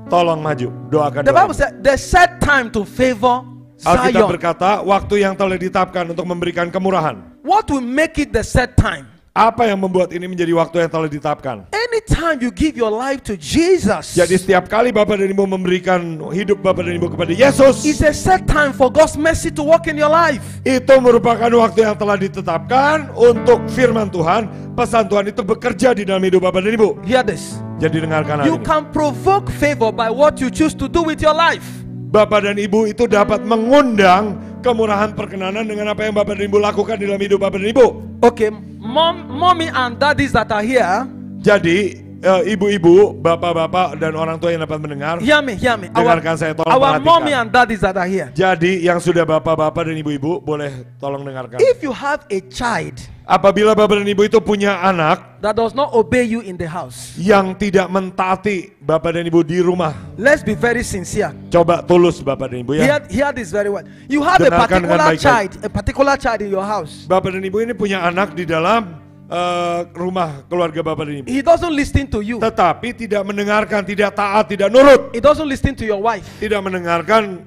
Speaker 2: tolong maju, doakan.
Speaker 1: The Bible said the set time to favor
Speaker 2: Alkitab
Speaker 1: Zion.
Speaker 2: berkata, waktu yang telah ditetapkan untuk memberikan kemurahan.
Speaker 1: What will make it the set time?
Speaker 2: Apa yang membuat ini menjadi waktu yang telah ditetapkan?
Speaker 1: Anytime you give your life to Jesus,
Speaker 2: Jadi setiap kali Bapak dan Ibu memberikan hidup Bapak dan Ibu kepada Yesus,
Speaker 1: it's a set time for God's mercy to work in your life.
Speaker 2: itu merupakan waktu yang telah ditetapkan untuk firman Tuhan, pesan Tuhan itu bekerja di dalam hidup Bapak dan Ibu.
Speaker 1: Hear this.
Speaker 2: Jadi dengarkan hal
Speaker 1: You
Speaker 2: ini.
Speaker 1: can provoke favor by what you choose to do with your life.
Speaker 2: Bapak dan Ibu itu dapat mengundang kemurahan perkenanan dengan apa yang Bapak dan Ibu lakukan di dalam hidup Bapak dan Ibu.
Speaker 1: Okay, mommy and daddies that are here,
Speaker 2: Jadi ibu-ibu, bapak-bapak dan orang tua yang dapat mendengar,
Speaker 1: hear me.
Speaker 2: dengarkan saya, tolong
Speaker 1: Our
Speaker 2: perhatikan.
Speaker 1: mommy and daddies that are here.
Speaker 2: Jadi yang sudah bapak-bapak dan ibu-ibu boleh tolong dengarkan.
Speaker 1: If you have a child
Speaker 2: Apabila Bapak dan Ibu itu punya anak
Speaker 1: that does not obey you in the house,
Speaker 2: yang tidak mentaati Bapak dan Ibu di rumah,
Speaker 1: let's be very sincere.
Speaker 2: coba tulus Bapak dan Ibu ya.
Speaker 1: Hear this very well. You have
Speaker 2: Dengarkan dengan
Speaker 1: a particular child in your house.
Speaker 2: Bapak dan Ibu ini punya anak di dalam rumah keluarga Bapak dan Ibu,
Speaker 1: He doesn't listen to you.
Speaker 2: tetapi tidak mendengarkan, tidak taat, tidak nurut,
Speaker 1: He doesn't listen to your wife.
Speaker 2: tidak mendengarkan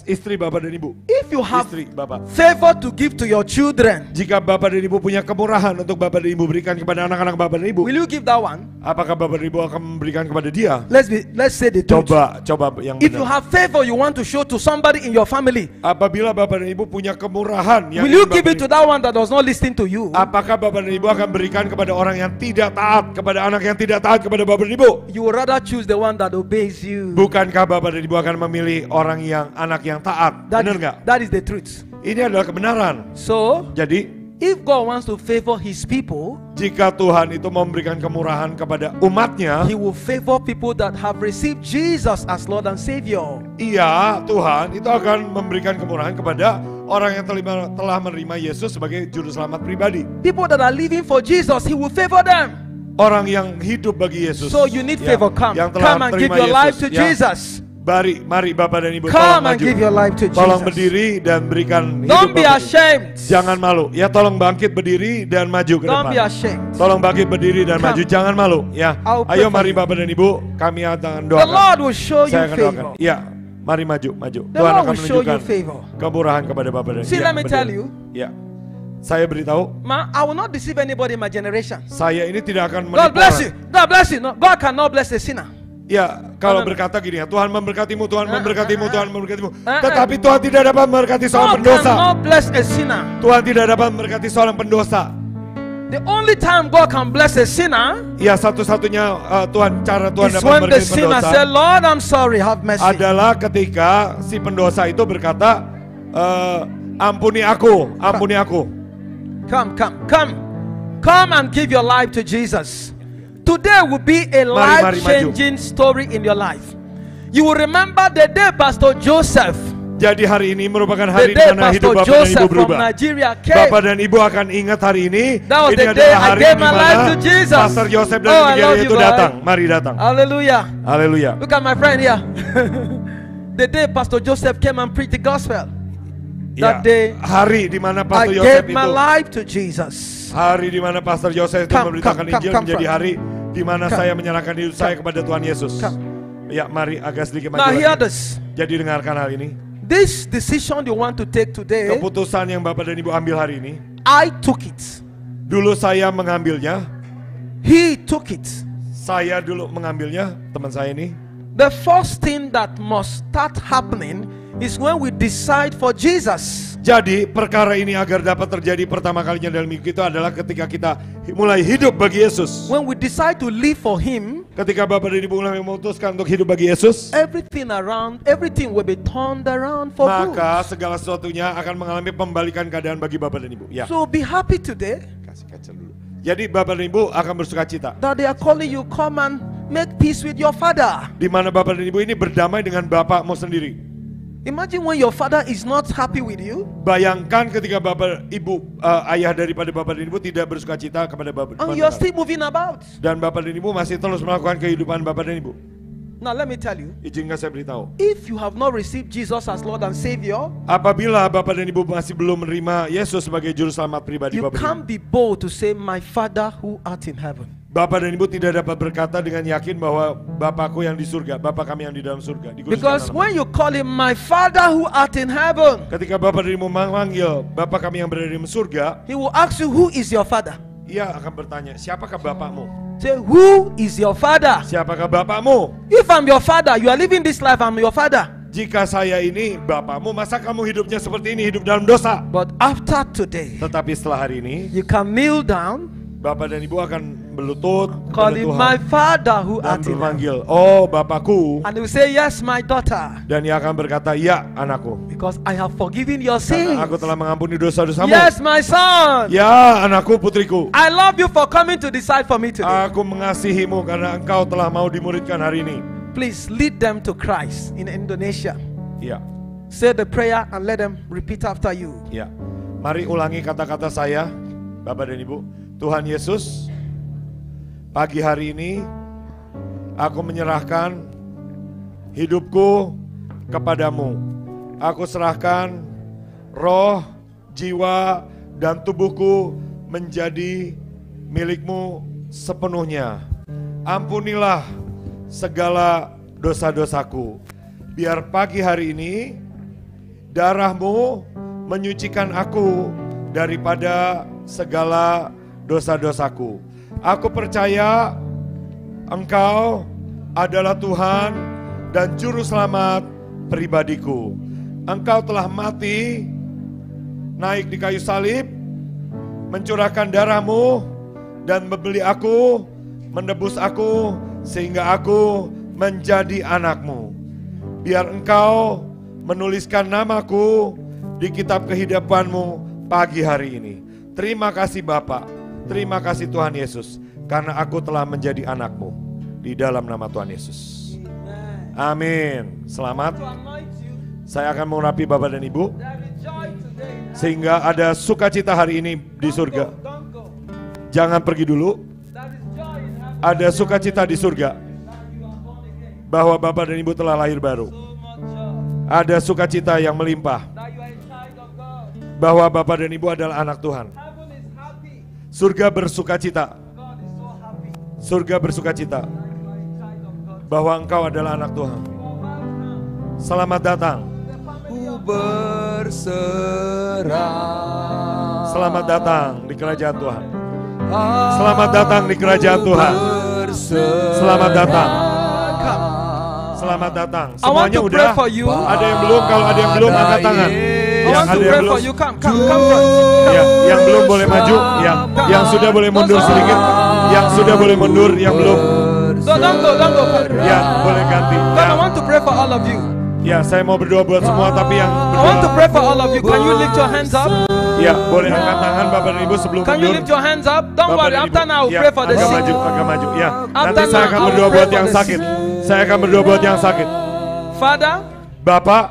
Speaker 2: istri Bapak dan Ibu.
Speaker 1: If you have
Speaker 2: Istri Bapak.
Speaker 1: favor to give to your children,
Speaker 2: Jika Bapak dan Ibu punya kemurahan untuk Bapak dan Ibu berikan kepada anak-anak Bapak dan Ibu,
Speaker 1: will you give that one?
Speaker 2: apakah Bapak dan Ibu akan memberikan kepada dia?
Speaker 1: Let's say the truth.
Speaker 2: Coba yang
Speaker 1: If you
Speaker 2: benar.
Speaker 1: have favor you want to show to somebody in your family,
Speaker 2: Apabila Bapak dan Ibu punya kemurahan yang
Speaker 1: will you
Speaker 2: ingin
Speaker 1: give
Speaker 2: Bapak
Speaker 1: it to that one that does not listen to you?
Speaker 2: apakah Bapak dan Ibu akan berikan kepada orang yang tidak taat, kepada anak yang tidak taat kepada Bapak dan Ibu?
Speaker 1: You would rather choose the one that obeys you.
Speaker 2: Bukankah Bapak dan Ibu akan memilih orang yang anak yang taat? Benar nggak?
Speaker 1: That is the truth.
Speaker 2: Ini adalah kebenaran.
Speaker 1: So,
Speaker 2: Jadi
Speaker 1: if God wants to favor His people,
Speaker 2: jika Tuhan itu memberikan kemurahan kepada umatnya,
Speaker 1: He will favor people that have received Jesus as Lord and Savior.
Speaker 2: iya, Tuhan itu akan memberikan kemurahan kepada orang yang telah menerima Yesus sebagai juru selamat pribadi.
Speaker 1: People that are living for Jesus, He will favor them.
Speaker 2: Orang yang hidup bagi Yesus.
Speaker 1: So you need
Speaker 2: Ya,
Speaker 1: favor. Come
Speaker 2: yang telah
Speaker 1: and give
Speaker 2: terima
Speaker 1: your life
Speaker 2: Yesus,
Speaker 1: to
Speaker 2: ya.
Speaker 1: Jesus.
Speaker 2: Mari Bapak dan Ibu tolong
Speaker 1: Come and
Speaker 2: maju.
Speaker 1: give your life to
Speaker 2: Tolong
Speaker 1: Jesus.
Speaker 2: berdiri dan berikan hidup
Speaker 1: Don't be
Speaker 2: Bapak.
Speaker 1: ashamed.
Speaker 2: Jangan malu. Ya tolong bangkit berdiri dan maju ke
Speaker 1: Don't
Speaker 2: depan.
Speaker 1: be ashamed.
Speaker 2: Tolong bangkit berdiri dan
Speaker 1: Come.
Speaker 2: maju. Jangan malu. Ya.
Speaker 1: I'll pray
Speaker 2: Ayo
Speaker 1: for
Speaker 2: mari
Speaker 1: you.
Speaker 2: Bapak dan Ibu, kami akan
Speaker 1: The
Speaker 2: doakan.
Speaker 1: Lord will show you
Speaker 2: Saya akan doakan.
Speaker 1: favor.
Speaker 2: Ya. Mari maju.
Speaker 1: The
Speaker 2: Tuhan
Speaker 1: Lord
Speaker 2: akan
Speaker 1: will show you
Speaker 2: menunjukkan
Speaker 1: favor.
Speaker 2: kemurahan kepada Bapak dan Ibu.
Speaker 1: See,
Speaker 2: Ya,
Speaker 1: let me tell
Speaker 2: berdiri.
Speaker 1: you.
Speaker 2: Ya. Saya beritahu,
Speaker 1: I will not deceive anybody in my generation.
Speaker 2: saya ini tidak akan
Speaker 1: God
Speaker 2: menipu
Speaker 1: bless
Speaker 2: orang.
Speaker 1: you. God bless you. No, God cannot bless a sinner.
Speaker 2: Ya, kalau
Speaker 1: No, no, no.
Speaker 2: berkata gini ya, Tuhan memberkatimu, Tuhan memberkatimu, Tuhan memberkatimu.
Speaker 1: eh.
Speaker 2: Tetapi Tuhan tidak dapat memberkati seorang
Speaker 1: God
Speaker 2: pendosa.
Speaker 1: cannot bless a sinner.
Speaker 2: Tuhan tidak dapat memberkati seorang pendosa.
Speaker 1: The only time God can bless a sinner
Speaker 2: Ya, satu-satunya cara Tuhan
Speaker 1: is
Speaker 2: dapat
Speaker 1: when the
Speaker 2: memberkati
Speaker 1: sinner
Speaker 2: pendosa
Speaker 1: said, Lord, I'm sorry, have mercy.
Speaker 2: adalah ketika si pendosa itu berkata, ampuni aku, ampuni aku.
Speaker 1: Come and give your life to Jesus. Today will be a
Speaker 2: Mari,
Speaker 1: life-changing story in your life. You will remember the day Pastor Joseph,
Speaker 2: Jadi hari ini merupakan
Speaker 1: the
Speaker 2: hari di
Speaker 1: day
Speaker 2: mana hidup
Speaker 1: Pastor
Speaker 2: Bapak dan Ibu
Speaker 1: Joseph from
Speaker 2: berubah.
Speaker 1: Nigeria came.
Speaker 2: Bapak dan Ibu akan ingat hari ini.
Speaker 1: That was
Speaker 2: Ini
Speaker 1: the day
Speaker 2: adalah
Speaker 1: I
Speaker 2: hari
Speaker 1: gave
Speaker 2: di
Speaker 1: my life
Speaker 2: mana
Speaker 1: to Jesus.
Speaker 2: Pastor Yosef dari
Speaker 1: Oh, I love
Speaker 2: Nigeria
Speaker 1: you,
Speaker 2: itu
Speaker 1: boy.
Speaker 2: datang. Mari datang.
Speaker 1: Hallelujah.
Speaker 2: Haleluya.
Speaker 1: Look at my friend here. The day Pastor Joseph came and preached the gospel.
Speaker 2: Ya,
Speaker 1: That day,
Speaker 2: hari di mana
Speaker 1: I
Speaker 2: Pastor Yosef
Speaker 1: gave
Speaker 2: itu,
Speaker 1: my life to Jesus.
Speaker 2: hari di mana Pastor Yosef itu
Speaker 1: Come,
Speaker 2: memberitakan
Speaker 1: come,
Speaker 2: Injil
Speaker 1: come,
Speaker 2: menjadi
Speaker 1: come.
Speaker 2: hari di mana
Speaker 1: Come.
Speaker 2: saya menyerahkan hidup saya kepada Tuhan Yesus.
Speaker 1: Come.
Speaker 2: Ya, mari agak sedikit
Speaker 1: Now
Speaker 2: maju
Speaker 1: hear
Speaker 2: lagi.
Speaker 1: this.
Speaker 2: Jadi dengarkan hal ini.
Speaker 1: This decision you want to take today,
Speaker 2: Keputusan yang Bapak dan Ibu ambil hari ini,
Speaker 1: I took it.
Speaker 2: dulu saya mengambilnya,
Speaker 1: He took it.
Speaker 2: saya dulu mengambilnya, teman saya ini.
Speaker 1: The first thing that must start happening is when we decide for Jesus.
Speaker 2: Jadi perkara ini agar dapat terjadi pertama kalinya dalam hidup kita adalah ketika kita mulai hidup bagi Yesus.
Speaker 1: When we decide to live for Him,
Speaker 2: Ketika Bapak dan Ibu mulai memutuskan untuk hidup bagi Yesus,
Speaker 1: everything will be turned around for
Speaker 2: maka segala sesuatunya akan mengalami pembalikan keadaan bagi Bapak dan Ibu. Ya,
Speaker 1: good. So be happy today
Speaker 2: kasih kaca dulu. Jadi Bapak dan Ibu akan bersuka cita.
Speaker 1: that they are calling you, come and make peace with your father.
Speaker 2: Di mana bapak dan ibu ini berdamai dengan bapakmu sendiri.
Speaker 1: Imagine when your father is not happy with you.
Speaker 2: Bayangkan ketika bapak ibu, ayah daripada bapak dan ibu tidak bersuka cita kepada bapak.
Speaker 1: And you are still moving about.
Speaker 2: Dan bapak dan ibu masih terus melakukan kehidupan bapak dan ibu.
Speaker 1: Now let me tell you.
Speaker 2: Izinkan saya beritahu.
Speaker 1: If you have not received Jesus as Lord and Savior,
Speaker 2: apabila bapak dan ibu masih belum menerima Yesus sebagai juru selamat pribadi
Speaker 1: you
Speaker 2: bapak dan
Speaker 1: can't
Speaker 2: ibu,
Speaker 1: be bold to say, "My Father who art in heaven."
Speaker 2: bapak dan ibu tidak dapat berkata dengan yakin bahwa Bapakku yang di surga, Bapak kami yang di dalam surga.
Speaker 1: Because when you call him my Father who art in heaven,
Speaker 2: ketika bapak dan ibu memanggil Bapak kami yang berada di surga,
Speaker 1: he will ask you, who is your father?
Speaker 2: ia akan bertanya, siapakah bapakmu?
Speaker 1: Say, who is your father?
Speaker 2: Siapakah bapakmu?
Speaker 1: If I'm your father, you are living this life, I'm your father.
Speaker 2: Jika saya ini bapakmu, masa kamu hidupnya seperti ini, hidup dalam dosa?
Speaker 1: But after today,
Speaker 2: Tetapi setelah hari ini,
Speaker 1: you can kneel down,
Speaker 2: bapak dan ibu akan berlutut
Speaker 1: call
Speaker 2: kepada
Speaker 1: him
Speaker 2: Tuhan
Speaker 1: my Father who
Speaker 2: dan
Speaker 1: art in heaven.
Speaker 2: memanggil, oh Bapakku,
Speaker 1: And he will say, yes, my daughter,
Speaker 2: dan ia akan berkata, ya anakku,
Speaker 1: because I have forgiven your sins.
Speaker 2: karena aku telah mengampuni dosa-dosamu.
Speaker 1: Yes, my son,
Speaker 2: Ya anakku, putriku,
Speaker 1: I love you for coming to decide for me today.
Speaker 2: aku mengasihimu karena engkau telah mau dimuridkan hari ini.
Speaker 1: Please lead them to Christ in Indonesia.
Speaker 2: Ya,
Speaker 1: Say the prayer and let them repeat after you.
Speaker 2: ya. Mari ulangi kata-kata saya, Bapak dan Ibu. Tuhan Yesus, pagi hari ini aku menyerahkan hidupku kepadamu. Aku serahkan roh, jiwa, dan tubuhku menjadi milikmu sepenuhnya. Ampunilah segala dosa-dosaku. Biar pagi hari ini darahmu menyucikan aku daripada segala dosa-dosaku. Aku percaya Engkau adalah Tuhan dan Juru Selamat pribadiku. Engkau telah mati, naik di kayu salib, mencurahkan darahmu dan membeli aku, menebus aku, sehingga aku menjadi anakmu. Biar Engkau menuliskan namaku di kitab kehidupanmu pagi hari ini. Terima kasih Bapa, terima kasih Tuhan Yesus, karena aku telah menjadi anakmu. Di dalam nama Tuhan Yesus. Amin. Selamat. Saya akan mengurapi Bapak dan Ibu, sehingga ada sukacita hari ini di surga. Jangan pergi dulu. Ada sukacita di surga bahwa Bapak dan Ibu telah lahir baru. Ada sukacita yang melimpah bahwa Bapak dan Ibu adalah anak Tuhan. Surga bersukacita. Surga bersukacita bahwa engkau adalah anak Tuhan. Selamat datang.
Speaker 4: Ku berserah.
Speaker 2: Selamat datang di kerajaan Tuhan. Selamat datang di kerajaan Tuhan. Selamat datang. Selamat datang. Semuanya udah. Ada yang belum? Kalau ada yang belum, angkat tangan. Yang ada yang belum, ya, yang belum boleh maju. Yang sudah boleh mundur sedikit. Yang sudah boleh mundur. Yang belum,
Speaker 1: Don't go.
Speaker 2: ya boleh ganti.
Speaker 1: God, I want to pray for all of you.
Speaker 2: Ya, saya mau berdoa buat semua, tapi yang
Speaker 1: I want to
Speaker 2: berdoa,
Speaker 1: pray for all of you. Can you lift your hands up?
Speaker 2: ya boleh angkat tangan Bapak dan Ibu sebelum
Speaker 1: Can you
Speaker 2: mundur.
Speaker 1: lift your hands up? Don't
Speaker 2: Bapak
Speaker 1: worry.
Speaker 2: dan
Speaker 1: After
Speaker 2: Ibu.
Speaker 1: now,
Speaker 2: Ya,
Speaker 1: pray for the
Speaker 2: agak
Speaker 1: sick.
Speaker 2: maju, agak maju. Ya,
Speaker 1: After
Speaker 2: nanti saya
Speaker 1: now,
Speaker 2: akan
Speaker 1: I'll
Speaker 2: berdoa
Speaker 1: pray
Speaker 2: buat
Speaker 1: for
Speaker 2: yang
Speaker 1: the
Speaker 2: sakit.
Speaker 1: sick.
Speaker 2: Saya akan berdoa buat yang sakit.
Speaker 1: Father,
Speaker 2: Bapak,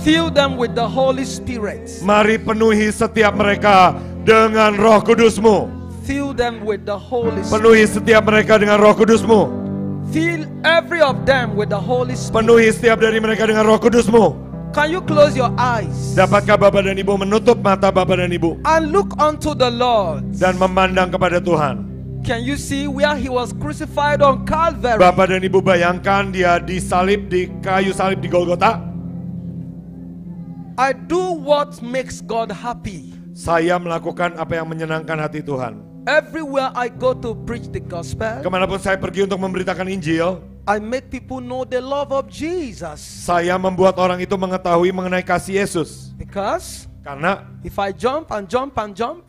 Speaker 1: fill them with the Holy Spirit.
Speaker 2: mari penuhi setiap mereka dengan Roh Kudus-Mu.
Speaker 1: Fill them with the Holy Spirit.
Speaker 2: Penuhi setiap mereka dengan Roh Kudus-Mu.
Speaker 1: Fill every of them with the Holy Spirit.
Speaker 2: Penuhi setiap dari mereka dengan Roh Kudus-Mu.
Speaker 1: Can you close your eyes
Speaker 2: Dapatkah Bapak dan Ibu menutup mata Bapak dan Ibu
Speaker 1: and look unto the Lord?
Speaker 2: dan memandang kepada Tuhan?
Speaker 1: Can you see where he was crucified on Calvary?
Speaker 2: Bapak dan Ibu bayangkan dia disalib di kayu salib di Golgota.
Speaker 1: I do what makes God happy.
Speaker 2: Saya melakukan apa yang menyenangkan hati Tuhan.
Speaker 1: Everywhere I go to preach the gospel,
Speaker 2: Kemanapun saya pergi untuk memberitakan Injil,
Speaker 1: I make people know the love of Jesus.
Speaker 2: saya membuat orang itu mengetahui mengenai kasih Yesus.
Speaker 1: Because
Speaker 2: Karena
Speaker 1: if I jump and jump and jump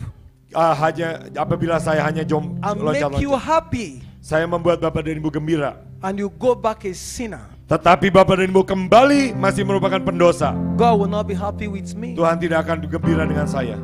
Speaker 2: hanya apabila saya hanya
Speaker 1: and make you
Speaker 2: loncat-loncat,
Speaker 1: happy,
Speaker 2: saya membuat Bapak dan Ibu gembira.
Speaker 1: and you go back a sinner,
Speaker 2: Tetapi Bapak dan Ibu kembali masih merupakan pendosa,
Speaker 1: God will not be happy with me.
Speaker 2: Tuhan tidak akan gembira dengan saya.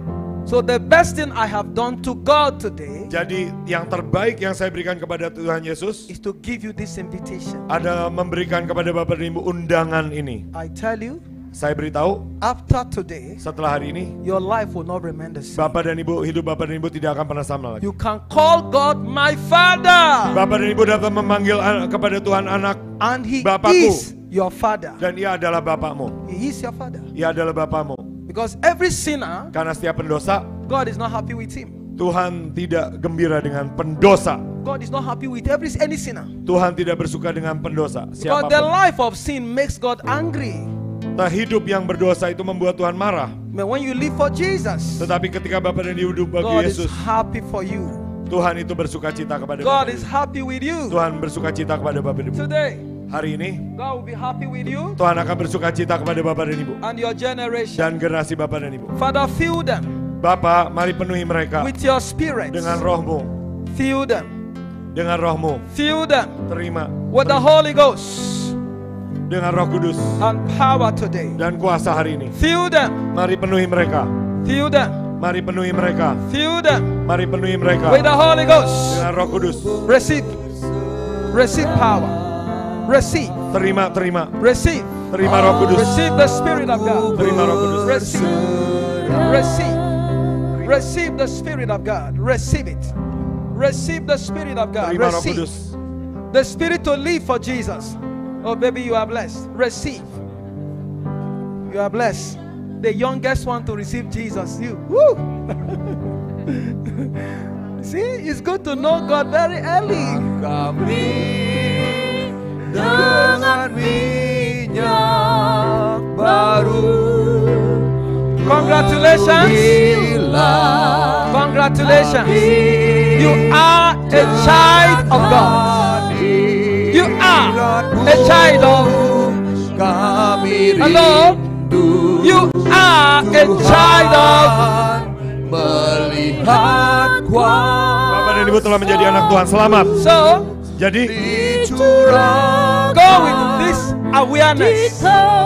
Speaker 1: So the best thing I have done to God today
Speaker 2: Jadi yang terbaik yang saya berikan kepada Tuhan Yesus
Speaker 1: is to give you this invitation.
Speaker 2: ada memberikan kepada Bapak dan Ibu undangan ini.
Speaker 1: I tell you,
Speaker 2: Saya beritahu,
Speaker 1: after today,
Speaker 2: setelah hari ini,
Speaker 1: your life will not remain the same.
Speaker 2: Bapak dan Ibu, hidup Bapak dan Ibu tidak akan pernah sama lagi.
Speaker 1: You can call God my Father,
Speaker 2: Bapak dan Ibu dapat memanggil kepada Tuhan anak,
Speaker 1: and He
Speaker 2: Bapakku.
Speaker 1: is your Father.
Speaker 2: dan Ia adalah Bapakmu.
Speaker 1: He is your Father.
Speaker 2: Ia adalah Bapakmu.
Speaker 1: Because every sinner,
Speaker 2: Karena setiap pendosa,
Speaker 1: God is not happy with him.
Speaker 2: Tuhan tidak gembira dengan pendosa.
Speaker 1: God is not happy with any sinner.
Speaker 2: Tuhan tidak bersuka dengan pendosa.
Speaker 1: Because the
Speaker 2: Siapapun.
Speaker 1: life of sin makes God angry.
Speaker 2: Nah, hidup yang berdosa itu membuat Tuhan marah.
Speaker 1: But when you live for Jesus,
Speaker 2: Tetapi ketika Bapak dan Ibu hidup bagi
Speaker 1: God is
Speaker 2: Yesus,
Speaker 1: happy for you.
Speaker 2: Tuhan itu bersuka cita kepada
Speaker 1: God
Speaker 2: Bapak
Speaker 1: is
Speaker 2: dan Ibu.
Speaker 1: happy with you.
Speaker 2: Tuhan bersuka cita kepada Bapak dan Ibu.
Speaker 1: Today,
Speaker 2: Hari ini,
Speaker 1: God will be happy with you
Speaker 2: Tuhan akan bersuka cita kepada Bapak dan Ibu.
Speaker 1: and your generation.
Speaker 2: Dan generasi Bapak dan Ibu.
Speaker 1: Father, fill them
Speaker 2: Bapak, mari penuhi mereka
Speaker 1: with your spirit.
Speaker 2: dengan rohmu.
Speaker 1: Fill them.
Speaker 2: Dengan rohmu.
Speaker 1: Fill them
Speaker 2: Terima.
Speaker 1: with the Holy Ghost
Speaker 2: Dengan roh kudus.
Speaker 1: and power today.
Speaker 2: Dan kuasa hari ini.
Speaker 1: Fill them.
Speaker 2: Mari penuhi mereka.
Speaker 1: Fill them.
Speaker 2: Mari penuhi mereka.
Speaker 1: Fill them
Speaker 2: Mari penuhi mereka.
Speaker 1: with the Holy Ghost.
Speaker 2: Dengan roh kudus.
Speaker 1: Receive. Receive power. Receive.
Speaker 2: Terima, terima.
Speaker 1: Receive.
Speaker 2: Terima roh kudus.
Speaker 1: Receive the Spirit of God.
Speaker 2: Terima roh kudus.
Speaker 1: Receive. Receive. Receive the Spirit of God. Receive it. Receive the Spirit of God.
Speaker 2: Terima roh
Speaker 1: Receive
Speaker 2: kudus.
Speaker 1: the Spirit to live for Jesus. Oh, baby, you are blessed. Receive. You are blessed. The youngest one to receive Jesus. You. Woo! See, it's good to know God very early.
Speaker 4: Kami dengan minyak baru.
Speaker 1: Congratulations. Congratulations. You are a child of God. You are a child of
Speaker 4: Kami
Speaker 1: Hello. You are a child of
Speaker 4: melihat kuasa
Speaker 2: Bapak dan Ibu telah menjadi anak Tuhan. Selamat.
Speaker 1: So
Speaker 2: Jadi,
Speaker 4: dicurahkan.
Speaker 1: go with this awareness.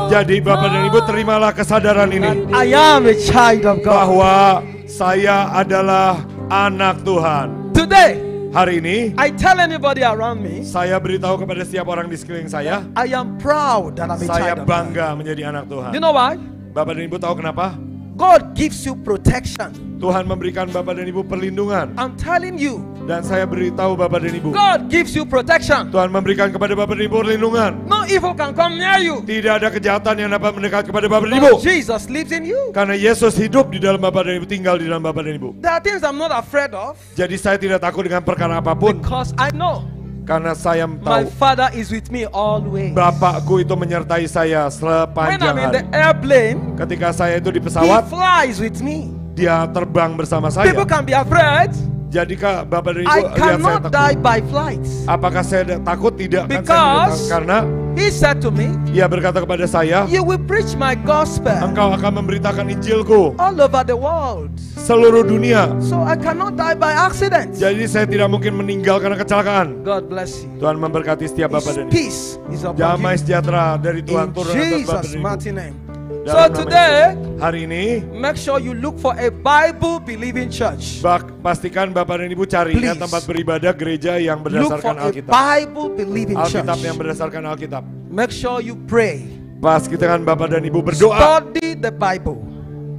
Speaker 2: jadi Bapak dan Ibu terimalah kesadaran ini.
Speaker 1: I am a child of God.
Speaker 2: Bahwa saya adalah anak Tuhan.
Speaker 1: Today,
Speaker 2: Hari ini,
Speaker 1: I tell anybody around me,
Speaker 2: saya beritahu kepada setiap orang di sekeliling saya,
Speaker 1: I am proud that I'm a
Speaker 2: saya
Speaker 1: child of God.
Speaker 2: bangga menjadi anak Tuhan.
Speaker 1: You know why?
Speaker 2: Bapak dan Ibu tahu kenapa?
Speaker 1: God gives you protection.
Speaker 2: Tuhan memberikan Bapak dan Ibu perlindungan.
Speaker 1: I'm telling you,
Speaker 2: Dan saya beritahu Bapak dan Ibu,
Speaker 1: God gives you protection.
Speaker 2: Tuhan memberikan kepada Bapak dan Ibu perlindungan.
Speaker 1: No evil can come near you.
Speaker 2: Tidak ada kejahatan yang dapat mendekat kepada Bapak dan Ibu.
Speaker 1: Jesus lives in you.
Speaker 2: Karena Yesus hidup di dalam Bapak dan Ibu, tinggal di dalam Bapak dan Ibu.
Speaker 1: There are things I'm not afraid of
Speaker 2: Jadi saya tidak takut dengan perkara apapun.
Speaker 1: because I know
Speaker 2: Karena saya
Speaker 1: my
Speaker 2: tahu
Speaker 1: Father is with me always.
Speaker 2: Bapakku itu menyertai saya
Speaker 1: When
Speaker 2: sepanjang
Speaker 1: I'm in the
Speaker 2: hari.
Speaker 1: airplane,
Speaker 2: Ketika saya itu di
Speaker 1: He
Speaker 2: pesawat,
Speaker 1: flies with me.
Speaker 2: dia terbang bersama saya.
Speaker 1: People can be afraid.
Speaker 2: Jadikah Bapak dan Ibu
Speaker 1: I
Speaker 2: lihat saya
Speaker 1: cannot
Speaker 2: takut?
Speaker 1: die by flights.
Speaker 2: Apakah saya takut? Tidak. Kan saya
Speaker 1: Because
Speaker 2: tidak, karena
Speaker 1: He said to me,
Speaker 2: Ia berkata kepada saya,
Speaker 1: you will preach my gospel
Speaker 2: engkau akan memberitakan Injilku
Speaker 1: all over the world.
Speaker 2: seluruh dunia.
Speaker 1: So I cannot die by accident.
Speaker 2: Jadi saya tidak mungkin meninggal karena kecelakaan.
Speaker 1: God bless you.
Speaker 2: Tuhan memberkati setiap Bapak dan Ibu.
Speaker 1: Peace is upon
Speaker 2: Damai
Speaker 1: you.
Speaker 2: sejahtera dari Tuhan
Speaker 1: In
Speaker 2: turun atas Bapak
Speaker 1: Jesus'
Speaker 2: dan Ibu.
Speaker 1: mighty name. So
Speaker 2: Dalam nama
Speaker 1: today,
Speaker 2: Yesus. Hari ini,
Speaker 1: make sure you look for a Bible-believing church.
Speaker 2: pastikan Bapak dan Ibu cari ya,
Speaker 1: Please.
Speaker 2: tempat beribadah gereja yang
Speaker 1: Look for
Speaker 2: berdasarkan
Speaker 1: a
Speaker 2: Alkitab.
Speaker 1: Bible-believing
Speaker 2: Alkitab
Speaker 1: church.
Speaker 2: yang berdasarkan Alkitab.
Speaker 1: Make sure you pray.
Speaker 2: Pastikan Bapak dan Ibu berdoa,
Speaker 1: Study the Bible.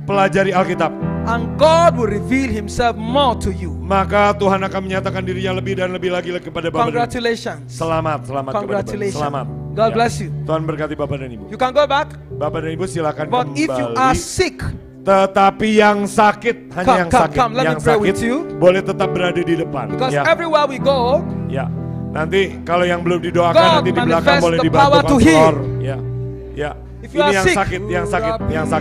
Speaker 2: pelajari Alkitab.
Speaker 1: And God will reveal Himself more to you.
Speaker 2: Maka Tuhan akan menyatakan dirinya lebih dan lebih lagi kepada Bapak dan Ibu.
Speaker 1: Congratulations.
Speaker 2: Selamat kepada Bapak.
Speaker 1: Congratulations.
Speaker 2: Selamat.
Speaker 1: God
Speaker 2: Ya.
Speaker 1: bless you.
Speaker 2: Tuhan berkati Bapak dan Ibu.
Speaker 1: You can go back.
Speaker 2: Bapak dan Ibu silakan
Speaker 1: But if you
Speaker 2: kembali.
Speaker 1: are sick,
Speaker 2: Tetapi yang sakit, hanya yang sakit,
Speaker 1: come, let
Speaker 2: yang
Speaker 1: me pray
Speaker 2: sakit
Speaker 1: with you.
Speaker 2: boleh tetap berada di depan.
Speaker 1: because
Speaker 2: Ya,
Speaker 1: everywhere we go,
Speaker 2: ya. Nanti kalau yang belum didoakan
Speaker 1: God
Speaker 2: nanti di belakang
Speaker 1: manifest
Speaker 2: boleh
Speaker 1: the
Speaker 2: dibantu
Speaker 1: power to
Speaker 2: konselor.
Speaker 1: heal.
Speaker 2: Ya, ya.
Speaker 1: If you
Speaker 2: Ini
Speaker 1: are
Speaker 2: yang
Speaker 1: sick,
Speaker 2: sakit, yang sakit, yang sakit.